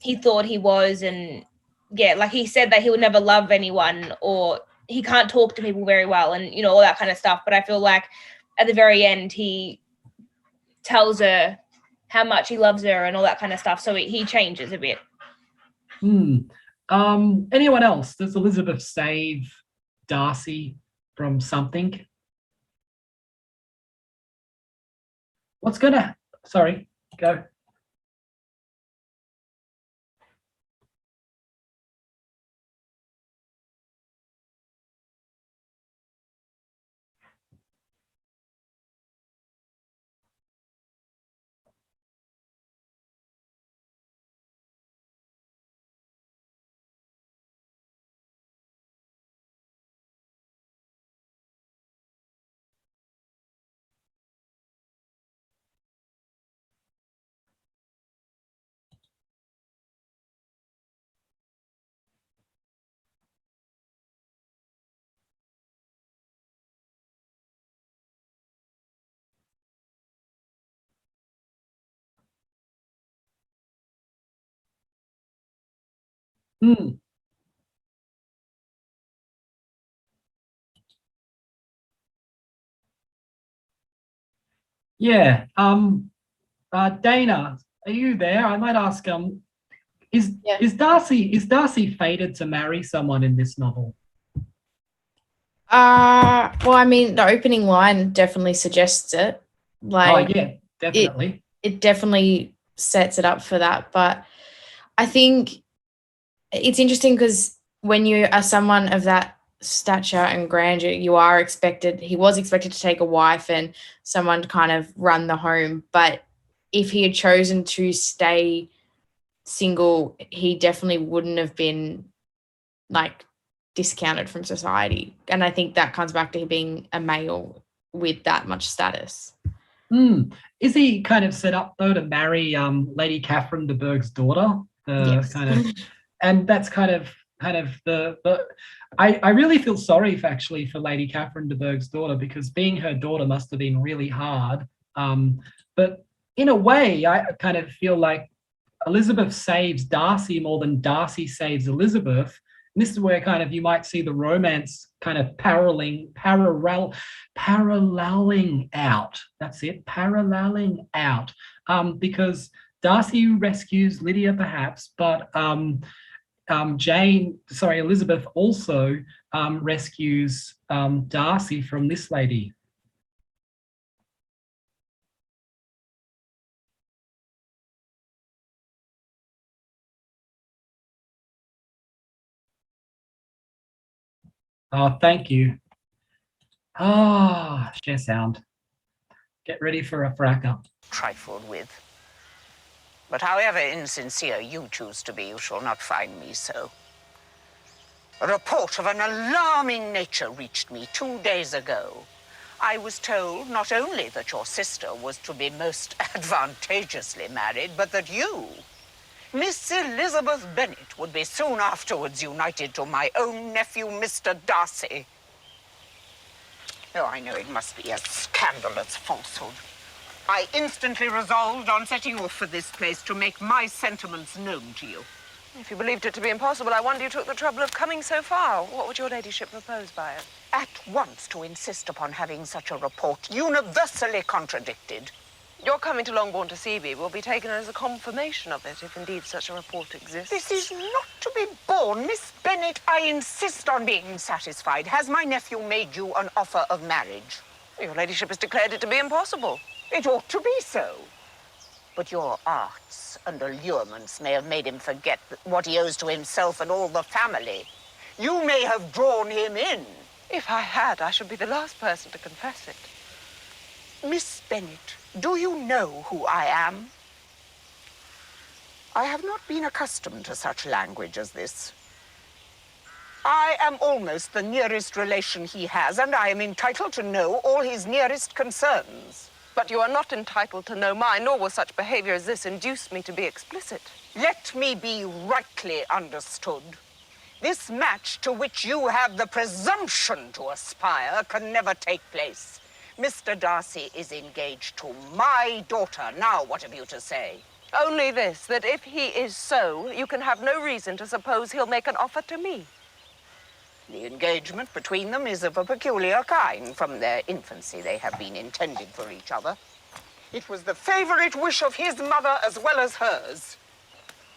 J: he thought he was. And yeah, like he said that he would never love anyone, or he can't talk to people very well, and all that kind of stuff. But I feel like at the very end he tells her how much he loves her and all that kind of stuff, so he changes a bit.
A: Anyone else? Does Elizabeth save Darcy from something? Sorry, go. Yeah. Dana, are you there? I might ask. Is Darcy fated to marry someone in this novel?
P: Well, I mean, the opening line definitely suggests it.
A: Yeah, definitely.
P: It definitely sets it up for that. But I think it's interesting because when you are someone of that stature and grandeur, he was expected to take a wife and someone to kind of run the home. But if he had chosen to stay single, he definitely wouldn't have been like discounted from society. And I think that comes back to being a male with that much status.
A: Is he kind of set up though to marry Lady Catherine de Bourgh's daughter?
P: Yes.
A: And that's kind of I really feel sorry for Lady Catherine de Bourgh's daughter, because being her daughter must have been really hard. But in a way, I kind of feel like Elizabeth saves Darcy more than Darcy saves Elizabeth. And this is where kind of you might see the romance kind of paralleling out. That's it, paralleling out. Because Darcy rescues Lydia perhaps, but Elizabeth also rescues Darcy from this lady. Oh, thank you. Share sound. Get ready for a fracker.
U: Trifled with. But however insincere you choose to be, you shall not find me so. A report of an alarming nature reached me 2 days ago. I was told not only that your sister was to be most advantageously married, but that you, Miss Elizabeth Bennet, would be soon afterwards united to my own nephew, Mr. Darcy. Oh, I know it must be a scandalous falsehood. I instantly resolved on setting off for this place to make my sentiments known to you.
V: If you believed it to be impossible, I wonder you took the trouble of coming so far. What would your ladyship propose by it?
U: At once to insist upon having such a report universally contradicted.
V: Your coming to Longbourn to see me will be taken as a confirmation of it, if indeed such a report exists.
U: This is not to be borne. Miss Bennet, I insist on being satisfied. Has my nephew made you an offer of marriage?
V: Your ladyship has declared it to be impossible.
U: It ought to be so. But your arts and allurements may have made him forget what he owes to himself and all the family. You may have drawn him in.
V: If I had, I should be the last person to confess it.
U: Miss Bennet, do you know who I am? I have not been accustomed to such language as this. I am almost the nearest relation he has, and I am entitled to know all his nearest concerns.
V: But you are not entitled to know mine, nor will such behavior as this induce me to be explicit.
U: Let me be rightly understood. This match to which you have the presumption to aspire can never take place. Mr. Darcy is engaged to my daughter. Now, what have you to say?
V: Only this, that if he is so, you can have no reason to suppose he'll make an offer to me.
U: The engagement between them is of a peculiar kind. From their infancy, they have been intended for each other. It was the favorite wish of his mother as well as hers.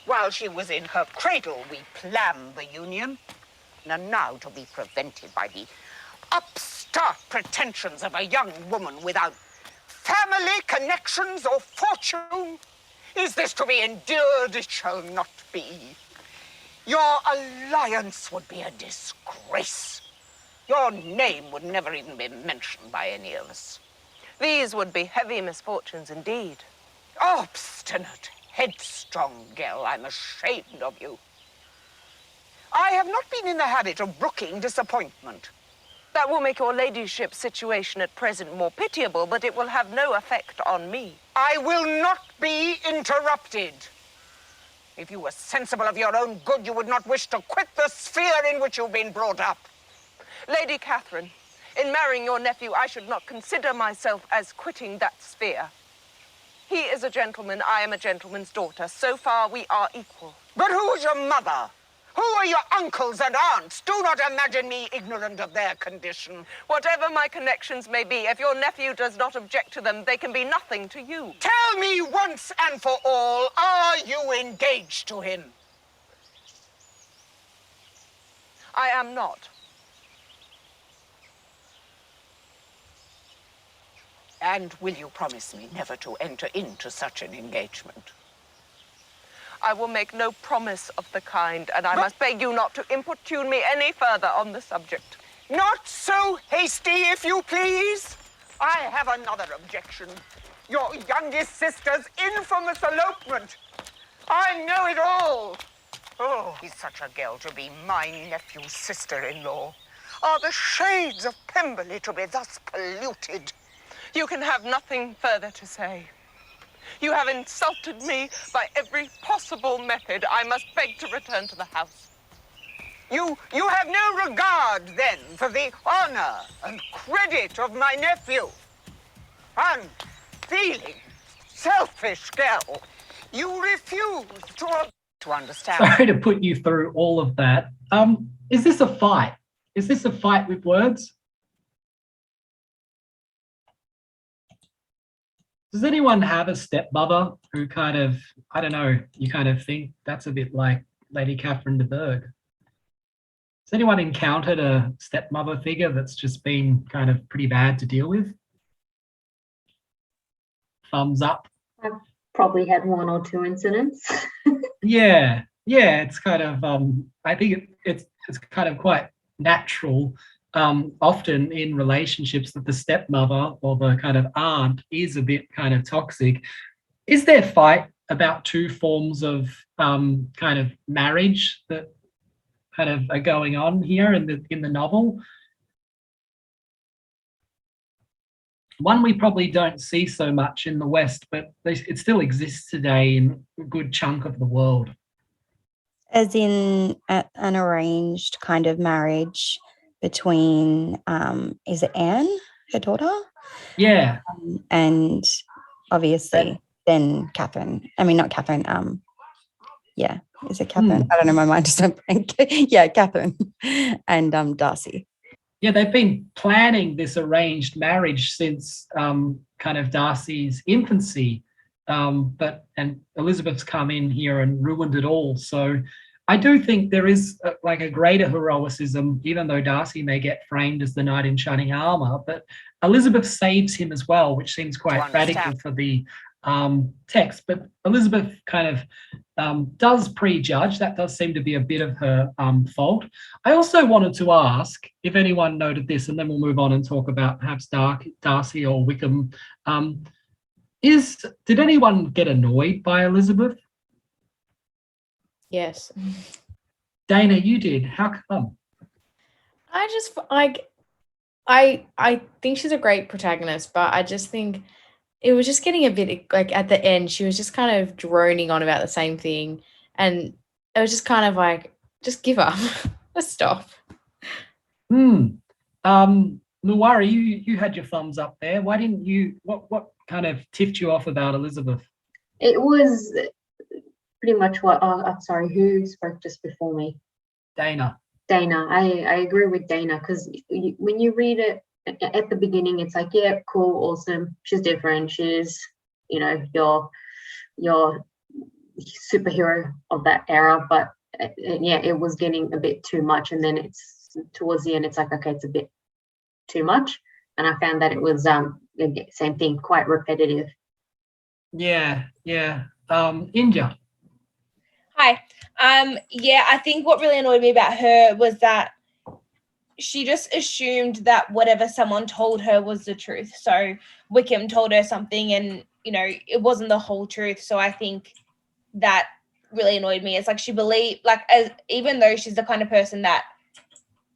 U: While she was in her cradle, we planned the union. And now to be prevented by the upstart pretensions of a young woman without family connections or fortune. Is this to be endured? It shall not be. Your alliance would be a disgrace. Your name would never even be mentioned by any of us.
V: These would be heavy misfortunes indeed.
U: Obstinate, headstrong girl, I'm ashamed of you. I have not been in the habit of brooking disappointment.
V: That will make your ladyship's situation at present more pitiable, but it will have no effect on me.
U: I will not be interrupted. If you were sensible of your own good, you would not wish to quit the sphere in which you've been brought up.
V: Lady Catherine, in marrying your nephew, I should not consider myself as quitting that sphere. He is a gentleman, I am a gentleman's daughter. So far, we are equal.
U: But who's your mother? Who are your uncles and aunts? Do not imagine me ignorant of their condition.
V: Whatever my connections may be, if your nephew does not object to them, they can be nothing to you.
U: Tell me once and for all, are you engaged to him?
V: I am not.
U: And will you promise me never to enter into such an engagement?
V: I will make no promise of the kind, and I must beg you not to importune me any further on the subject.
U: Not so hasty, if you please. I have another objection. Your youngest sister's infamous elopement. I know it all. Oh, is such a girl to be my nephew's sister-in-law? Are the shades of Pemberley to be thus polluted?
V: You can have nothing further to say. You have insulted me by every possible method. I must beg to return to the house.
U: You have no regard, then, for the honor and credit of my nephew. Unfeeling, selfish girl. You refuse to understand.
A: Sorry to put you through all of that. Is this a fight? Is this a fight with words? Does anyone have a stepmother who kind of, I don't know, you kind of think that's a bit like Lady Catherine de Bourgh? Has anyone encountered a stepmother figure that's just been kind of pretty bad to deal with? Thumbs up.
F: I've probably had one or two incidents.
A: Yeah, it's kind of, I think it's kind of quite natural, often in relationships, that the stepmother or the kind of aunt is a bit kind of toxic. Is there fight about two forms of kind of marriage that kind of are going on here in the novel? One we probably don't see so much in the West, but it still exists today in a good chunk of the world.
Q: As in an arranged kind of marriage between, is it Anne, her daughter?
A: Yeah.
Q: And obviously then Catherine. I mean, not Catherine. Yeah, is it Catherine? I don't know, my mind just went blank. Yeah, Catherine and Darcy.
A: Yeah, they've been planning this arranged marriage since kind of Darcy's infancy, but Elizabeth's come in here and ruined it all. So I do think there is like a greater heroicism, even though Darcy may get framed as the knight in shining armor, but Elizabeth saves him as well, which seems quite radical for the text. But Elizabeth kind of does prejudge. That does seem to be a bit of her fault. I also wanted to ask if anyone noted this, and then we'll move on and talk about perhaps Darcy or Wickham. Did anyone get annoyed by Elizabeth?
J: Yes.
A: Dana, you did. How come?
J: I just like, I think she's a great protagonist, but I just think it was just getting a bit like at the end, she was just kind of droning on about the same thing. And it was just kind of like, just give up. Let's stop.
A: Nuwari, you had your thumbs up there. Why didn't you, what kind of tipped you off about Elizabeth?
F: It was pretty much what, I'm sorry, who spoke just before me?
A: Dana.
F: I agree with Dana, because when you read it at the beginning, it's like, yeah, cool, awesome. She's different. She's, your superhero of that era. But yeah, it was getting a bit too much. And then it's towards the end, it's like, okay, it's a bit too much. And I found that it was same thing, quite repetitive.
A: Yeah. India.
J: Hi. Yeah, I think what really annoyed me about her was that she just assumed that whatever someone told her was the truth. So Wickham told her something and, it wasn't the whole truth. So I think that really annoyed me. It's like she believed, even though she's the kind of person that,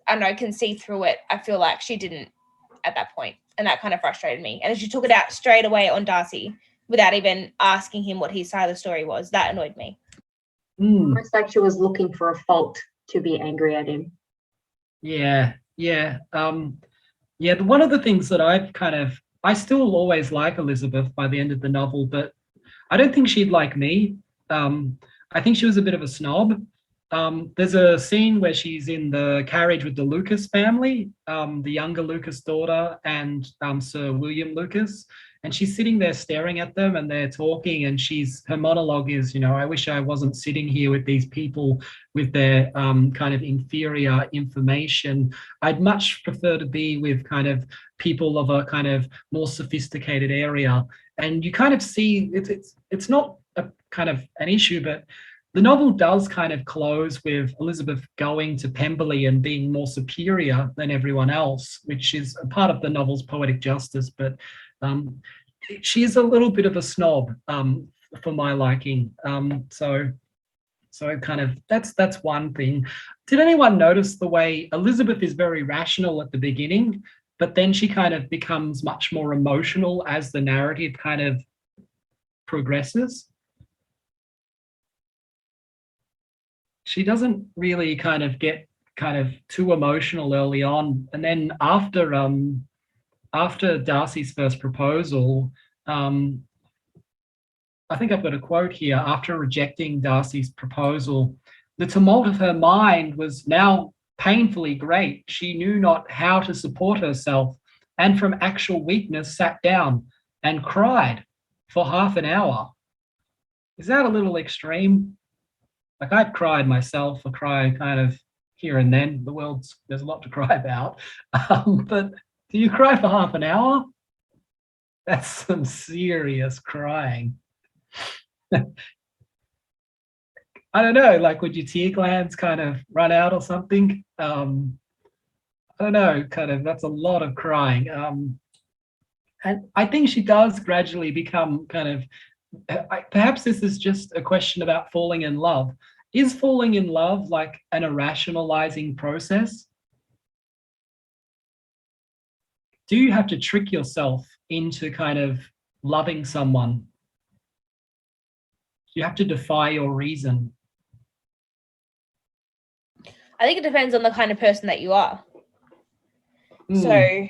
J: I don't know, can see through it, I feel like she didn't at that point. And that kind of frustrated me. And she took it out straight away on Darcy without even asking him what his side of the story was. That annoyed me.
F: Almost like she was looking for a fault to be angry at him.
A: Yeah. One of the things that I still always like Elizabeth by the end of the novel, but I don't think she'd like me. I think she was a bit of a snob. There's a scene where she's in the carriage with the Lucas family, the younger Lucas daughter and Sir William Lucas. And she's sitting there staring at them and they're talking, and her monologue is, I wish I wasn't sitting here with these people with their kind of inferior information. I'd much prefer to be with kind of people of a kind of more sophisticated area. And you kind of see it's not a kind of an issue, but the novel does kind of close with Elizabeth going to Pemberley and being more superior than everyone else, which is a part of the novel's poetic justice. But she's a little bit of a snob for my liking. So kind of that's one thing. Did anyone notice the way Elizabeth is very rational at the beginning, but then she kind of becomes much more emotional as the narrative kind of progresses? She doesn't really kind of get kind of too emotional early on. And then after Darcy's first proposal, I think I've got a quote here. After rejecting Darcy's proposal, the tumult of her mind was now painfully great. She knew not how to support herself, and from actual weakness sat down and cried for half an hour. Is that a little extreme? Like, I've cried myself. I cry kind of here and then. There's a lot to cry about. But do you cry for half an hour? That's some serious crying. I don't know, like, would your tear glands kind of run out or something? I don't know, kind of, that's a lot of crying. And I think she does gradually become kind of, perhaps this is just a question about falling in love. Is falling in love like an irrationalizing process? Do you have to trick yourself into kind of loving someone? You have to defy your reason.
J: I think it depends on the kind of person that you are. So,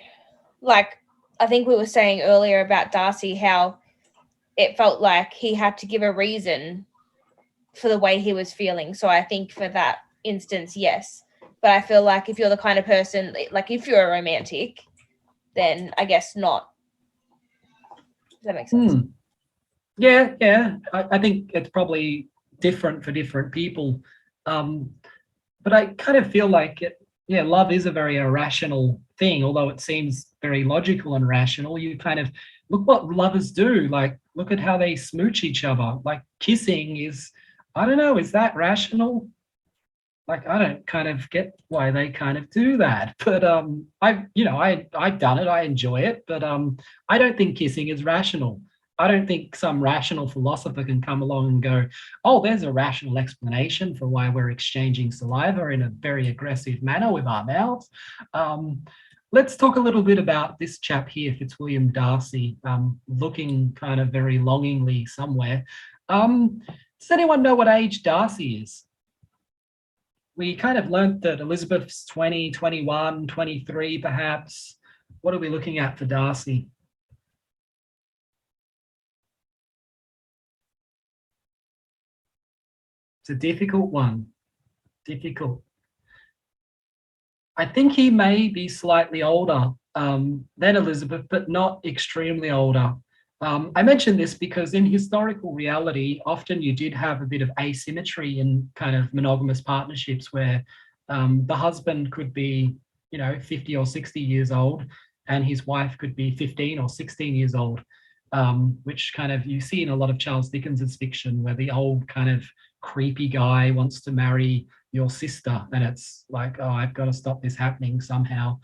J: like, I think we were saying earlier about Darcy, how it felt like he had to give a reason for the way he was feeling. So I think for that instance, yes. But I feel like if you're the kind of person, like if you're a romantic, then I guess not. Does that make sense?
A: Yeah. I think it's probably different for different people. But I kind of feel like love is a very irrational thing, although it seems very logical and rational. You kind of look what lovers do. Like, look at how they smooch each other. Like, kissing is, I don't know, is that rational? Like, I don't kind of get why they kind of do that. But I've done it. I enjoy it. But I don't think kissing is rational. I don't think some rational philosopher can come along and go, oh, there's a rational explanation for why we're exchanging saliva in a very aggressive manner with our mouths. Let's talk a little bit about this chap here, Fitzwilliam Darcy, looking kind of very longingly somewhere. Does anyone know what age Darcy is? We kind of learnt that Elizabeth's 20, 21, 23 perhaps. What are we looking at for Darcy? It's a difficult one. Difficult. I think he may be slightly older than Elizabeth, but not extremely older. I mention this because in historical reality, often you did have a bit of asymmetry in kind of monogamous partnerships where the husband could be, 50 or 60 years old, and his wife could be 15 or 16 years old, which kind of you see in a lot of Charles Dickens's fiction, where the old kind of creepy guy wants to marry your sister, and it's like, oh, I've got to stop this happening somehow.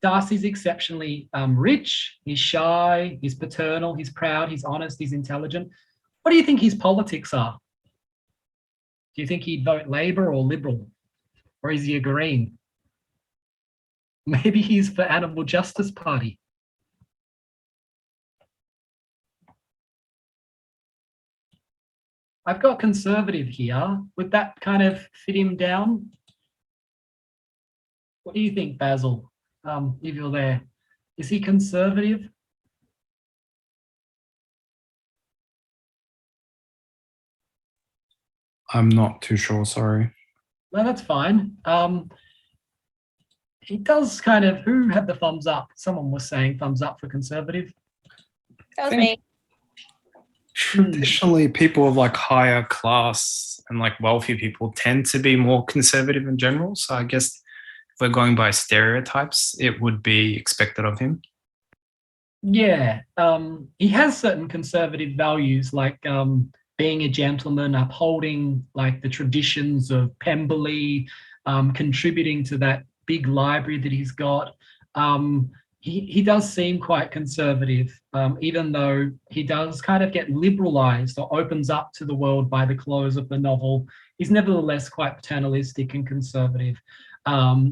A: Darcy's exceptionally rich, he's shy, he's paternal, he's proud, he's honest, he's intelligent. What do you think his politics are? Do you think he'd vote Labour or Liberal? Or is he a Green? Maybe he's for Animal Justice Party. I've got Conservative here. Would that kind of fit him down? What do you think, Basil, if you're there? Is he Conservative?
E: I'm not too sure, sorry.
A: No, that's fine. He does kind of, who had the thumbs up? Someone was saying thumbs up for Conservative.
J: That was me.
E: Traditionally, people of like higher class and like wealthy people tend to be more conservative in general. So I guess if we're going by stereotypes, it would be expected of him.
A: Yeah, he has certain conservative values, like being a gentleman, upholding like the traditions of Pemberley, contributing to that big library that he's got. He does seem quite conservative, even though he does kind of get liberalized or opens up to the world by the close of the novel. He's nevertheless quite paternalistic and conservative.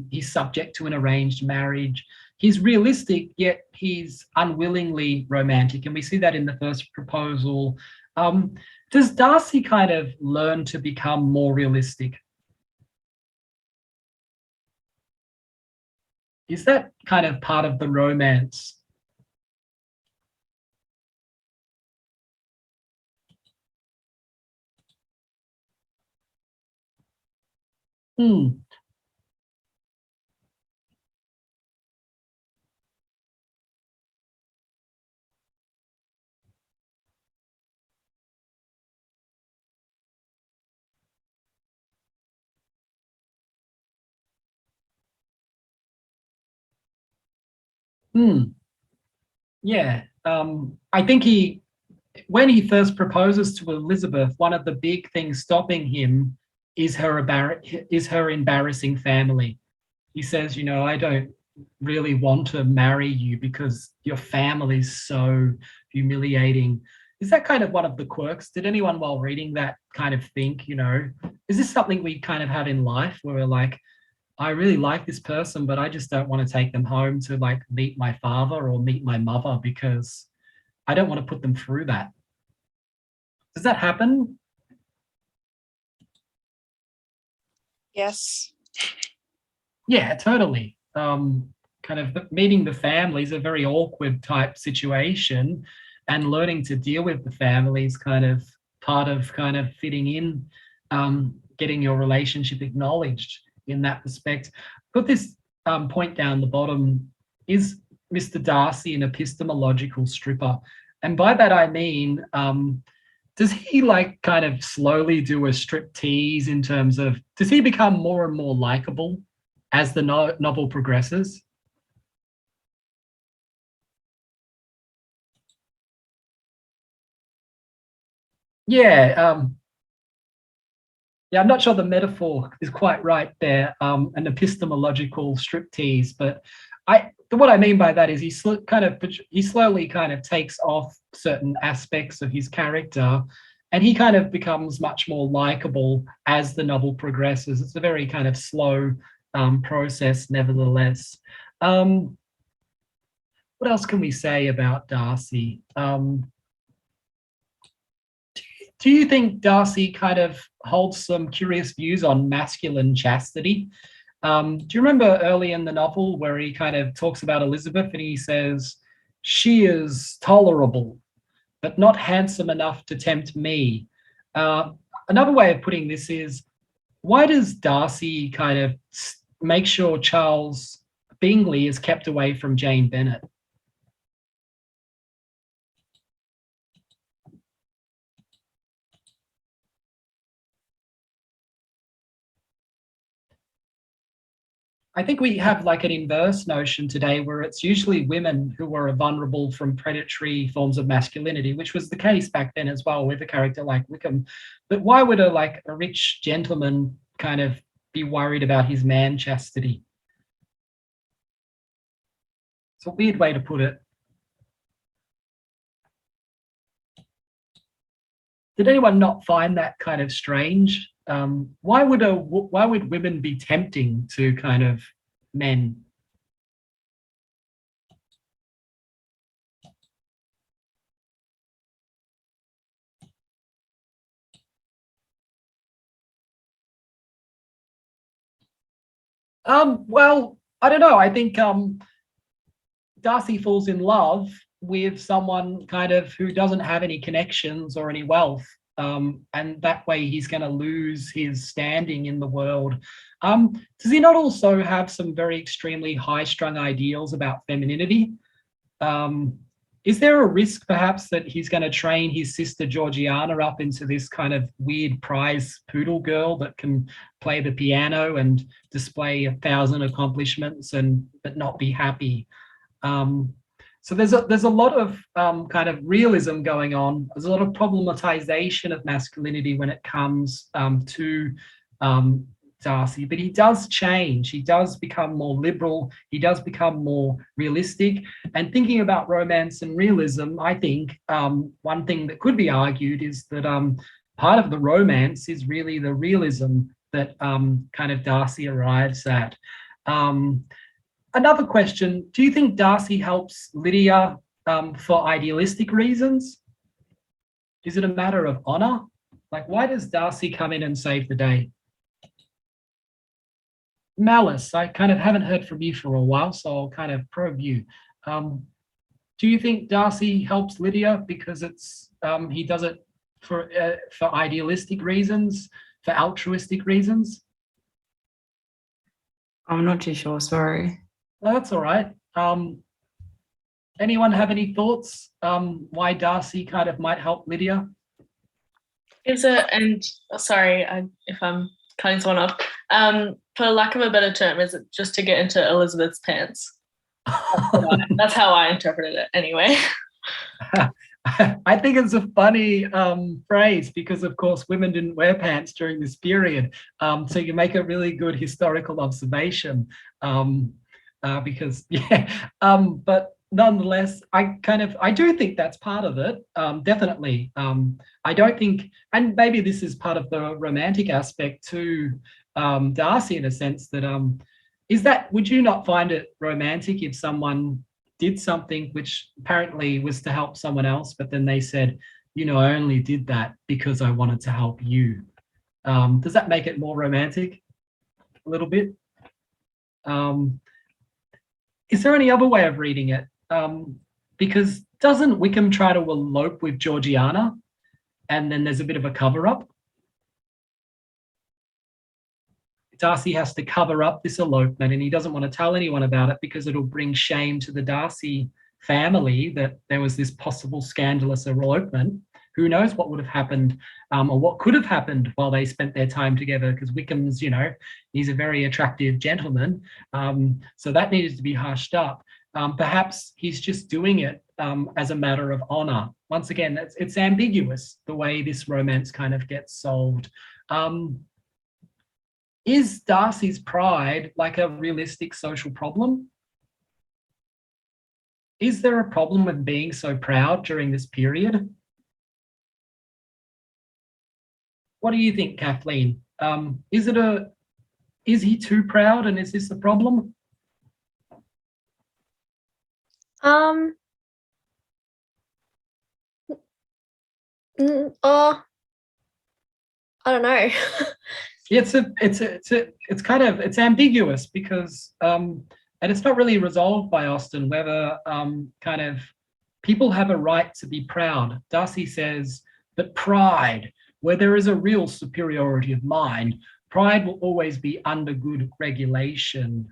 A: He's subject to an arranged marriage. He's realistic, yet he's unwillingly romantic. And we see that in the first proposal. Does Darcy kind of learn to become more realistic? Is that kind of part of the romance? Hmm. Hmm. Yeah. I think when he first proposes to Elizabeth, one of the big things stopping him is her embarrassing family. He says, you know, I don't really want to marry you because your family's so humiliating. Is that kind of one of the quirks? Did anyone while reading that kind of think, you know, is this something we kind of have in life where we're like, I really like this person, but I just don't want to take them home to like meet my father or meet my mother because I don't want to put them through that. Does that happen?
R: Yes.
A: Yeah, totally. Kind of meeting the family is a very awkward type situation, and learning to deal with the family is kind of part of kind of fitting in, getting your relationship acknowledged in that respect. Put this point down the bottom. Is Mr. Darcy an epistemological stripper? And by that I mean, does he like kind of slowly do a strip tease in terms of, does he become more and more likable as the novel progresses? Yeah, yeah, I'm not sure the metaphor is quite right there, an epistemological striptease, but what I mean by that is he slowly kind of takes off certain aspects of his character, and he kind of becomes much more likable as the novel progresses. It's a very kind of slow process, nevertheless. What else can we say about Darcy? Do you think Darcy kind of holds some curious views on masculine chastity? Do you remember early in the novel where he kind of talks about Elizabeth and he says, she is tolerable, but not handsome enough to tempt me? Another way of putting this is, why does Darcy kind of make sure Charles Bingley is kept away from Jane Bennet? I think we have like an inverse notion today where it's usually women who are vulnerable from predatory forms of masculinity, which was the case back then as well with a character like Wickham. But why would a rich gentleman kind of be worried about his man chastity? It's a weird way to put it. Did anyone not find that kind of strange? Why would women be tempting to kind of men? Well, I don't know. I think Darcy falls in love with someone kind of who doesn't have any connections or any wealth. And that way he's going to lose his standing in the world. Does he not also have some very extremely high-strung ideals about femininity? Is there a risk perhaps that he's going to train his sister Georgiana up into this kind of weird prize poodle girl that can play the piano and display 1,000 accomplishments but not be happy? So there's a lot of kind of realism going on. There's a lot of problematization of masculinity when it comes to Darcy, but he does change. He does become more liberal. He does become more realistic. And thinking about romance and realism, I think one thing that could be argued is that part of the romance is really the realism that kind of Darcy arrives at. Another question, do you think Darcy helps Lydia for idealistic reasons? Is it a matter of honor? Like, why does Darcy come in and save the day? Malice, I kind of haven't heard from you for a while, so I'll kind of probe you. Do you think Darcy helps Lydia because he does it for idealistic reasons, for altruistic reasons?
T: I'm not too sure, sorry.
A: No, that's all right. Anyone have any thoughts why Darcy kind of might help Lydia?
N: Is it, and sorry if I'm cutting someone off, for lack of a better term, is it just to get into Elizabeth's pants? That's how I interpreted it anyway.
A: I think it's a funny phrase because, of course, women didn't wear pants during this period. So you make a really good historical observation because, but nonetheless, I do think that's part of it, definitely. I don't think, and maybe this is part of the romantic aspect to Darcy in a sense that, would you not find it romantic if someone did something which apparently was to help someone else, but then they said, I only did that because I wanted to help you? Does that make it more romantic a little bit? Is there any other way of reading it? Because doesn't Wickham try to elope with Georgiana and then there's a bit of a cover-up? Darcy has to cover up this elopement and he doesn't want to tell anyone about it because it'll bring shame to the Darcy family that there was this possible scandalous elopement. Who knows what would have happened or what could have happened while they spent their time together, because Wickham's, he's a very attractive gentleman. So that needed to be hushed up. Perhaps he's just doing it as a matter of honor. Once again, it's ambiguous the way this romance kind of gets solved. Is Darcy's pride like a realistic social problem? Is there a problem with being so proud during this period? What do you think, Kathleen? Is he too proud and is this a problem?
K: I don't know.
A: It's ambiguous because and it's not really resolved by Austen whether kind of people have a right to be proud. Darcy says that pride, where there is a real superiority of mind, pride will always be under good regulation.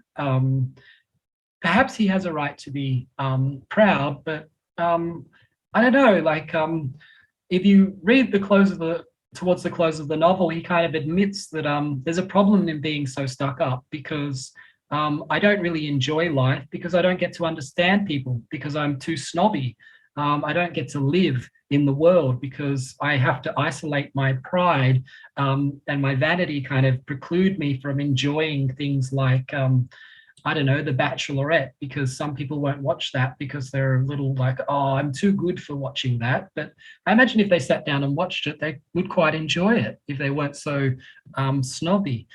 A: Perhaps he has a right to be proud, but I don't know, if you read towards the close of the novel, he kind of admits that there's a problem in being so stuck up because I don't really enjoy life because I don't get to understand people because I'm too snobby. I don't get to live in the world because I have to isolate my pride and my vanity kind of preclude me from enjoying things like, I don't know, The Bachelorette, because some people won't watch that because they're a little like, oh, I'm too good for watching that. But I imagine if they sat down and watched it, they would quite enjoy it if they weren't so snobby.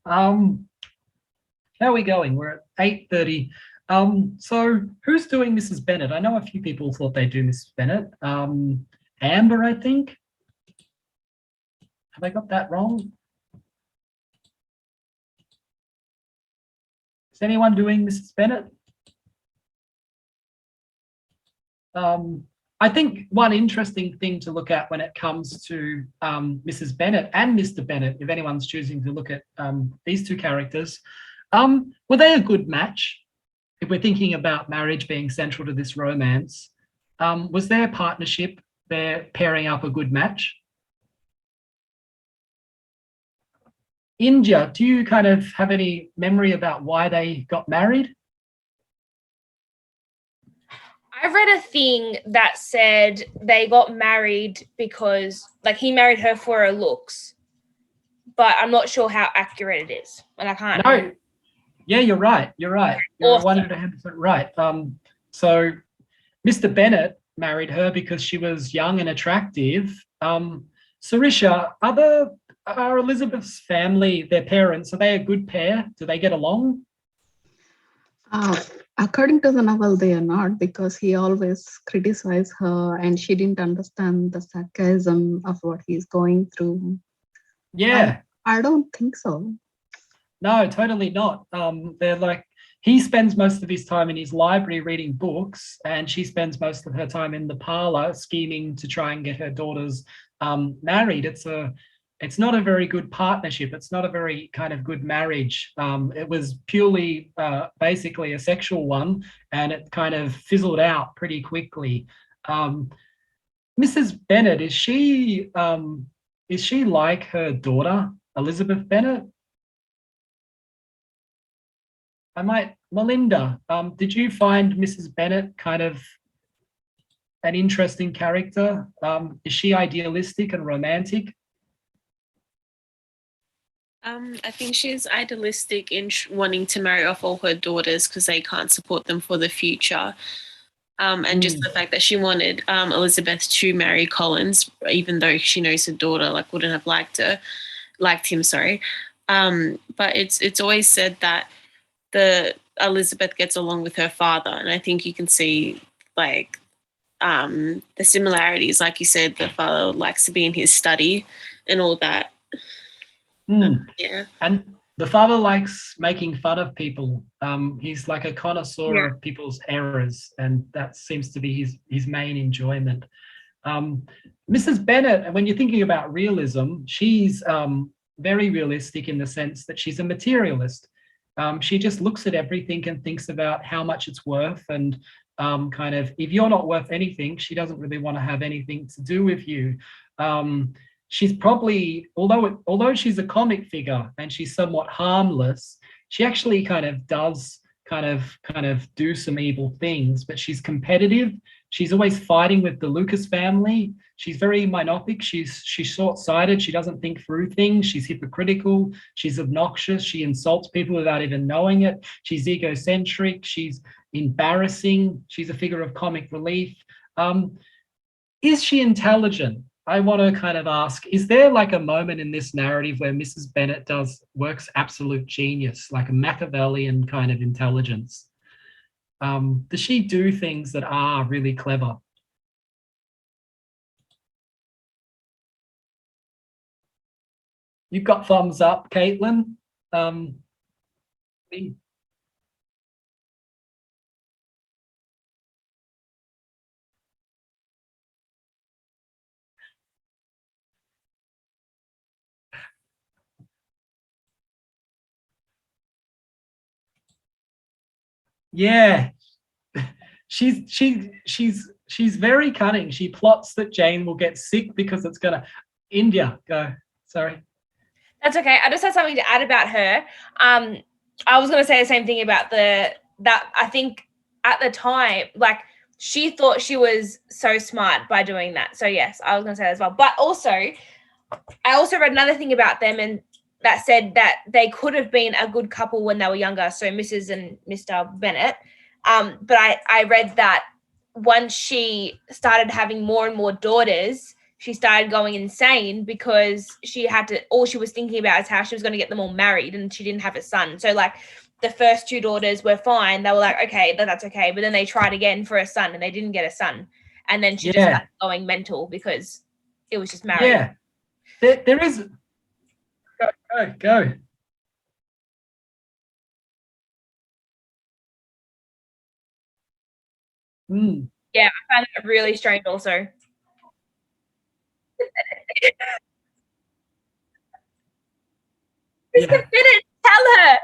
A: How are we going? We're at 8:30. So who's doing Mrs. Bennet? I know a few people thought they'd do Mrs. Bennet. Amber, I think. Have I got that wrong? Is anyone doing Mrs. Bennet? I think one interesting thing to look at when it comes to Mrs. Bennet and Mr. Bennet, if anyone's choosing to look at these two characters, were they a good match? If we're thinking about marriage being central to this romance, was their partnership, their pairing up a good match? India, do you kind of have any memory about why they got married?
J: I read a thing that said they got married because, like, he married her for her looks, but I'm not sure how accurate it is, and I can't.
A: No, yeah, you're right. You're right. You're 100% right. So Mr. Bennett married her because she was young and attractive. Sarisha, are Elizabeth's family, their parents, are they a good pair? Do they get along?
O: According to the novel, they are not, because he always criticized her and she didn't understand the sarcasm of what he's going through.
A: Yeah.
O: I don't think so.
A: No, totally not. They're like, he spends most of his time in his library reading books, and she spends most of her time in the parlor scheming to try and get her daughters married. It's not a very good partnership. It's not a very kind of good marriage. It was purely basically a sexual one, and it kind of fizzled out pretty quickly. Mrs. Bennet, is she like her daughter, Elizabeth Bennet? Melinda, did you find Mrs. Bennet kind of an interesting character? Is she idealistic and romantic?
I: I think she's idealistic in wanting to marry off all her daughters because they can't support them for the future. And just the fact that she wanted Elizabeth to marry Collins, even though she knows her daughter wouldn't have liked him. But it's always said that Elizabeth gets along with her father, and I think you can see the similarities. Like you said, the father likes to be in his study and all that. Yeah.
A: And the father likes making fun of people. He's like a connoisseur of people's errors, and that seems to be his main enjoyment. Mrs. Bennet, when you're thinking about realism, she's very realistic in the sense that she's a materialist. She just looks at everything and thinks about how much it's worth, and kind of, if you're not worth anything, she doesn't really want to have anything to do with you. She's probably, although she's a comic figure and she's somewhat harmless, she actually kind of does kind of do some evil things, but she's competitive. She's always fighting with the Lucas family. She's very myopic. She's short-sighted. She doesn't think through things. She's hypocritical. She's obnoxious. She insults people without even knowing it. She's egocentric. She's embarrassing. She's a figure of comic relief. Is she intelligent? I want to kind of ask, is there like a moment in this narrative where Mrs. Bennet works absolute genius, like a Machiavellian kind of intelligence? Does she do things that are really clever? You've got thumbs up, Caitlin. Yeah, she's very cunning. She plots that Jane will get sick because it's gonna. India, go. Sorry.
J: That's okay. I just had something to add about her. I was going to say the same thing about that I think at the time, like, she thought she was so smart by doing that. So yes, I was going to say that as well. But also, I also read another thing about them, and that said that they could have been a good couple when they were younger. So Mrs. and Mr. Bennet. But I read that once she started having more and more daughters, she started going insane because all she was thinking about is how she was going to get them all married, and she didn't have a son. So like the first two daughters were fine. They were like, okay, that's okay. But then they tried again for a son and they didn't get a son. And then she just started going mental because it was just married.
A: Yeah, there is. Go.
J: Yeah, I found it really strange also. Mr. Bennet, tell her.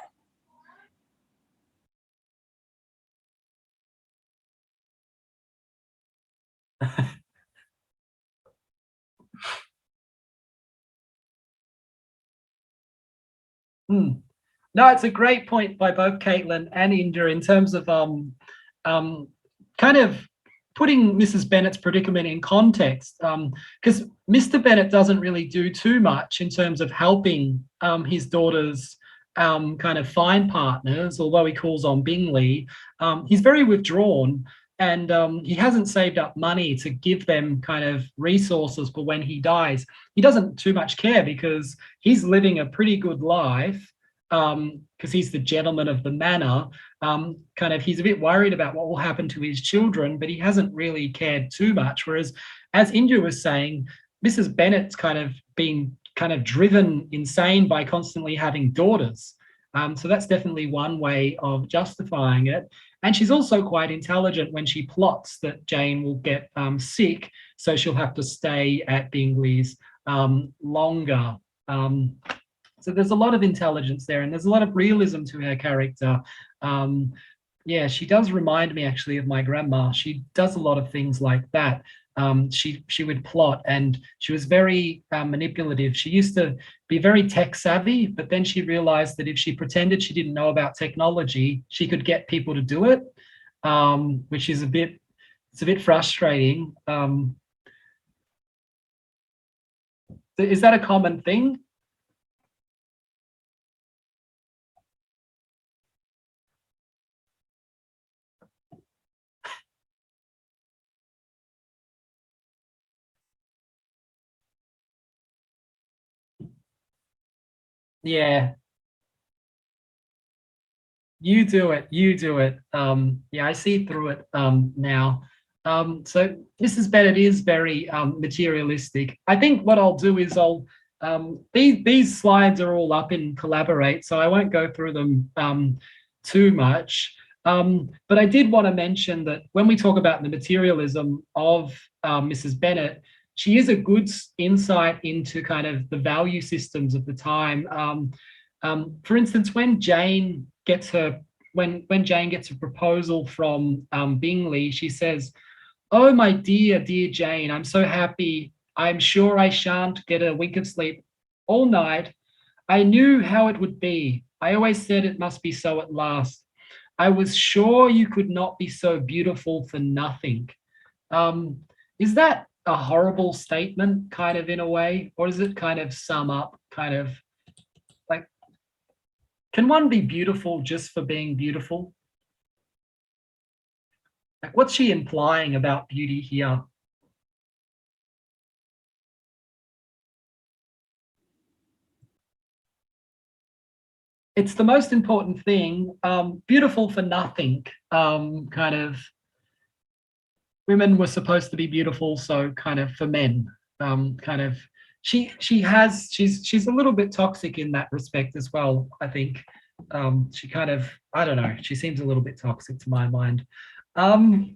A: No, it's a great point by both Caitlin and India in terms of kind of putting Mrs. Bennet's predicament in context, because Mr. Bennet doesn't really do too much in terms of helping his daughters kind of find partners, although he calls on Bingley. He's very withdrawn, and he hasn't saved up money to give them kind of resources for when he dies. He doesn't too much care because he's living a pretty good life, because he's the gentleman of the manor. Kind of, he's a bit worried about what will happen to his children, but he hasn't really cared too much. Whereas, as India was saying, Mrs. Bennet's kind of being kind of driven insane by constantly having daughters. So that's definitely one way of justifying it. And she's also quite intelligent when she plots that Jane will get sick, so she'll have to stay at Bingley's longer. So there's a lot of intelligence there, and there's a lot of realism to her character. Yeah, she does remind me actually of my grandma. She does a lot of things like that. She would plot, and she was very manipulative. She used to be very tech savvy, but then she realized that if she pretended she didn't know about technology, she could get people to do it, which is a bit frustrating. Is that a common thing? Yeah, you do it. You do it. Yeah, I see through it now. So Mrs. Bennet is very materialistic. I think what I'll do is these slides are all up in Collaborate, so I won't go through them too much. But I did want to mention that when we talk about the materialism of Mrs. Bennet, she is a good insight into kind of the value systems of the time. For instance, when Jane gets a proposal from Bingley, she says, "Oh, my dear, dear Jane, I'm so happy. I'm sure I shan't get a wink of sleep all night. I knew how it would be. I always said it must be so at last. I was sure you could not be so beautiful for nothing." Is that a horrible statement, kind of, in a way, or does it kind of sum up kind of like, can one be beautiful just for being beautiful? Like, what's she implying about beauty here? It's the most important thing. Beautiful for nothing, kind of. Women were supposed to be beautiful, so kind of for men, kind of. She's a little bit toxic in that respect as well. I think she kind of, I don't know. She seems a little bit toxic to my mind. I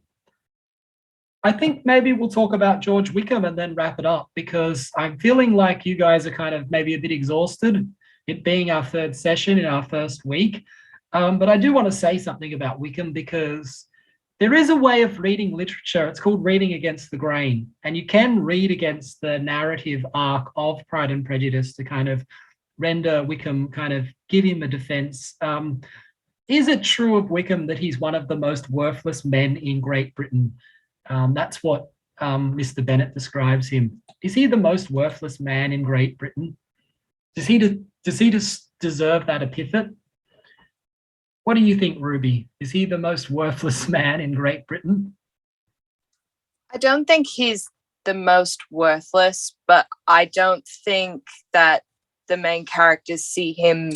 A: think maybe we'll talk about George Wickham and then wrap it up, because I'm feeling like you guys are kind of maybe a bit exhausted, it being our third session in our first week. But I do want to say something about Wickham, because there is a way of reading literature. It's called reading against the grain. And you can read against the narrative arc of Pride and Prejudice to kind of render Wickham, kind of give him a defense. Is it true of Wickham that he's one of the most worthless men in Great Britain? That's what Mr. Bennet describes him. Is he the most worthless man in Great Britain? Does he just deserve that epithet? What do you think, Ruby? Is he the most worthless man in Great Britain?
R: I don't think he's the most worthless, but I don't think that the main characters see him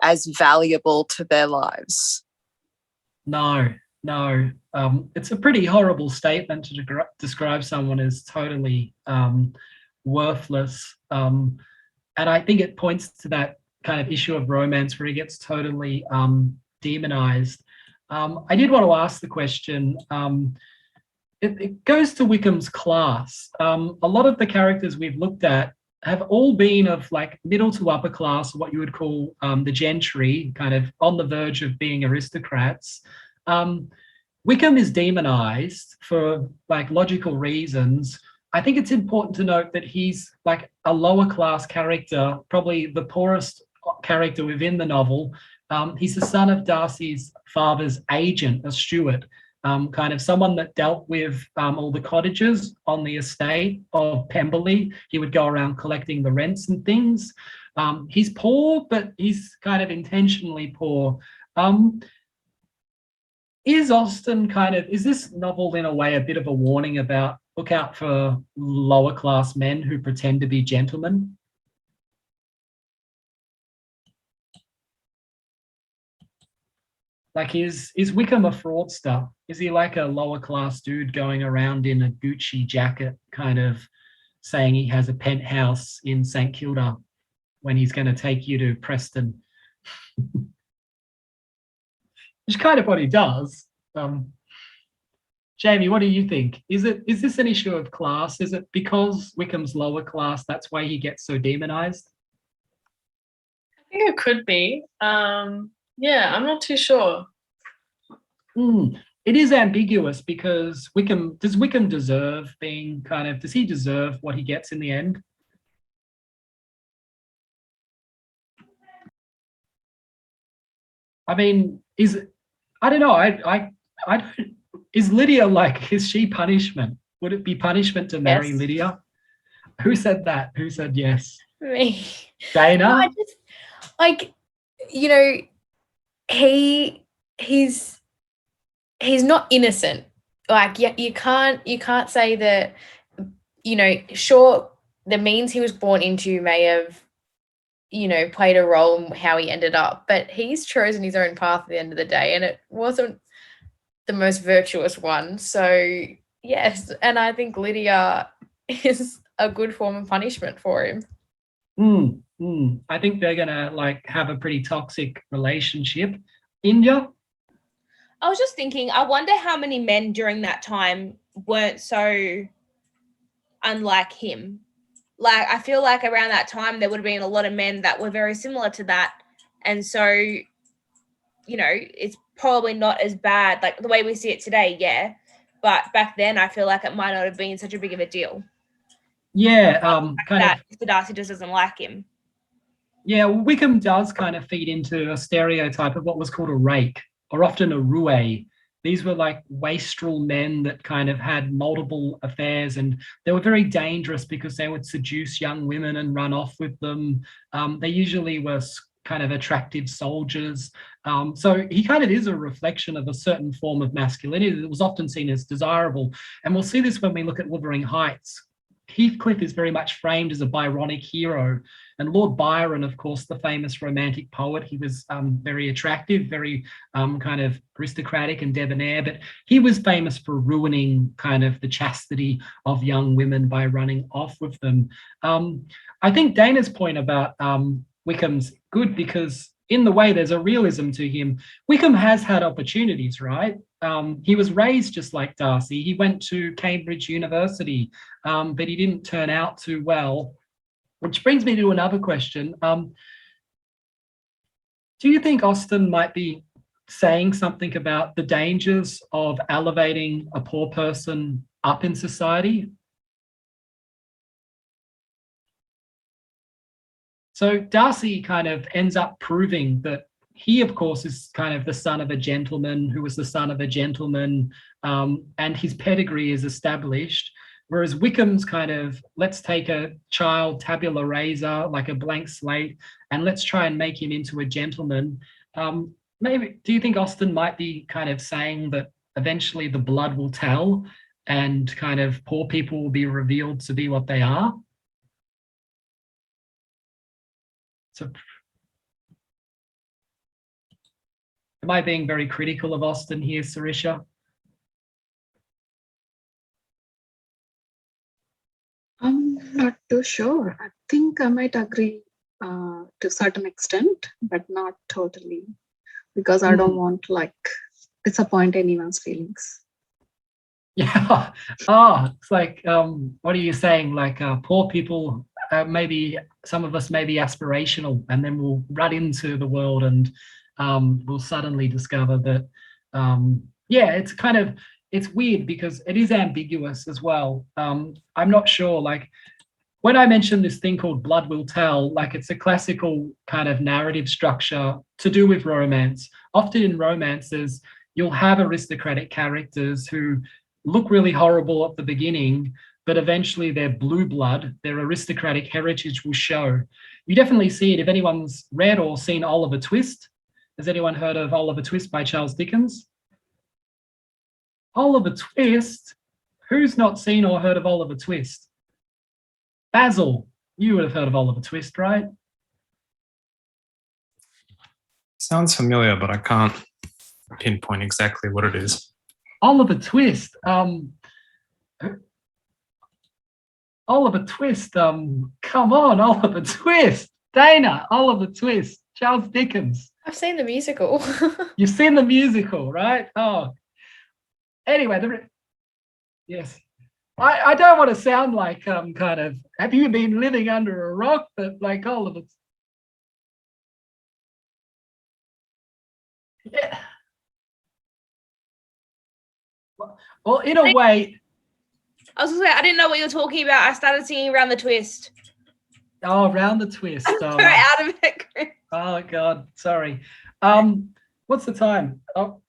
R: as valuable to their lives.
A: No. It's a pretty horrible statement to describe someone as totally worthless. And I think it points to that kind of issue of romance where he gets totally demonized. I did want to ask the question, it goes to Wickham's class. A lot of the characters we've looked at have all been of like middle to upper class, what you would call the gentry, kind of on the verge of being aristocrats. Wickham is demonized for like logical reasons. I think it's important to note that he's like a lower class character, probably the poorest character within the novel. He's the son of Darcy's father's agent, a steward. kind of someone that dealt with all the cottages on the estate of Pemberley. He would go around collecting the rents and things. He's poor, but he's kind of intentionally poor. Is Austen is this novel in a way a bit of a warning about look out for lower class men who pretend to be gentlemen? Like, is Wickham a fraudster? Is he like a lower class dude going around in a Gucci jacket, kind of saying he has a penthouse in St Kilda when he's going to take you to Preston? Which is kind of what he does. Jamie, what do you think? Is this an issue of class? Is it because Wickham's lower class, that's why he gets so demonized?
N: I think it could be. Yeah, I'm not too sure.
A: It is ambiguous because does Wickham deserve being does he deserve what he gets in the end? I mean, I don't know. I don't, is Lydia is she punishment? Would it be punishment to marry
J: Yes.
A: Lydia? Who said that? Who said yes?
J: Me.
A: Dana?
J: No, I just, he's not innocent. Like, you can't say that, sure, the means he was born into may have, played a role in how he ended up, but he's chosen his own path at the end of the day, and it wasn't the most virtuous one. So yes, and I think Lydia is a good form of punishment for him.
A: I think they're gonna have a pretty toxic relationship. India?
J: I was just thinking, I wonder how many men during that time weren't so unlike him. Like, I feel like around that time there would have been a lot of men that were very similar to that, and so it's probably not as bad like the way we see it today, yeah, but back then I feel like it might not have been such a big of a deal.
A: Yeah,
J: If the Darcy just doesn't like him.
A: Yeah, well, Wickham does kind of feed into a stereotype of what was called a rake, or often a roue. These were like wastrel men that kind of had multiple affairs, and they were very dangerous because they would seduce young women and run off with them. They usually were kind of attractive soldiers. So he kind of is a reflection of a certain form of masculinity that was often seen as desirable. And we'll see this when we look at Wuthering Heights. Heathcliff is very much framed as a Byronic hero. And Lord Byron, of course, the famous romantic poet, he was very attractive, very kind of aristocratic and debonair, but he was famous for ruining kind of the chastity of young women by running off with them. I think Dana's point about Wickham's good because in the way there's a realism to him. Wickham has had opportunities, right? He was raised just like Darcy. He went to Cambridge University, but he didn't turn out too well. Which brings me to another question. Do you think Austen might be saying something about the dangers of elevating a poor person up in society? So Darcy kind of ends up proving that he, of course, is kind of the son of a gentleman who was the son of a gentleman, and his pedigree is established. Whereas Wickham's kind of, let's take a child tabula rasa, like a blank slate, and let's try and make him into a gentleman. Maybe, do you think Austen might be kind of saying that eventually the blood will tell and kind of poor people will be revealed to be what they are? So, am I being very critical of Austen here, Sarisha?
O: I'm not too sure. I think I might agree to a certain extent, but not totally, because I don't want to disappoint anyone's feelings.
A: Yeah. It's like, what are you saying? Like poor people, maybe some of us may be aspirational, and then we'll run into the world and we'll suddenly discover that, it's kind of, it's weird because it is ambiguous as well. I'm not sure, like when I mentioned this thing called Blood Will Tell, like it's a classical kind of narrative structure to do with romance. Often in romances, you'll have aristocratic characters who look really horrible at the beginning, but eventually their blue blood, their aristocratic heritage will show. You definitely see it if anyone's read or seen Oliver Twist. Has anyone heard of Oliver Twist by Charles Dickens? Oliver Twist? Who's not seen or heard of Oliver Twist? Basil, you would have heard of Oliver Twist, right?
E: Sounds familiar, but I can't pinpoint exactly what it is.
A: Oliver Twist. Oliver Twist. Come on, Oliver Twist. Dana, Oliver Twist. Charles Dickens.
J: I've seen the musical.
A: You've seen the musical, right? Oh. Anyway, yes. I don't want to sound like kind of, have you been living under a rock? But like Oliver. Yeah. Well, in a way.
J: I was gonna say, I didn't know what you were talking about. I started singing Around the Twist.
A: Oh, Around the Twist.
J: I'm very out of it, Chris.
A: Oh God, sorry. What's the time? Oh,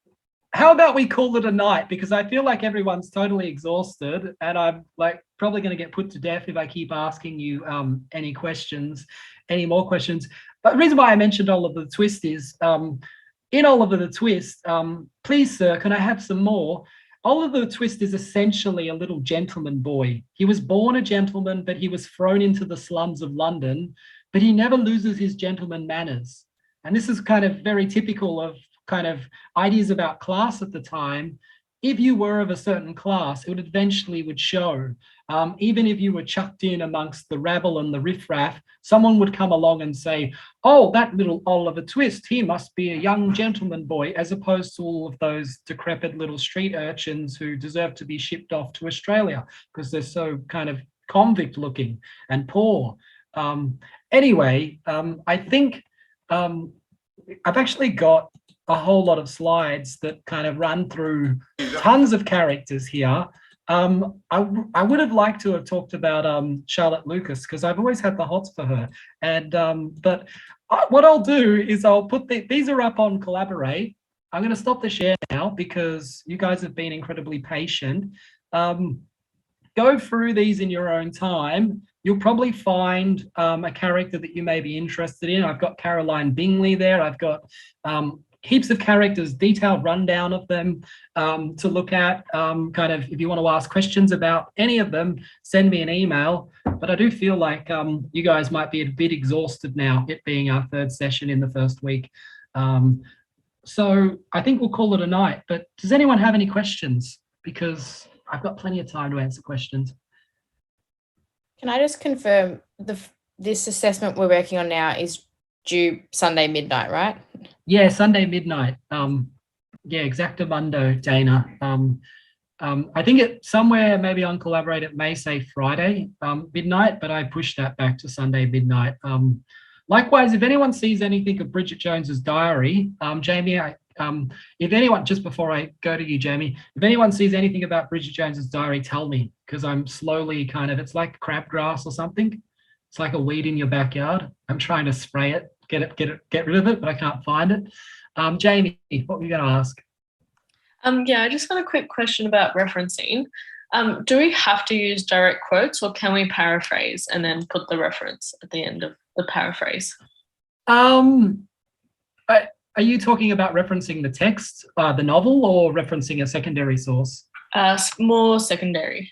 A: how about we call it a night? Because I feel like everyone's totally exhausted, and I'm like probably going to get put to death if I keep asking you any more questions. But the reason why I mentioned Oliver the Twist is in Oliver the Twist, please, sir, can I have some more? Oliver the Twist is essentially a little gentleman boy. He was born a gentleman, but he was thrown into the slums of London, but he never loses his gentleman manners. And this is kind of very typical of kind of ideas about class at the time. If you were of a certain class, it would eventually would show. Even if you were chucked in amongst the rabble and the riffraff, someone would come along and say, oh, that little Oliver Twist, he must be a young gentleman boy, as opposed to all of those decrepit little street urchins who deserve to be shipped off to Australia because they're so kind of convict looking and poor. Anyway, I think I've actually got a whole lot of slides that kind of run through tons of characters here. I would have liked to have talked about Charlotte Lucas because I've always had the hots for her. And but what I'll do is I'll put these are up on Collaborate. I'm going to stop the share now because you guys have been incredibly patient. Go through these in your own time. You'll probably find a character that you may be interested in. I've got Caroline Bingley there. I've got heaps of characters, detailed rundown of them to look at. Kind of, if you want to ask questions about any of them, send me an email. But I do feel like you guys might be a bit exhausted now, it being our third session in the first week. So I think we'll call it a night. But does anyone have any questions? Because I've got plenty of time to answer questions.
P: Can I just confirm this assessment we're working on now is due Sunday midnight, right?
A: Yeah, Sunday midnight. Yeah, exactamundo, Dana. I think it somewhere maybe on Collaborate it may say Friday midnight, but I pushed that back to Sunday midnight. Likewise, if anyone sees anything of Bridget Jones's Diary, Jamie, if anyone, just before I go to you, Jamie, if anyone sees anything about Bridget Jones's Diary, tell me, because I'm slowly kind of, it's like crabgrass or something. It's like a weed in your backyard. I'm trying to spray it, get rid of it, but I can't find it. Jamie, what were you going to ask?
N: Yeah, I just got a quick question about referencing. Do we have to use direct quotes or can we paraphrase and then put the reference at the end of the paraphrase?
A: Are you talking about referencing the text, the novel, or referencing a secondary source?
N: More secondary.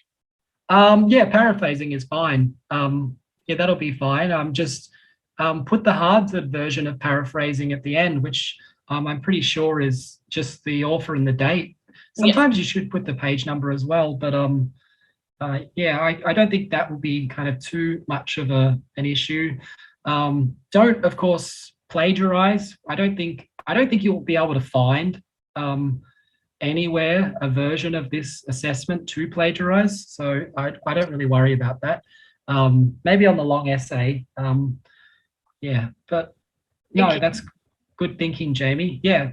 A: Yeah, paraphrasing is fine. Yeah, that'll be fine. Just put the Hardsworth version of paraphrasing at the end, which I'm pretty sure is just the author and the date. Sometimes you should put the page number as well, but yeah, I don't think that will be kind of too much of an issue. Don't, of course, plagiarize. I don't think you'll be able to find anywhere a version of this assessment to plagiarize. So I don't really worry about that. Maybe on the long essay. Yeah, but no, that's good thinking, Jamie. Yeah.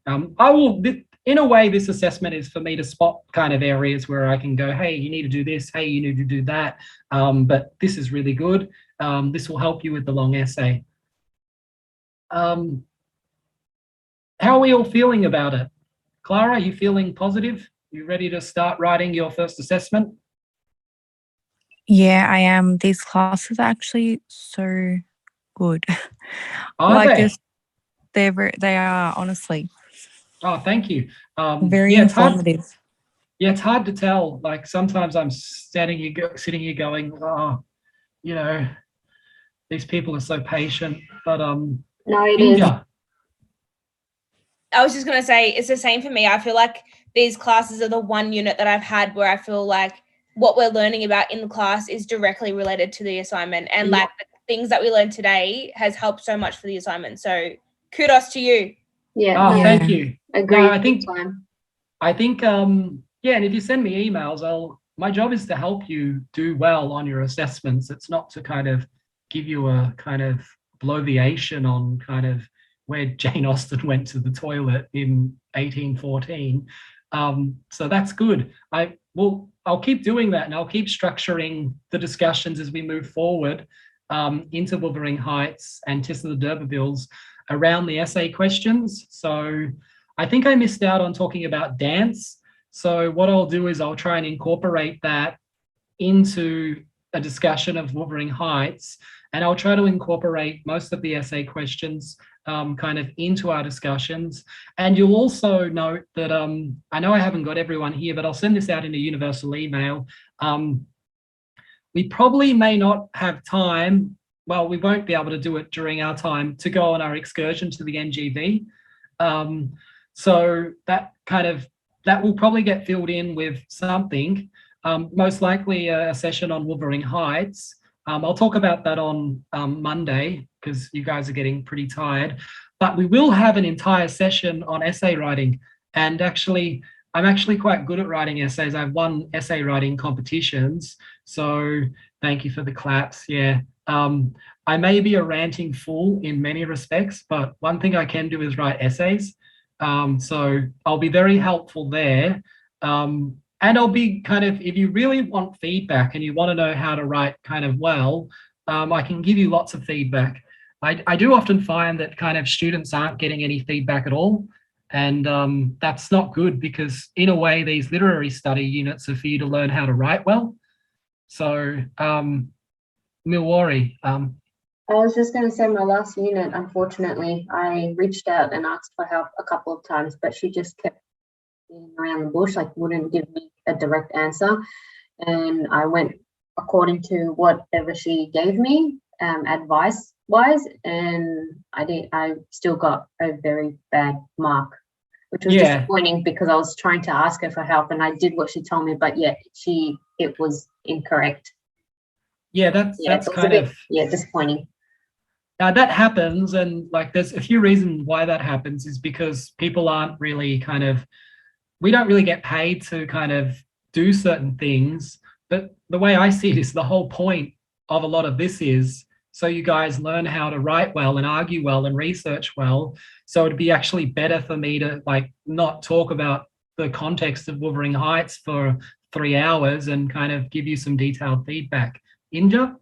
A: I will, in a way, this assessment is for me to spot kind of areas where I can go, hey, you need to do this, hey, you need to do that. But this is really good. This will help you with the long essay. How are we all feeling about it? Clara, are you feeling positive? You ready to start writing your first assessment?
T: Yeah, I am. These classes are actually so good.
A: Are
T: like
A: they?
T: this, they are honestly
A: Oh, thank you.
T: very
A: Yeah, it's hard.
T: informative.
A: Yeah, it's hard to tell. Like sometimes I'm sitting here going, oh, you know, these people are so patient. But
F: No, it is.
A: India,
J: I was just gonna say it's the same for me. I feel like these classes are the one unit that I've had where I feel like what we're learning about in the class is directly related to the assignment, and
A: Yeah.
J: like the things that we learned today has helped so much for the assignment. So kudos to you.
F: Yeah.
A: oh,
F: no,
A: thank you.
F: Agree.
A: No,
F: big time.
A: I think, yeah, and if you send me emails, my job is to help you do well on your assessments. It's not to kind of give you a kind of bloviation on kind of where Jane Austen went to the toilet in 1814. So that's good. I'll keep doing that, and I'll keep structuring the discussions as we move forward into Wuthering Heights and Tiss of the D'Urbervilles around the essay questions. So I think I missed out on talking about dance. So what I'll do is I'll try and incorporate that into a discussion of Wuthering Heights, and I'll try to incorporate most of the essay questions kind of into our discussions. And you'll also note that I know I haven't got everyone here, but I'll send this out in a universal email. We probably may not have time, well, we won't be able to do it during our time to go on our excursion to the NGV. So that will probably get filled in with something, most likely a session on Wuthering Heights. I'll talk about that on Monday because you guys are getting pretty tired, but we will have an entire session on essay writing. And actually, I'm actually quite good at writing essays. I've won essay writing competitions. So thank you for the claps. Yeah. I may be a ranting fool in many respects, but one thing I can do is write essays. So I'll be very helpful there. And I'll be kind of, if you really want feedback and you want to know how to write kind of well, I can give you lots of feedback. I do often find that kind of students aren't getting any feedback at all. And that's not good because in a way, these literary study units are for you to learn how to write well. So Milwari.
F: I was just going to say my last unit, unfortunately, I reached out and asked for help a couple of times, but she just kept being around the bush, like wouldn't give me a direct answer. And I went according to whatever she gave me, advice wise, and I still got a very bad mark, which was disappointing because I was trying to ask her for help and I did what she told me, but yet it was incorrect.
A: Yeah, that's kind of
F: disappointing.
A: That happens, and like there's a few reasons why that happens is because people aren't really we don't really get paid to kind of do certain things. But the way I see it is the whole point of a lot of this is so you guys learn how to write well and argue well and research well. So it'd be actually better for me to like not talk about the context of Wuthering Heights for 3 hours and kind of give you some detailed feedback. Inja?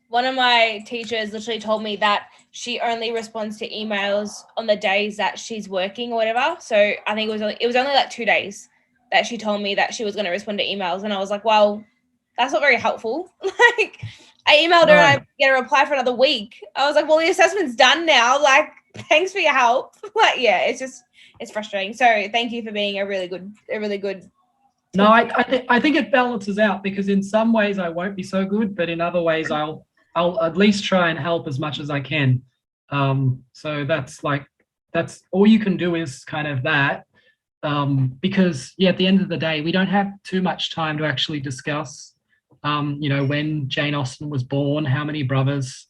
J: One of my teachers literally told me that she only responds to emails on the days that she's working or whatever. So I think it was only like 2 days that she told me that she was going to respond to emails. And I was like, well, that's not very helpful. Like I emailed her and I get a reply for another week. I was like, well, the assessment's done now. Like, thanks for your help. Like, yeah, it's frustrating. So thank you for being a really good
A: No, I think it balances out because in some ways I won't be so good, but in other ways I'll at least try and help as much as I can. So that's all you can do is kind of that. Because at the end of the day, we don't have too much time to actually discuss, when Jane Austen was born, how many brothers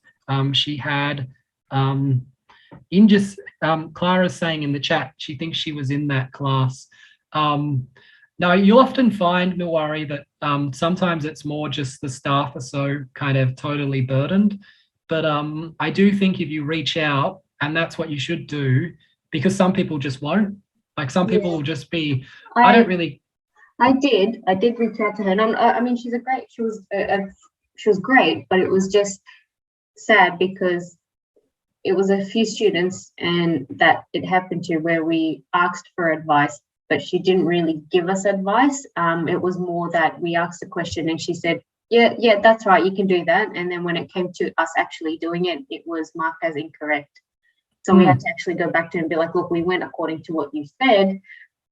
A: she had. Clara's saying in the chat, she thinks she was in that class. Now, you'll often find, Milwari, that sometimes it's more just the staff are so kind of totally burdened. But I do think if you reach out, and that's what you should do, because some people just won't. Like some people will just be, I did
F: reach out to her. And I mean, she was great, but it was just sad because it was a few students and that it happened to where we asked for advice, but she didn't really give us advice. It was more that we asked a question and she said, yeah, that's right, you can do that. And then when it came to us actually doing it, it was marked as incorrect. So we had to actually go back to her and be like, look, we went according to what you said,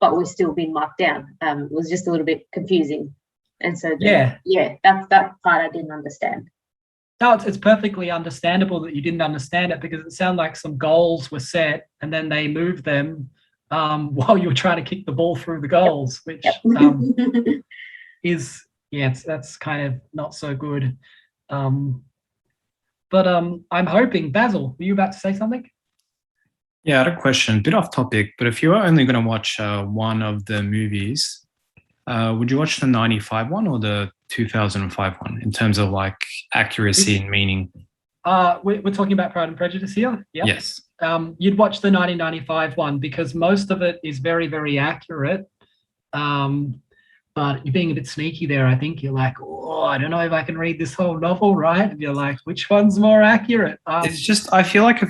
F: but we're still being marked down. It was just a little bit confusing. And so that's that part I didn't understand.
A: No, it's perfectly understandable that you didn't understand it, because it sounded like some goals were set and then they moved them while you were trying to kick the ball through the goals, which is, that's kind of not so good. But I'm hoping, Basil, were you about to say something?
E: Yeah, I had a question, a bit off topic, but if you were only going to watch one of the movies, would you watch the 95 one or the 2005 one in terms of like accuracy and meaning?
A: We're talking about Pride and Prejudice here? Yep.
E: Yes.
A: You'd watch the 1995 one because most of it is very, very accurate. But you're being a bit sneaky there. I think you're like, oh, I don't know if I can read this whole novel, right? And you're like, which one's more accurate?
E: It's just, I feel like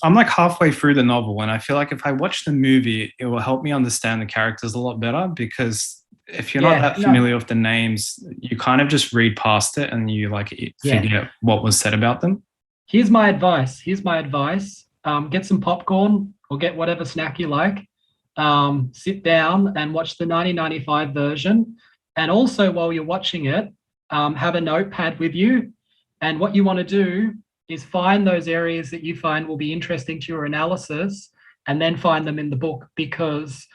E: I'm like halfway through the novel, and I feel like if I watch the movie, it will help me understand the characters a lot better, because if you're not that familiar with the names, you kind of just read past it and you like forget what was said about them.
A: Here's my advice. Get some popcorn or get whatever snack you like. Sit down and watch the 1995 version. And also while you're watching it, have a notepad with you. And what you want to do is find those areas that you find will be interesting to your analysis and then find them in the book, because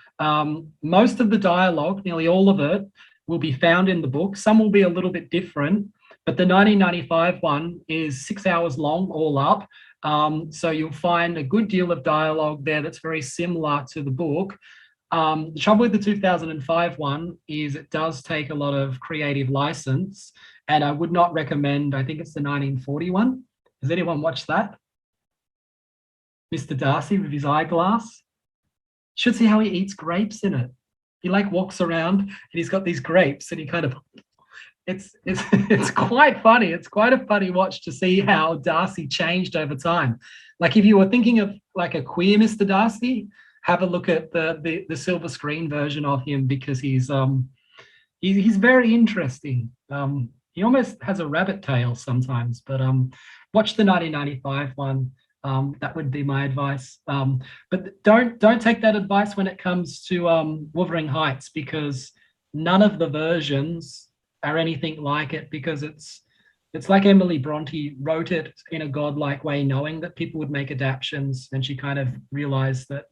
A: most of the dialogue, nearly all of it, will be found in the book. Some will be a little bit different, but the 1995 one is 6 hours long all up. So you'll find a good deal of dialogue there that's very similar to the book. The trouble with the 2005 one is it does take a lot of creative license, and I would not recommend, I think it's the 1941. Has anyone watched that? Mr. Darcy with his eyeglass. Should see how he eats grapes in it. He like walks around and he's got these grapes and he kind of, it's quite funny. It's quite a funny watch to see how Darcy changed over time. Like if you were thinking of like a queer Mr. Darcy, have a look at the silver screen version of him, because he's very interesting. He almost has a rabbit tail sometimes, but watch the 1995 one. That would be my advice. But don't take that advice when it comes to Wuthering Heights, because none of the versions are anything like it, because it's like Emily Bronte wrote it in a godlike way, knowing that people would make adaptations, and she kind of realized that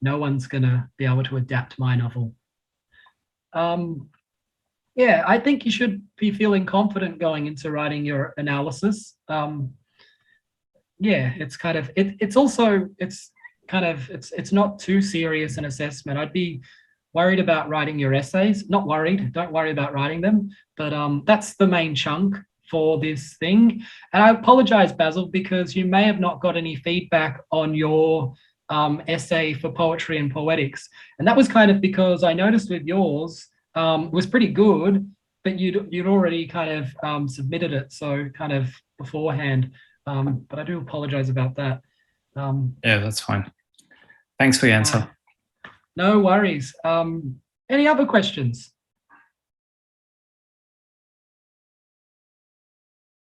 A: no one's gonna be able to adapt my novel. I think you should be feeling confident going into writing your analysis. It's kind of it's not too serious an assessment. I'd be worried about writing your essays. Not worried, don't worry about writing them, but that's the main chunk for this thing. And I apologize, Basil, because you may have not got any feedback on your essay for poetry and poetics. And that was kind of because I noticed with yours was pretty good, but you'd already kind of submitted it, so kind of beforehand. But I do apologize about that.
E: Yeah, that's fine. Thanks for your answer.
A: No worries. Any other questions?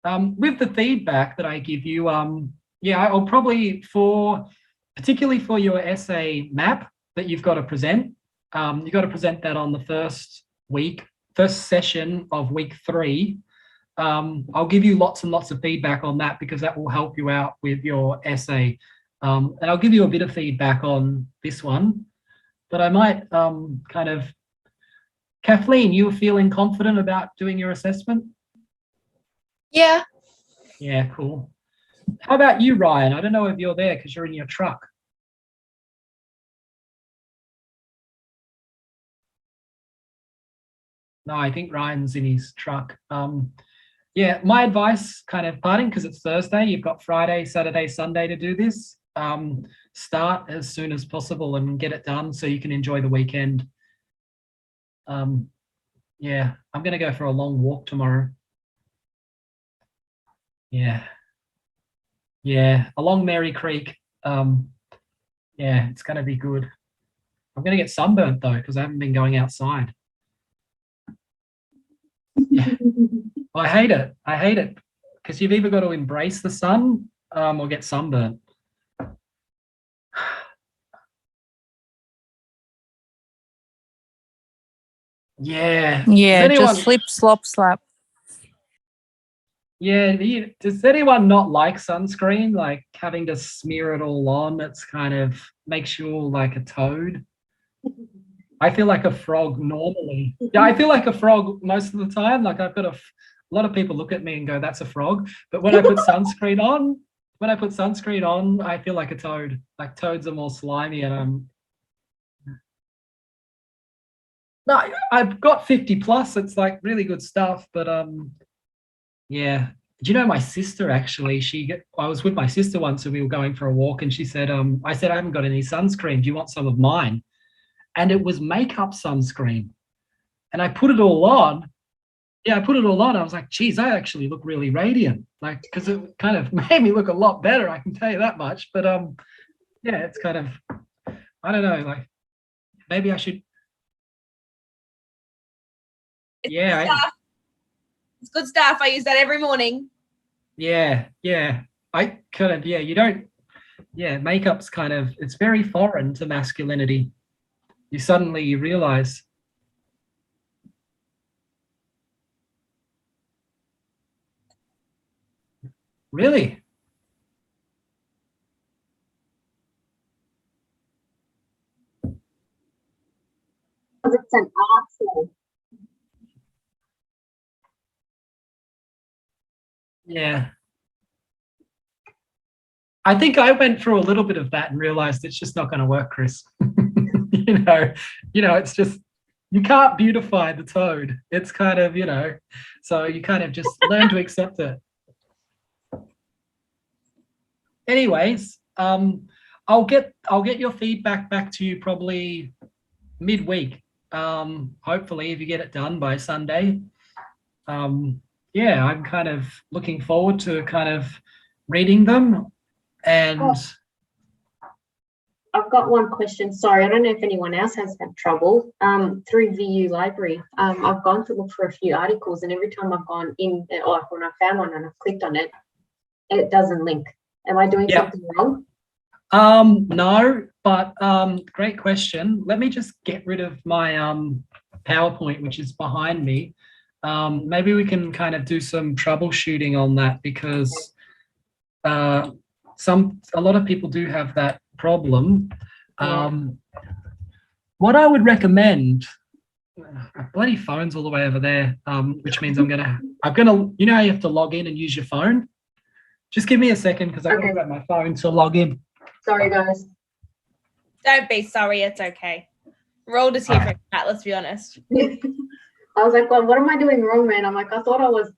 A: With the feedback that I give you, I'll probably, particularly for your essay map that you've got to present, you've got to present that on the first session of week 3. I'll give you lots and lots of feedback on that, because that will help you out with your essay. And I'll give you a bit of feedback on this one, but I might Kathleen, you were feeling confident about doing your assessment?
K: Yeah.
A: Yeah, cool. How about you, Ryan? I don't know if you're there because you're in your truck. No, I think Ryan's in his truck. My advice, kind of parting, because it's Thursday, you've got Friday, Saturday, Sunday to do this. Start as soon as possible and get it done so you can enjoy the weekend. I'm going to go for a long walk tomorrow. Yeah. Yeah, along Mary Creek. Yeah, it's going to be good. I'm going to get sunburnt though because I haven't been going outside. Yeah. I hate it. I hate it because you've either got to embrace the sun or get sunburnt. Yeah.
T: Yeah,
A: Does anyone,
T: just slip, slop, slap.
A: yeah, does anyone not like sunscreen? Like having to smear it all on, it's kind of makes you all like a toad. I feel like a frog normally. Yeah, I feel like a frog most of the time. Like I've got a lot of people look at me and go, "That's a frog." But when I put sunscreen on, I feel like a toad. Like toads are more slimy, and no, I've got 50 plus. It's like really good stuff. But yeah. Do you know my sister actually? I was with my sister once and we were going for a walk, and she said, I said, I haven't got any sunscreen. Do you want some of mine? And it was makeup sunscreen. And I put it all on. Yeah, I put it all on. I was like, geez, I actually look really radiant. Like, because it kind of made me look a lot better, I can tell you that much. But yeah, it's kind of, I don't know, like maybe I should.
J: It's good stuff. I use that every morning.
A: Yeah. I kind of, you don't, makeup's kind of, it's very foreign to masculinity. You suddenly realize. Really?
F: It's an art form.
A: Yeah. I think I went through a little bit of that and realized it's just not going to work, Chris. It's just, you can't beautify the toad. It's kind of, so you kind of just learn to accept it. Anyways, I'll get your feedback back to you probably midweek. Hopefully if you get it done by Sunday. Yeah, I'm kind of looking forward to kind of reading them. And
F: I've got one question. Sorry, I don't know if anyone else has had trouble. Through VU Library, I've gone to look for a few articles, and every time I've gone in, or when I found one and I've clicked on it, it doesn't link. Am I doing something wrong?
A: No, but great question. Let me just get rid of my PowerPoint, which is behind me. Maybe we can kind of do some troubleshooting on that because a lot of people do have that problem. What I would recommend, bloody phone's all the way over there, which means I'm gonna, you know how you have to log in and use your phone? Just give me a second because I've got to grab my phone to log in.
F: Sorry, guys.
J: Don't be sorry. It's okay. We're all just here for that, let's be honest.
F: I was like, well, what am I doing wrong, man? I'm like, I thought I was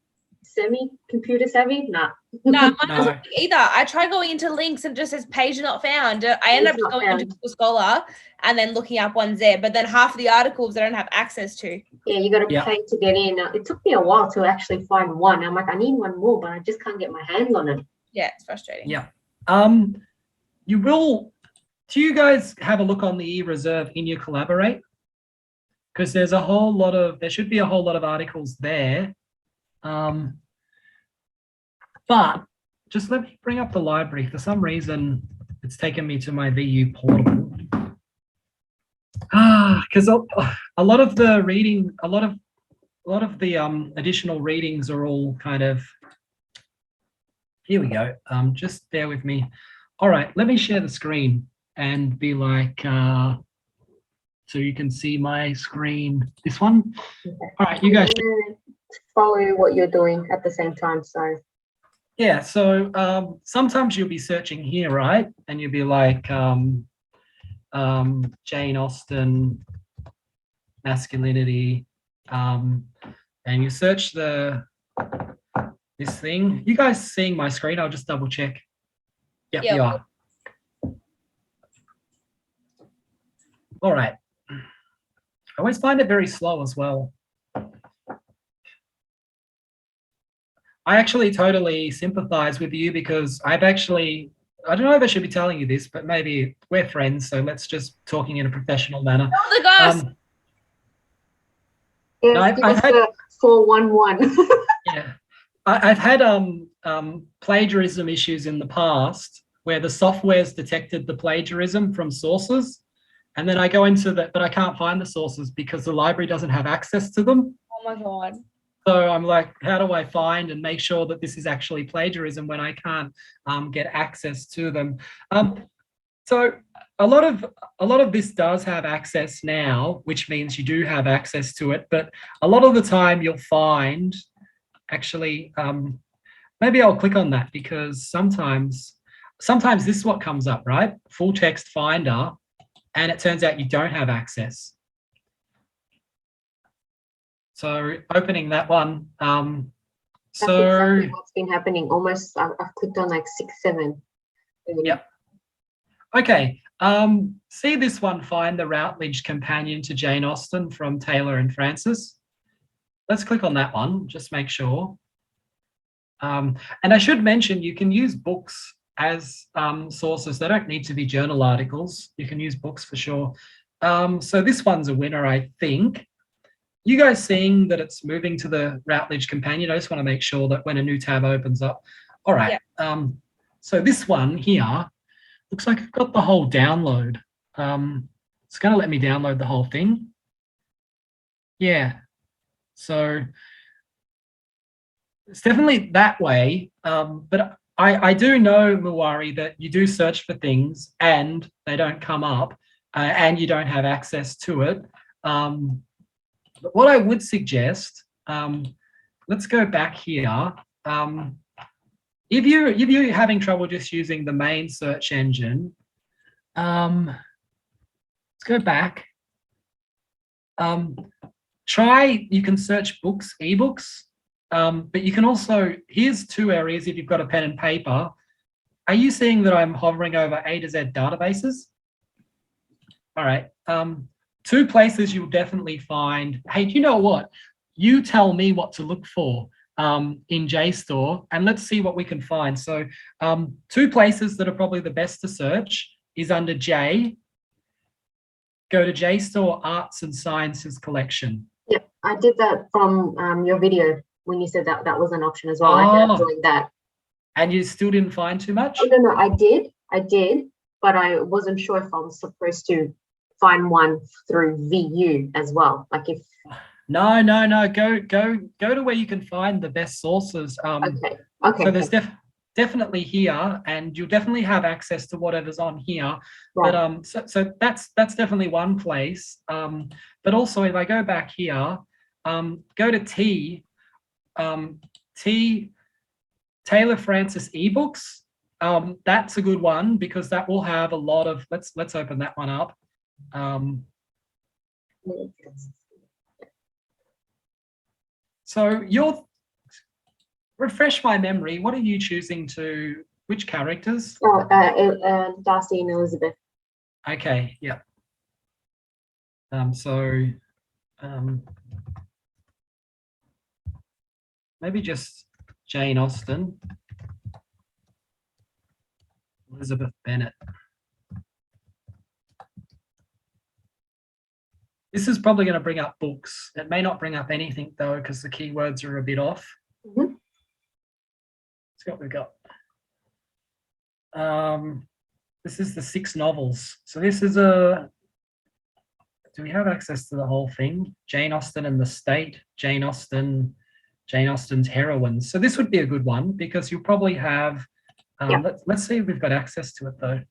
F: semi-computer savvy. Nah.
J: No, mine doesn't either. I try going into links and it just says page not found. I end up going into Google Scholar and then looking up ones there, but then half of the articles I don't have access to.
F: Yeah, you got to pay to get in. It took me a while to actually find one. I'm like, I need one more, but I just can't get my hands on it.
J: Yeah, it's frustrating.
A: Yeah. Do you guys have a look on the eReserve in your Collaborate? Because there should be a whole lot of articles there. But just let me bring up the library. For some reason, it's taken me to my VU portal. Because a lot of the reading, a lot of the additional readings are all kind of, here we go. Just bear with me. All right, let me share the screen and be like, so you can see my screen. This one?
F: Okay.
A: All right, you guys.
F: Follow what you're doing at the same time, so.
A: Yeah, so sometimes you'll be searching here, right? And you'll be like, Jane Austen, masculinity, and you search this thing. You guys seeing my screen? I'll just double check. Yep, you are. All right. I always find it very slow as well. I actually totally sympathize with you because I don't know if I should be telling you this, but maybe we're friends, so let's just talking in a professional manner.
J: Tell the ghost.
F: Yes,
A: No,
F: give us the 411.
A: Yeah, I've had plagiarism issues in the past where the software's detected the plagiarism from sources, and then I go into that, but I can't find the sources because the library doesn't have access to them.
J: Oh my god.
A: So I'm like, how do I find and make sure that this is actually plagiarism when I can't get access to them? So a lot of this does have access now, which means you do have access to it. But a lot of the time, you'll find actually, maybe I'll click on that because sometimes this is what comes up, right? Full text finder, and it turns out you don't have access. So opening that one.
F: That's
A: So
F: exactly what's been happening. Almost, I've clicked on like 6, 7.
A: Yep. Okay. See this one, find the Routledge companion to Jane Austen from Taylor and Francis. Let's click on that one, just make sure. And I should mention you can use books as sources. They don't need to be journal articles. You can use books for sure. So this one's a winner, I think. You guys seeing that it's moving to the Routledge companion? I just want to make sure that when a new tab opens up. All right.
J: Yeah.
A: So this one here looks like I've got the whole download. It's going to let me download the whole thing. Yeah. So it's definitely that way. But I do know, Muwari, that you do search for things and they don't come up and you don't have access to it. But what I would suggest, let's go back here. If you're having trouble just using the main search engine, let's go back. You can search books, ebooks, but you can also, here's 2 areas if you've got a pen and paper. Are you seeing that I'm hovering over A to Z databases? All right. 2 places you'll definitely find, hey, do you know what? You tell me what to look for in JSTOR and let's see what we can find. So 2 places that are probably the best to search is under J. Go to JSTOR Arts and Sciences Collection.
F: Yeah, I did that from your video when you said that was an option as well. I ended up doing that.
A: And you still didn't find too much?
F: Oh, no, I did, but I wasn't sure if I was supposed to find one through VU as well. Like if
A: No. Go to where you can find the best sources.
F: Okay.
A: So there's definitely here, and you'll definitely have access to whatever's on here.
F: Right.
A: But so that's definitely one place. But also if I go back here, go to T Taylor Francis ebooks. That's a good one because that will have a lot of. Let's open that one up. So you'll refresh my memory. What are you choosing to? Which characters?
F: Darcy and Elizabeth.
A: Okay. Yeah. Maybe just Jane Austen, Elizabeth Bennet. This is probably going to bring up books. It may not bring up anything though, because the keywords are a bit off. Let's see what we've got. This is the 6 novels. So this is do we have access to the whole thing? Jane Austen and the State, Jane Austen's Heroines. So this would be a good one because you'll probably have, let's see if we've got access to it though.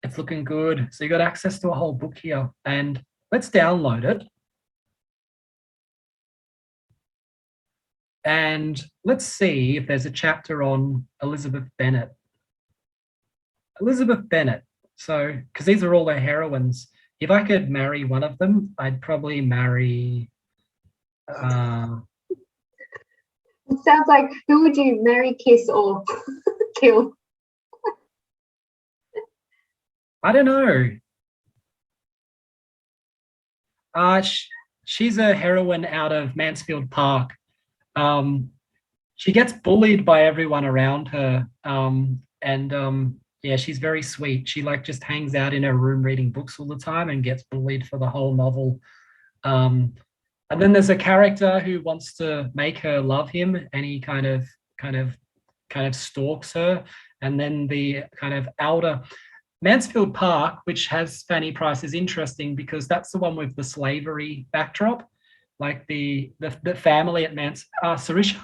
A: It's looking good. So you got access to a whole book here, and let's download it. And let's see if there's a chapter on Elizabeth Bennet. Elizabeth Bennet. So, because these are all their heroines. If I could marry one of them, I'd probably marry.
F: It sounds like, who would you marry, kiss, or kill?
A: I don't know. she's a heroine out of Mansfield Park. She gets bullied by everyone around her, yeah, she's very sweet. She like just hangs out in her room reading books all the time and gets bullied for the whole novel. And then there's a character who wants to make her love him, and he kind of stalks her. And then the kind of outer Mansfield Park, which has Fanny Price, is interesting because that's the one with the slavery backdrop, like the family at Sarisha.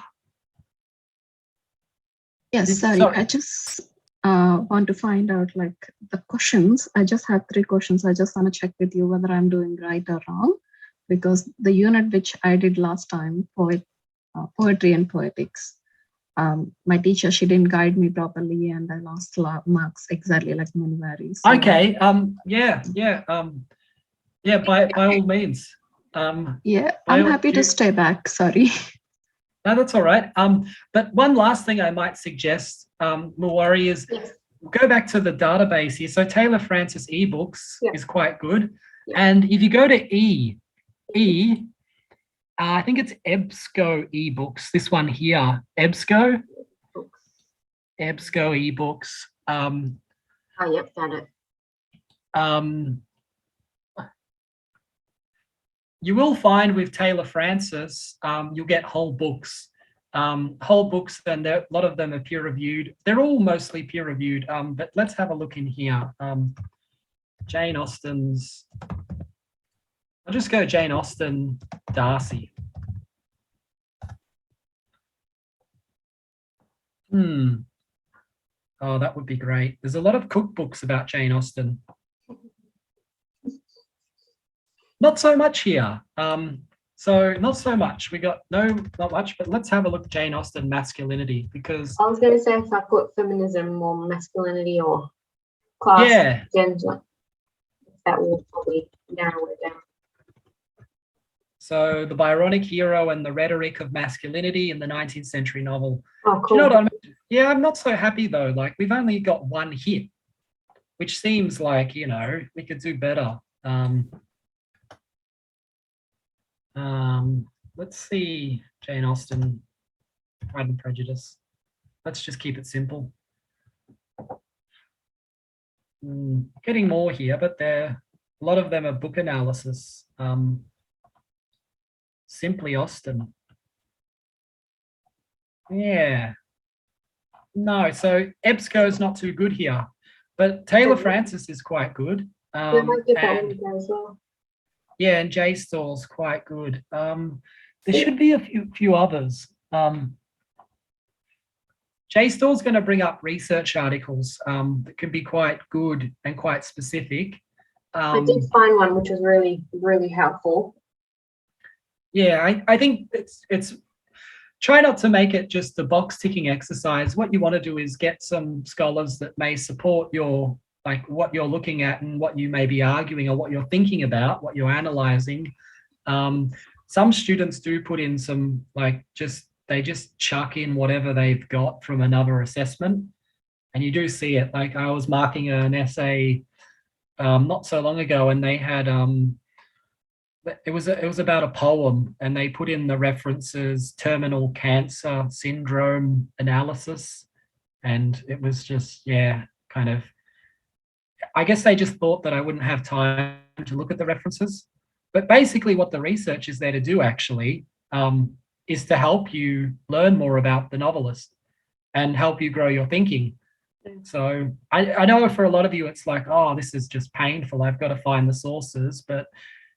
O: Yes, sorry. I just want to find out like the questions. I just have 3 questions. I just want to check with you whether I'm doing right or wrong, because the unit which I did last time, poetry and poetics, my teacher, she didn't guide me properly and I lost marks exactly like Munwari. So.
A: Okay. By all means.
O: Yeah, I'm happy to stay back. Sorry.
A: No, that's all right. But one last thing I might suggest, Mulwari, is go back to the database here. So Taylor Francis eBooks is quite good. And if you go to I think it's EBSCO eBooks, this one here, EBSCO eBooks.
F: Oh, yep, found it.
A: You will find with Taylor Francis, you'll get whole books, and a lot of them are peer reviewed. They're all mostly peer reviewed, but let's have a look in here. Jane Austen's, I'll just go Jane Austen, Darcy. Oh, that would be great. There's a lot of cookbooks about Jane Austen. Not so much here. So not so much. We got not much, but let's have a look at Jane Austen masculinity, because
F: I was going to say if I put feminism or masculinity or class, gender, that will probably narrow it down.
A: So the Byronic hero and the rhetoric of masculinity in the 19th century novel.
F: Oh, cool.
A: Do you know what I mean? Yeah, I'm not so happy though. Like we've only got 1 hit, which seems like, you know, we could do better. Let's see, Jane Austen, Pride and Prejudice. Let's just keep it simple. Getting more here, but a lot of them are book analysis. Simply Austen. Yeah. No, so EBSCO is not too good here, but Taylor Francis is quite good.
F: We might get that one there as well.
A: Yeah, and JSTOR's quite good. There should be a few others. JSTOR's going to bring up research articles that can be quite good and quite specific.
F: I did find one which was really, really helpful.
A: Yeah, I think it's try not to make it just a box ticking exercise. What you want to do is get some scholars that may support your, like what you're looking at and what you may be arguing or what you're thinking about, what you're analyzing. Some students do put in some, like they just chuck in whatever they've got from another assessment. And you do see it. Like I was marking an essay not so long ago, and they had, it was about a poem, and they put in the references terminal cancer syndrome analysis. And it was just, yeah, kind of, I guess they just thought that I wouldn't have time to look at the references. But basically what the research is there to do actually is to help you learn more about the novelist and help you grow your thinking. So I know for a lot of you, it's like, oh, this is just painful. I've got to find the sources, but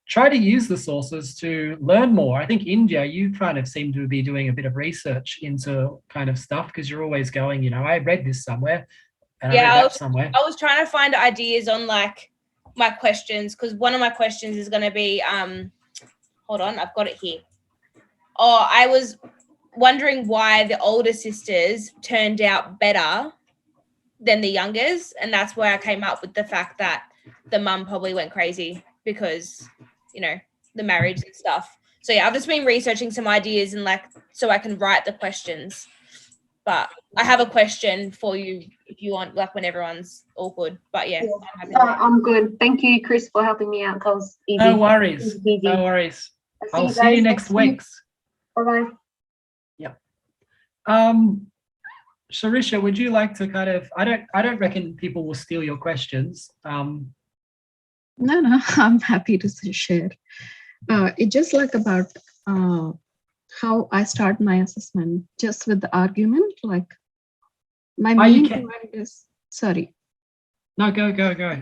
A: try to use the sources to learn more. I think, India, you kind of seem to be doing a bit of research into kind of stuff because you're always going, you know, I read this somewhere. And I read that somewhere.
J: I was trying to find ideas on like my questions, because one of my questions is going to be, hold on, I've got it here. Oh, I was wondering why the older sisters turned out better than the youngers. And that's where I came up with the fact that the mum probably went crazy because, you know, the marriage and stuff. So yeah, I've just been researching some ideas and like, so I can write the questions. But I have a question for you if you want, like when everyone's all good. But yeah,
F: I'm good. Thank you, Chris, for helping me out. That was easy.
A: No worries. No worries. I'll see you next week.
F: Bye-bye.
A: Yeah. Sharisha, would you like to kind of, I don't reckon people will steal your questions.
O: No, I'm happy to share. It's just like about how I start my assessment, just with the argument. Like my main point is, sorry.
A: No, go.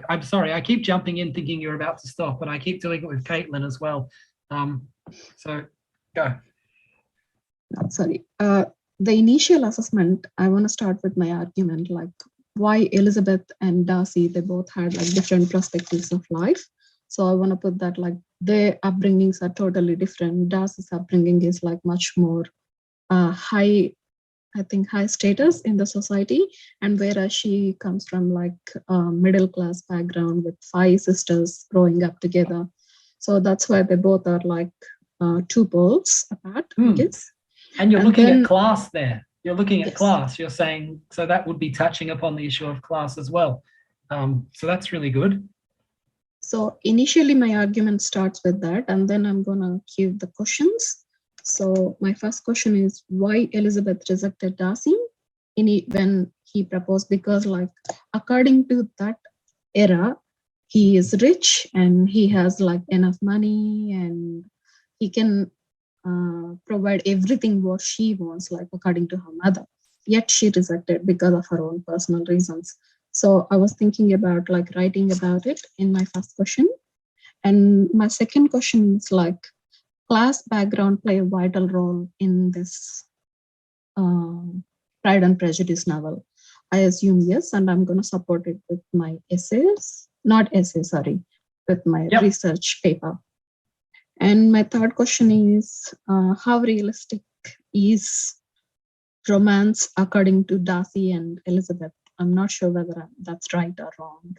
A: I'm sorry. I keep jumping in thinking you're about to stop, and I keep doing it with Caitlin as well. So go.
O: Sorry. The initial assessment, I want to start with my argument, like why Elizabeth and Darcy, they both had like different perspectives of life. So I want to put that like their upbringings are totally different. Darcy's upbringing is like much more high status in the society, and whereas she comes from like a middle class background with 5 sisters growing up together. So that's why they both are like 2 poles apart, I guess.
A: And you're looking at class there. You're looking at class. You're saying, so that would be touching upon the issue of class as well. So that's really good.
O: So initially my argument starts with that, and then I'm going to give the questions. So my first question is why Elizabeth rejected Darcy when he proposed, because like according to that era, he is rich and he has like enough money and he can provide everything what she wants, like according to her mother. Yet she rejected because of her own personal reasons. So I was thinking about like writing about it in my first question. And my second question is like, class background play a vital role in this Pride and Prejudice novel? I assume yes, and I'm going to support it with my with my research paper. And my third question is, how realistic is romance according to Darcy and Elizabeth? I'm not sure whether that's right or wrong.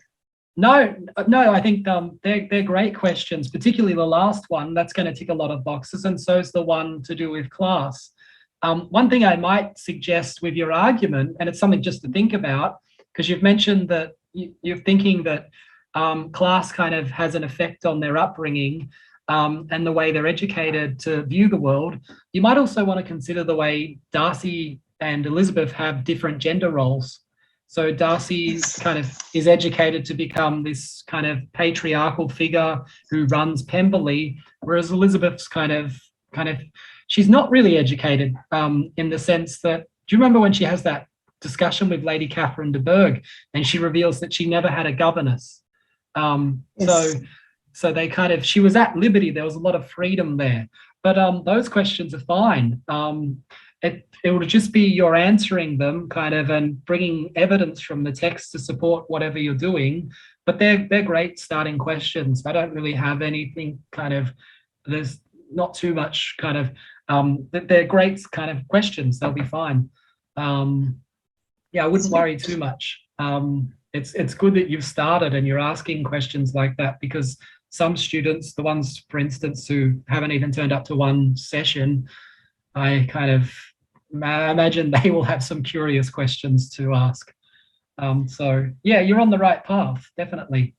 A: No, I think they're great questions, particularly the last one. That's going to tick a lot of boxes, and so is the one to do with class. One thing I might suggest with your argument, and it's something just to think about, because you've mentioned that you're thinking that class kind of has an effect on their upbringing and the way they're educated to view the world. You might also want to consider the way Darcy and Elizabeth have different gender roles. So Darcy kind of is educated to become this kind of patriarchal figure who runs Pemberley, whereas Elizabeth's kind of she's not really educated in the sense that, do you remember when she has that discussion with Lady Catherine de Bourgh and she reveals that she never had a governess? So they kind of, she was at liberty. There was a lot of freedom there, but those questions are fine. It would just be you're answering them kind of and bringing evidence from the text to support whatever you're doing. But they're great starting questions. I don't really have anything kind of, there's not too much kind of, they're great kind of questions. They'll be fine. Yeah, I wouldn't worry too much. It's good that you've started and you're asking questions like that, because some students, the ones, for instance, who haven't even turned up to one session, I kind of imagine they will have some curious questions to ask. So yeah, you're on the right path, definitely.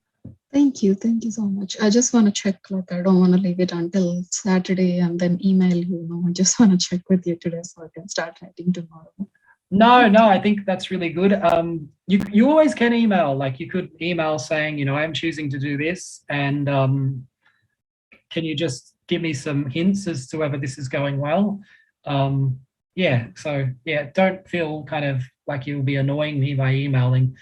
O: Thank you so much. I just want to check, like I don't want to leave it until Saturday and then email you. I just want to check with you today so I can start writing tomorrow.
A: No, I think that's really good. You always can email, like you could email saying, you know, I'm choosing to do this, and can you just give me some hints as to whether this is going well? Yeah, so yeah, don't feel kind of like you'll be annoying me by emailing,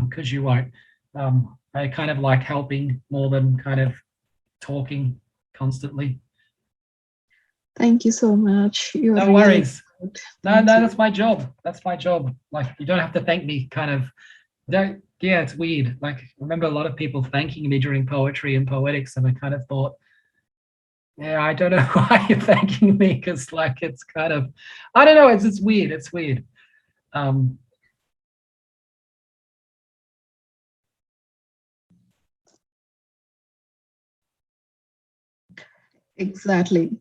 A: because you won't. I kind of like helping more than kind of talking constantly.
O: Thank you so much.
A: No worries. No, that's my job. That's my job. Like, you don't have to thank me, kind of. Yeah, it's weird. Like, I remember a lot of people thanking me during poetry and poetics, and I kind of thought, yeah, I don't know why you're thanking me, because like it's kind of, I don't know, it's weird. It's weird.
O: Exactly.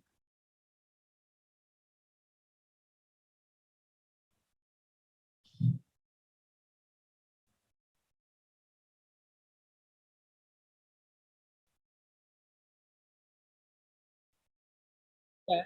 A: Yeah.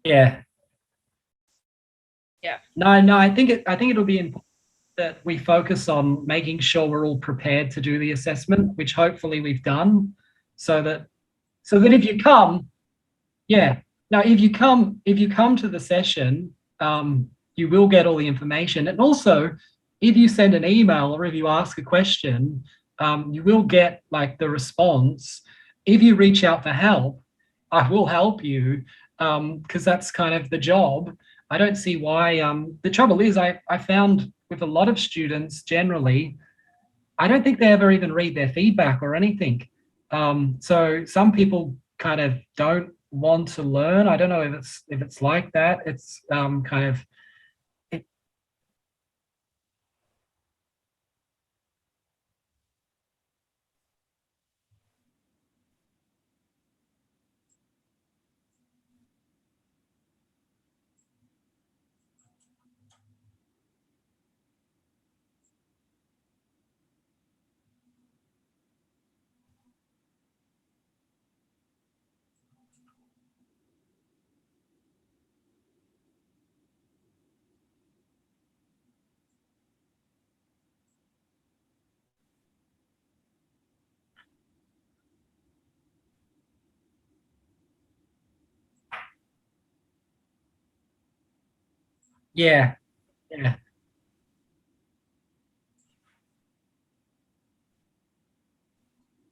A: Yeah.
J: Yeah.
A: No, I think it'll be important that we focus on making sure we're all prepared to do the assessment, which hopefully we've done, so that if you come, yeah. Now, if you come to the session, you will get all the information. And also, if you send an email or if you ask a question, you will get like the response. If you reach out for help, I will help you, because that's kind of the job. I don't see why. The trouble is, I found with a lot of students generally, I don't think they ever even read their feedback or anything. So some people kind of don't want to learn. I don't know if it's like that. It's kind of yeah, yeah,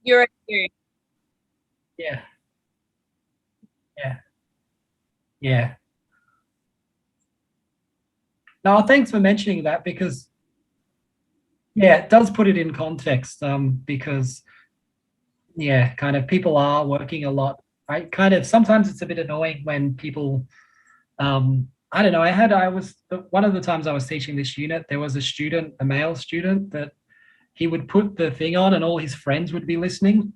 J: Your experience.
A: yeah, yeah, yeah. No, thanks for mentioning that because yeah, it does put it in context. Because yeah, kind of people are working a lot. I kind of sometimes it's a bit annoying when people I don't know. I was one of the times I was teaching this unit, there was a student, a male student, that he would put the thing on and all his friends would be listening.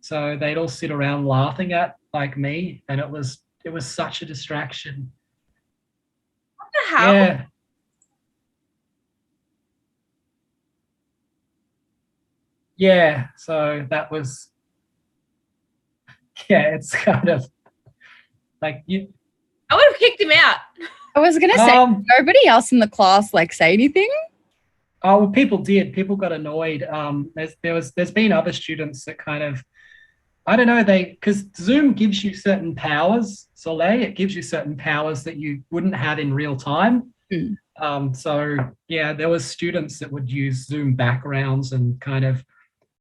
A: So they'd all sit around laughing at like me, and it was such a distraction.
J: What the hell?
A: Yeah. Yeah. So that was yeah, it's kind of like you
J: I would have kicked him out.
H: I was gonna say, did nobody else in the class like say anything?
A: oh well, people did. People got annoyed. There's been other students that kind of I don't know, because Zoom gives you certain powers, Soleil, it gives you certain powers that you wouldn't have in real time. So yeah, there was students that would use Zoom backgrounds and kind of,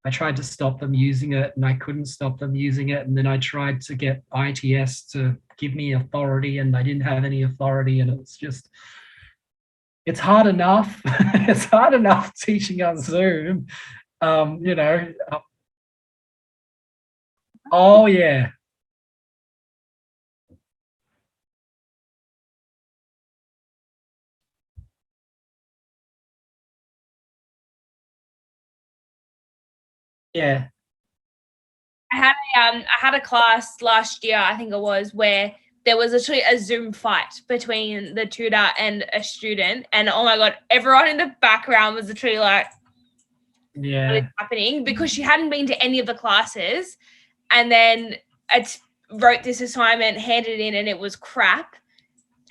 A: I tried to stop them using it and I couldn't stop them using it. And then I tried to get ITS to give me authority and I didn't have any authority. And it's just, it's hard enough. It's hard enough teaching on Zoom, you know. Oh yeah. Yeah.
J: I had a class last year, I think it was, where there was literally a Zoom fight between the tutor and a student, and oh my god, everyone in the background was literally like,
A: yeah,
J: what is happening? Because she hadn't been to any of the classes, and then it wrote this assignment, handed it in, and it was crap.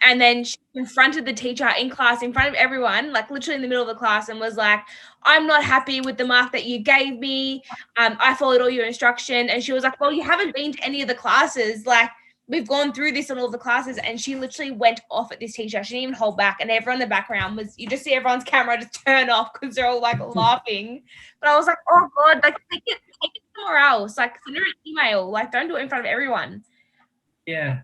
J: And then she confronted the teacher in class in front of everyone, like literally in the middle of the class, and was like, I'm not happy with the mark that you gave me. I followed all your instruction. And she was like, well, you haven't been to any of the classes. Like, we've gone through this in all the classes. And she literally went off at this teacher. She didn't even hold back. And everyone in the background was, you just see everyone's camera just turn off because they're all like laughing. But I was like, oh God, like take it somewhere else. Like send her an email. Like don't do it in front of everyone.
A: Yeah.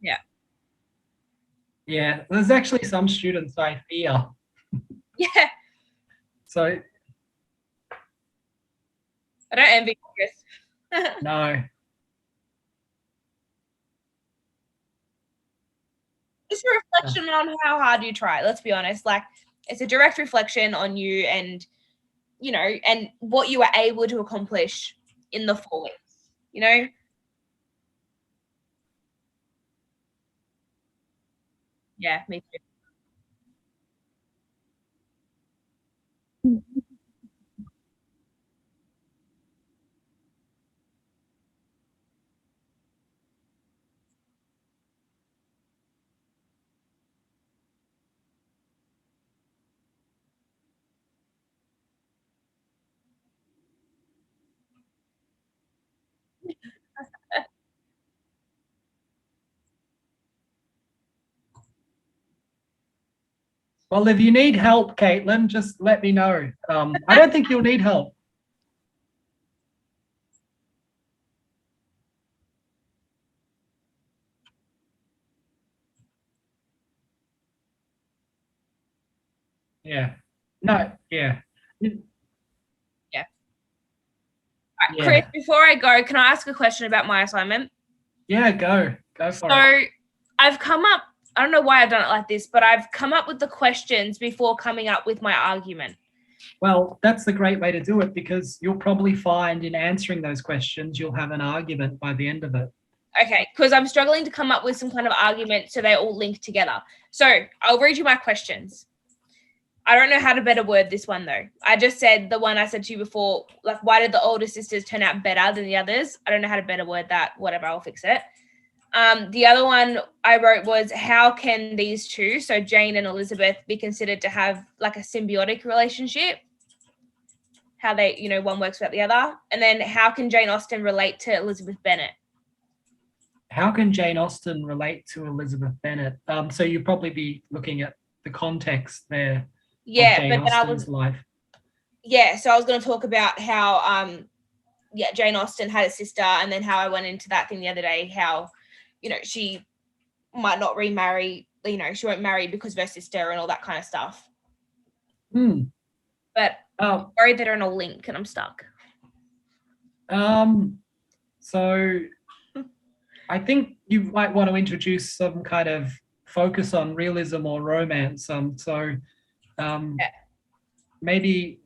J: Yeah.
A: Yeah, there's actually some students I fear.
J: Yeah,
A: So
J: I don't envy Chris.
A: no.
J: It's a reflection on how hard you try. Let's be honest. Like, it's a direct reflection on you and, you know, and what you were able to accomplish in the 4 weeks, you know? Yeah, me too.
A: Well, if you need help, Caitlin, just let me know. I don't think you'll need help. Yeah. No, yeah.
J: Yeah. All right,
A: Yeah.
J: Chris, before I go, can I ask a question about my assignment?
A: Yeah, go for it.
J: So I've come up, I don't know why I've done it like this, but I've come up with the questions before coming up with my argument.
A: Well, that's the great way to do it because you'll probably find in answering those questions, you'll have an argument by the end of it.
J: Okay, because I'm struggling to come up with some kind of argument so they all link together. So I'll read you my questions. I don't know how to better word this one though. I just said the one I said to you before, like, why did the older sisters turn out better than the others? I don't know how to better word that. Whatever, I'll fix it. The other one I wrote was, how can these two, so Jane and Elizabeth, be considered to have like a symbiotic relationship? How they, you know, one works without the other. And then how can Jane Austen relate to Elizabeth Bennet?
A: How can Jane Austen relate to Elizabeth Bennet? So you'd probably be looking at the context there.
J: Yeah,
A: Jane
J: but then I
A: Austen's
J: was,
A: life.
J: yeah, so I was going to talk about how, Jane Austen had a sister, and then how I went into that thing the other day, how, you know, she might not remarry, you know, she won't marry because of her sister and all that kind of stuff.
A: Hmm.
J: But I'm worried that they're in a link and I'm stuck.
A: So I think you might want to introduce some kind of focus on realism or romance. Maybe,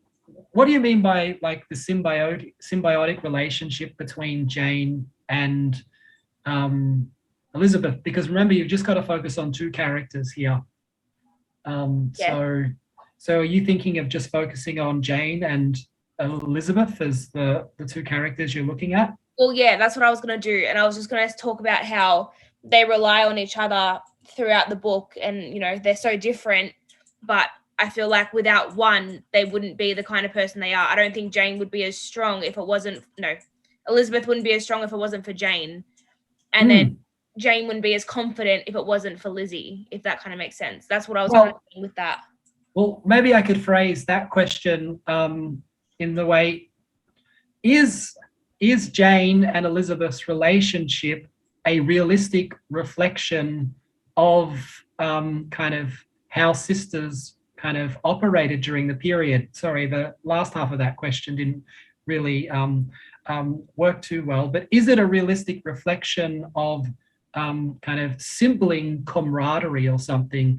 A: what do you mean by like the symbiotic relationship between Jane and Elizabeth? Because remember, you've just got to focus on two characters here. So are you thinking of just focusing on Jane and Elizabeth as the two characters you're looking at?
J: Well, yeah, that's what I was going to do. And I was just going to talk about how they rely on each other throughout the book. And, you know, they're so different, but I feel like without one, they wouldn't be the kind of person they are. I don't think Jane would be as strong if it wasn't, Elizabeth wouldn't be as strong if it wasn't for Jane. And then Jane wouldn't be as confident if it wasn't for Lizzie, if that kind of makes sense. That's what I was kind of doing with that.
A: Well, maybe I could phrase that question in the way, is Jane and Elizabeth's relationship a realistic reflection of kind of how sisters kind of operated during the period? Sorry, the last half of that question didn't really work too well, but is it a realistic reflection of kind of sibling camaraderie or something?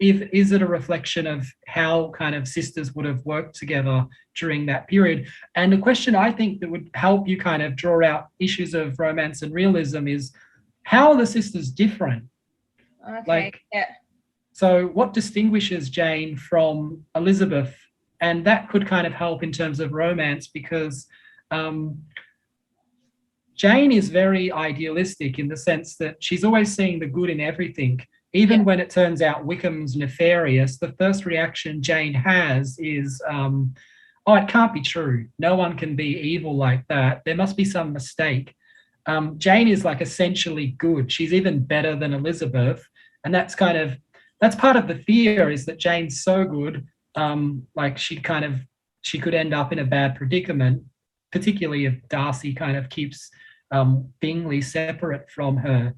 A: Is it a reflection of how kind of sisters would have worked together during that period? And the question I think that would help you kind of draw out issues of romance and realism is, how are the sisters different?
J: Okay,
A: So what distinguishes Jane from Elizabeth? And that could kind of help in terms of romance, because Jane is very idealistic in the sense that she's always seeing the good in everything. Even when it turns out Wickham's nefarious, the first reaction Jane has is, oh, it can't be true. No one can be evil like that. There must be some mistake. Jane is like essentially good. She's even better than Elizabeth. And that's part of the fear, is that Jane's so good, like she could end up in a bad predicament, particularly if Darcy kind of keeps Bingley separate from her.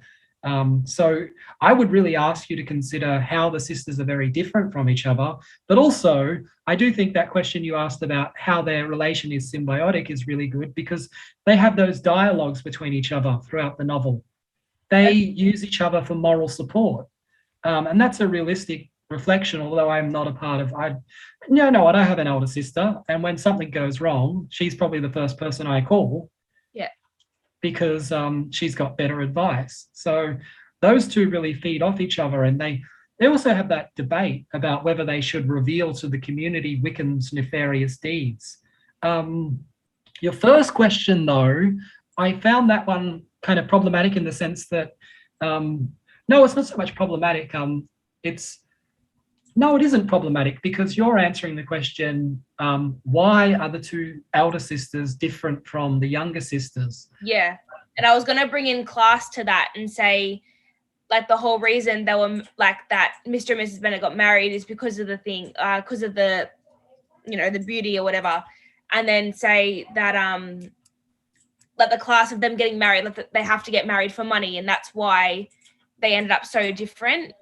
A: So I would really ask you to consider how the sisters are very different from each other. But also, I do think that question you asked about how their relation is symbiotic is really good, because they have those dialogues between each other throughout the novel. They use each other for moral support. And that's a realistic reflection, although I'm not a part of, I don't have an older sister. And when something goes wrong, she's probably the first person I call.
J: Yeah.
A: Because she's got better advice. So those two really feed off each other, and they also have that debate about whether they should reveal to the community Wickham's nefarious deeds. Your first question, though, I found that one kind of problematic in the sense that, no, it's not so much problematic. No, it isn't problematic, because you're answering the question, why are the two elder sisters different from the younger sisters?
J: Yeah. And I was going to bring in class to that and say, like, the whole reason they were like that Mr. and Mrs. Bennet got married is because of the thing, because of the, the beauty or whatever. And then say that, like, the class of them getting married, like, they have to get married for money. And that's why they ended up so different,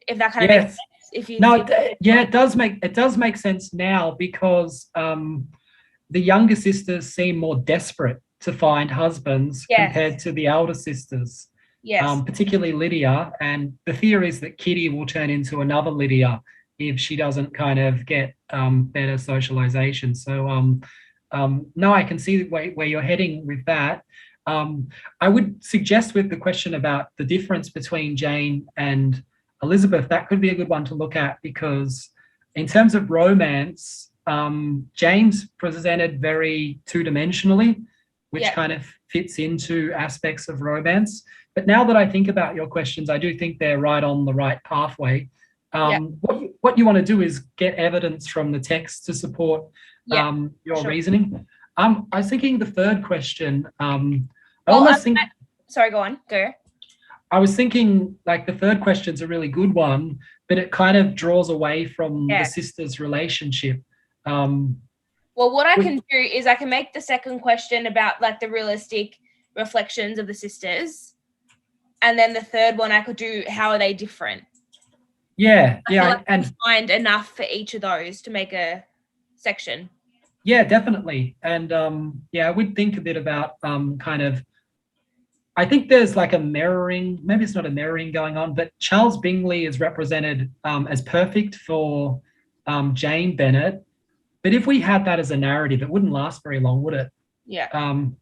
J: if that kind of makes sense.
A: It does make sense now, because the younger sisters seem more desperate to find husbands compared to the elder sisters.
J: Yes.
A: Particularly Lydia, and the theory is that Kitty will turn into another Lydia if she doesn't kind of get better socialization. So no, I can see where you're heading with that. I would suggest with the question about the difference between Jane and Elizabeth, that could be a good one to look at, because in terms of romance, Jane's presented very two-dimensionally, which kind of fits into aspects of romance. But now that I think about your questions, I do think they're right on the right pathway. What you want to do is get evidence from the text to support your reasoning. I was thinking the third question,
J: sorry, go on. Go.
A: I was thinking, like, the third question's a really good one, but it kind of draws away from the sisters' relationship.
J: Well, what I can do is I can make the second question about, like, the realistic reflections of the sisters. And then the third one I could do, how are they different?
A: Yeah,
J: and find enough for each of those to make a section.
A: Yeah, definitely. And I would think a bit about kind of, I think there's like a mirroring, maybe it's not a mirroring going on, but Charles Bingley is represented as perfect for Jane Bennet. But if we had that as a narrative, it wouldn't last very long, would it?
J: Yeah.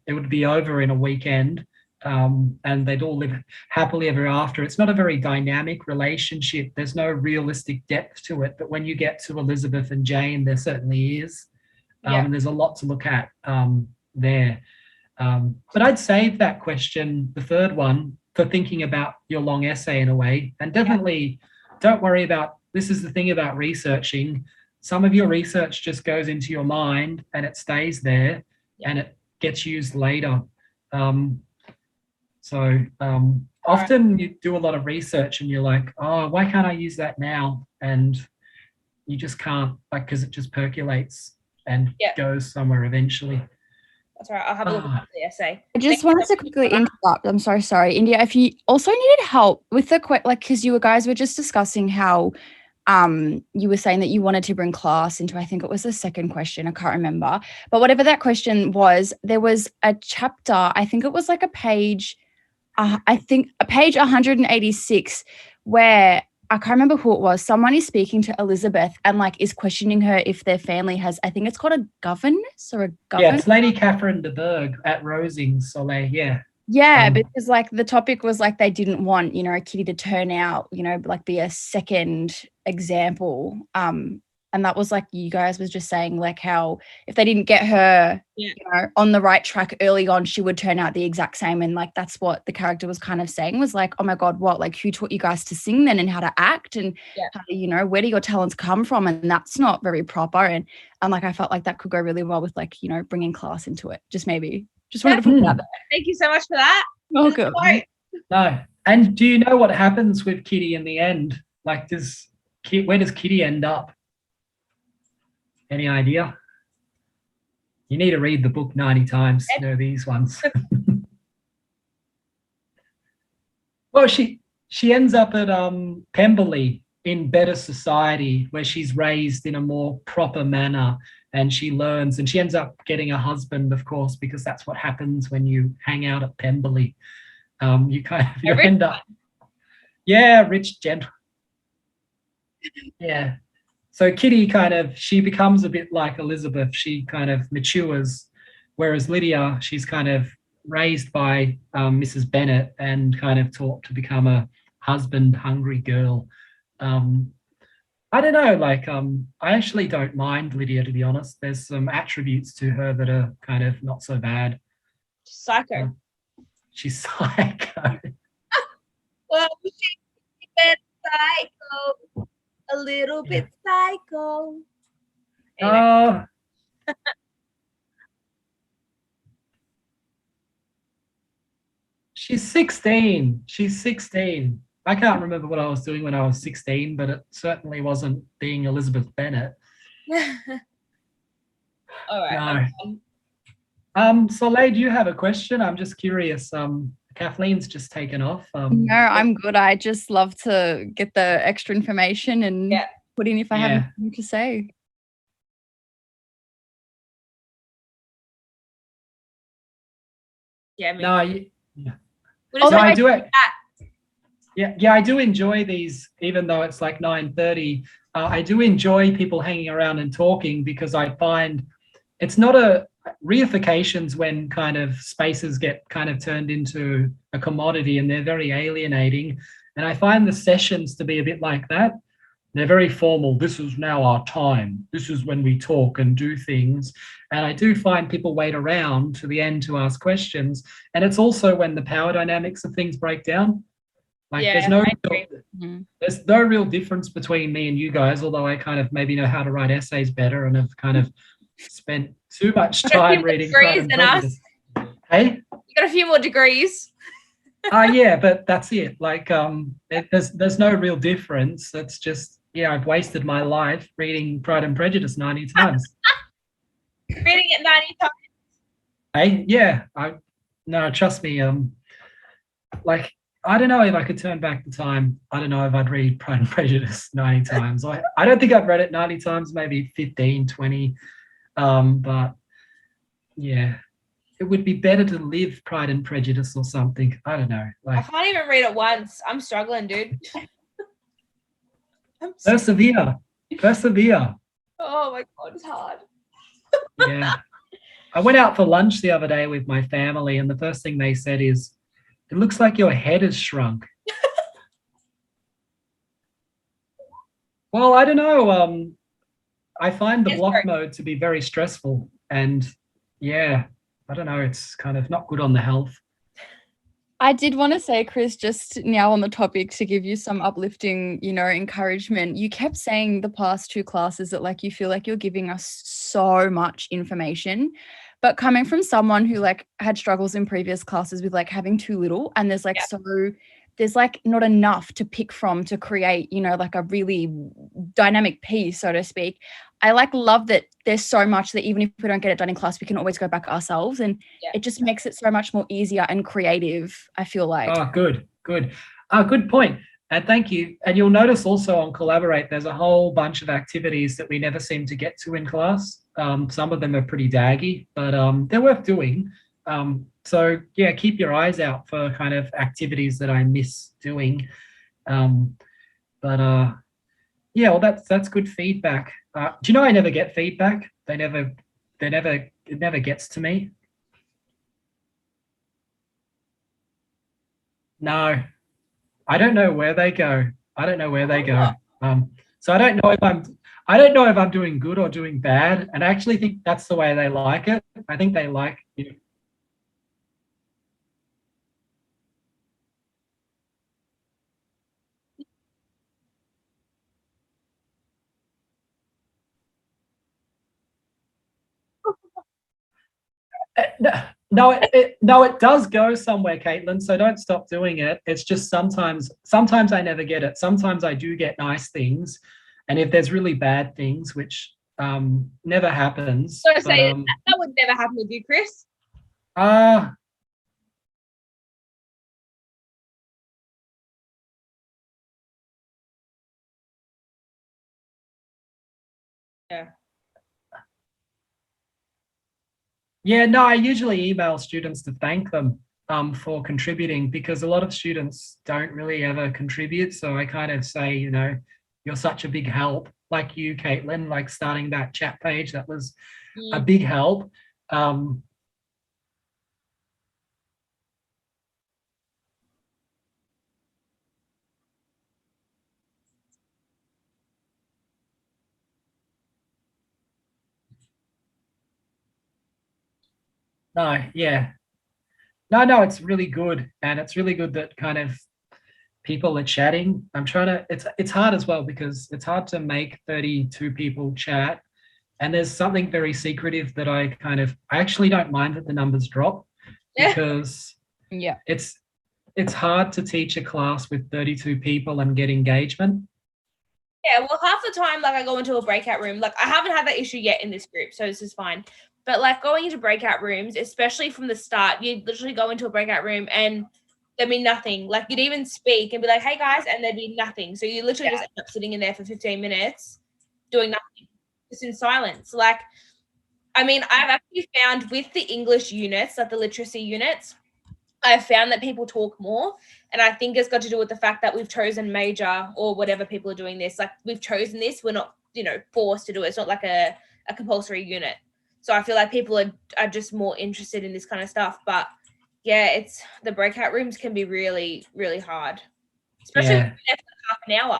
A: It would be over in a weekend, and they'd all live happily ever after. It's not a very dynamic relationship. There's no realistic depth to it. But when you get to Elizabeth and Jane, there certainly is. And there's a lot to look at there. But I'd save that question, the third one, for thinking about your long essay in a way. And definitely don't worry about, this is the thing about researching. Some of your research just goes into your mind and it stays there and it gets used later. Often you do a lot of research and you're like, oh, why can't I use that now? And you just can't, like, because it just percolates and goes somewhere eventually.
J: That's right. I'll have a look at the essay.
H: I just wanted to quickly interrupt. I'm sorry, India. If you also needed help with the because you guys were just discussing how you were saying that you wanted to bring class into, I think it was the second question. I can't remember. But whatever that question was, there was a chapter, I think it was like a page, page 186, where I can't remember who it was. Someone is speaking to Elizabeth and like is questioning her if their family has, I think it's called a governess or a governor.
A: Yeah, it's Lady Catherine de Bourgh at Rosings Soleil,
H: Yeah, because like the topic was like they didn't want, Kitty to turn out, like be a second example. And that was like you guys was just saying like how if they didn't get her, on the right track early on, she would turn out the exact same. And like that's what the character was kind of saying was like, oh my God, what? Like who taught you guys to sing then and how to act and how to, where do your talents come from? And that's not very proper. And like I felt like that could go really well with like, bringing class into it. Just wanted to put it out there.
J: Thank you so much for that.
H: Welcome.
A: No. And do you know what happens with Kitty in the end? Like where does Kitty end up? Any idea? You need to read the book 90 times to know these ones. Well, she ends up at Pemberley in better society, where she's raised in a more proper manner, and she learns, and she ends up getting a husband, of course, because that's what happens when you hang out at Pemberley. You kind of you end up, yeah, rich gent. Yeah. So Kitty she becomes a bit like Elizabeth. She kind of matures, whereas Lydia, she's kind of raised by Mrs. Bennet and kind of taught to become a husband-hungry girl. I don't know, I actually don't mind Lydia, to be honest. There's some attributes to her that are kind of not so bad.
J: Psycho.
A: She's psycho.
J: Well, she's a bit psycho. A little bit psycho.
A: Oh. She's 16. She's 16. I can't remember what I was doing when I was 16, but it certainly wasn't being Elizabeth Bennet.
J: All right.
A: No. Soleil, do you have a question? I'm just curious. Kathleen's just taken off.
H: No, I'm good. I just love to get the extra information and put in if I have anything to say.
J: Yeah.
A: No,
J: I
A: do it. Yeah, I do enjoy these, even though it's like 9:30. I do enjoy people hanging around and talking, because I find it's not a reifications when kind of spaces get kind of turned into a commodity, and they're very alienating. And I find the sessions to be a bit like that. They're very formal. This is now our time. This is when we talk and do things. And I do find people wait around to the end to ask questions. And it's also when the power dynamics of things break down. There's no real difference between me and you guys, although I kind of maybe know how to write essays better and have kind of spent too much time reading Pride and Prejudice. Hey?
J: You got a few more degrees.
A: Yeah, but that's it. There's no real difference. It's just, I've wasted my life reading Pride and Prejudice 90 times.
J: Reading it 90 times.
A: Hey, yeah. No, trust me. I don't know if I could turn back the time. I don't know if I'd read Pride and Prejudice 90 times. I don't think I've read it 90 times, maybe 15, 20. But yeah, it would be better to live Pride and Prejudice or something. I don't know.
J: I can't even read it once. I'm struggling, dude.
A: Persevere.
J: Oh my God, it's hard.
A: Yeah. I went out for lunch the other day with my family, and the first thing they said is, "It looks like your head has shrunk." Well, I don't know. I find the block mode to be very stressful, and I don't know. It's kind of not good on the health.
H: I did want to say, Chris, just now on the topic, to give you some uplifting, encouragement. You kept saying the past two classes that you feel like you're giving us so much information. But coming from someone who had struggles in previous classes with having too little, and there's there's not enough to pick from to create, a really dynamic piece, so to speak. I love that there's so much that even if we don't get it done in class, we can always go back ourselves, and it just makes it so much more easier and creative, I feel like.
A: Oh, good. Good point. And thank you. And you'll notice also on Collaborate, there's a whole bunch of activities that we never seem to get to in class. Some of them are pretty daggy, but they're worth doing. So keep your eyes out for kind of activities that I miss doing. Well, that's good feedback. Do you know I never get feedback? It never gets to me. No, I don't know where they go. So I don't know if I'm doing good or doing bad. And I actually think that's the way they like it. I think they like you. No, it does go somewhere, Caitlin. So don't stop doing it. It's just sometimes I never get it. Sometimes I do get nice things, and if there's really bad things, which never happens.
J: So say that would never happen with you, Chris. Yeah.
A: Yeah, no, I usually email students to thank them for contributing, because a lot of students don't really ever contribute. So I kind of say, you know, you're such a big help, like you, Caitlin, like starting that chat page. That was a big help. No, yeah. No, it's really good. And it's really good that kind of people are chatting. I'm trying to, it's hard as well, because it's hard to make 32 people chat. And there's something very secretive that I actually don't mind that the numbers drop, because
J: yeah,
A: it's hard to teach a class with 32 people and get engagement.
J: Yeah, well, half the time, like, I go into a breakout room. Like, I haven't had that issue yet in this group, so this is fine. But, like, going into breakout rooms, especially from the start, you literally go into a breakout room and there'd be nothing. Like, you'd even speak and be like, hey, guys, and there'd be nothing. So you literally just end up sitting in there for 15 minutes doing nothing, just in silence. Like, I mean, I've actually found with the English units, like the literacy units, I've found that people talk more. And I think it's got to do with the fact that we've chosen major, or whatever people are doing this. Like, we've chosen this. We're not, forced to do it. It's not like a compulsory unit. So I feel like people are just more interested in this kind of stuff. But yeah, it's the breakout rooms can be really, really hard, especially
A: Yeah.
J: for half an hour.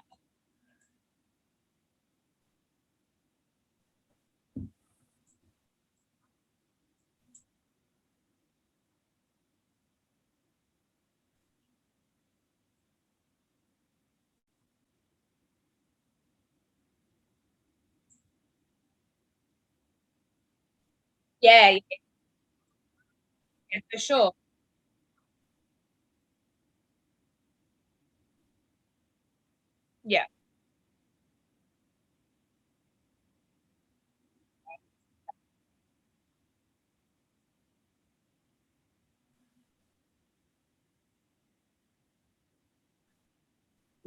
J: Yeah, for sure. Yeah.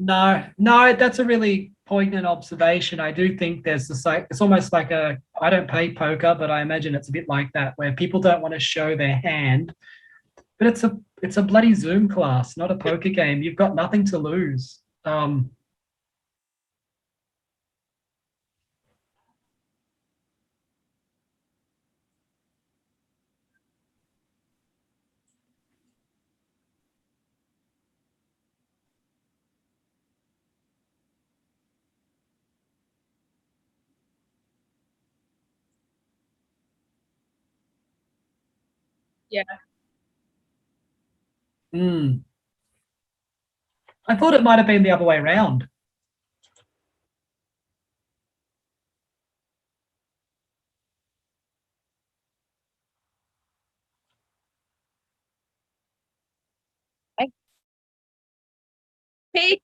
A: No, that's a really poignant observation. I do think there's this, like, it's almost like I don't play poker, but I imagine it's a bit like that, where people don't want to show their hand, but it's a bloody Zoom class, not a poker game. You've got nothing to lose.
J: Yeah.
A: I thought it might have been the other way around.
J: PJs.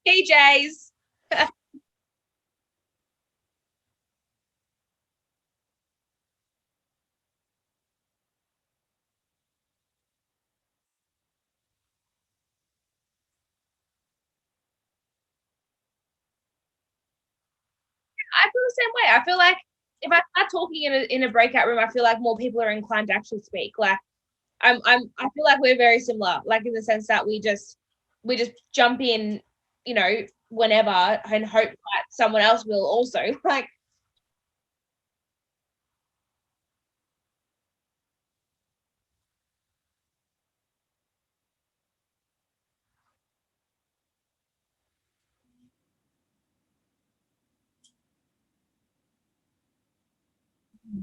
J: PJs. I feel the same way. I feel like if I start talking in a breakout room, I feel like more people are inclined to actually speak. Like, I feel like we're very similar, like in the sense that we just jump in, whenever, and hope that someone else will also. Like,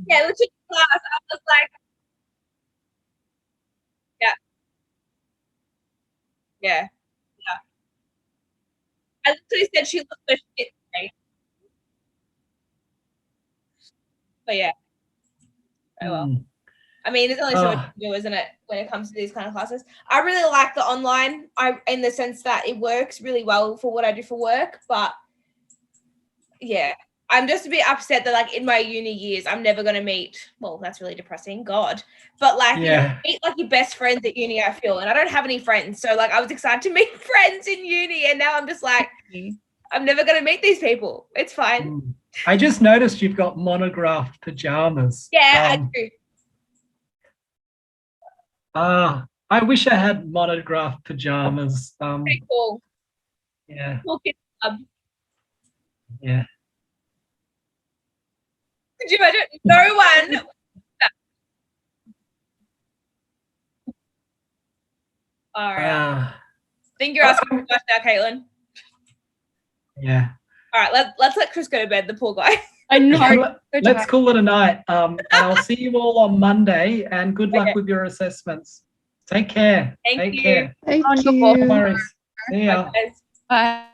J: yeah, literally class, I was like, yeah, yeah, yeah. I literally said she looked so shit today. But yeah. Oh well. I mean, there's only so much to do, isn't it, when it comes to these kind of classes? I really like the online, in the sense that it works really well for what I do for work. But yeah, I'm just a bit upset that, like, in my uni years, I'm never going to meet. Well, that's really depressing. God. But, like, meet like your best friends at uni, I feel. And I don't have any friends. So, like, I was excited to meet friends in uni. And now I'm just like, I'm never going to meet these people. It's fine.
A: I just noticed you've got monographed pajamas.
J: Yeah, I do.
A: I wish I had monographed pajamas.
J: Pretty cool.
A: Yeah.
J: Cool kid club.
A: Yeah.
J: Could you imagine? No one. All right. I think you're asking too much now, Caitlin.
A: Yeah.
J: All right, let's let Chris go to bed, the poor guy.
H: I know.
A: Let's call it a night. And I'll see you all on Monday, and good luck with your assessments. Take care.
J: Thank
A: Take
J: you.
A: care.
O: Thank
A: No
O: you.
A: worries. See ya.
J: Bye.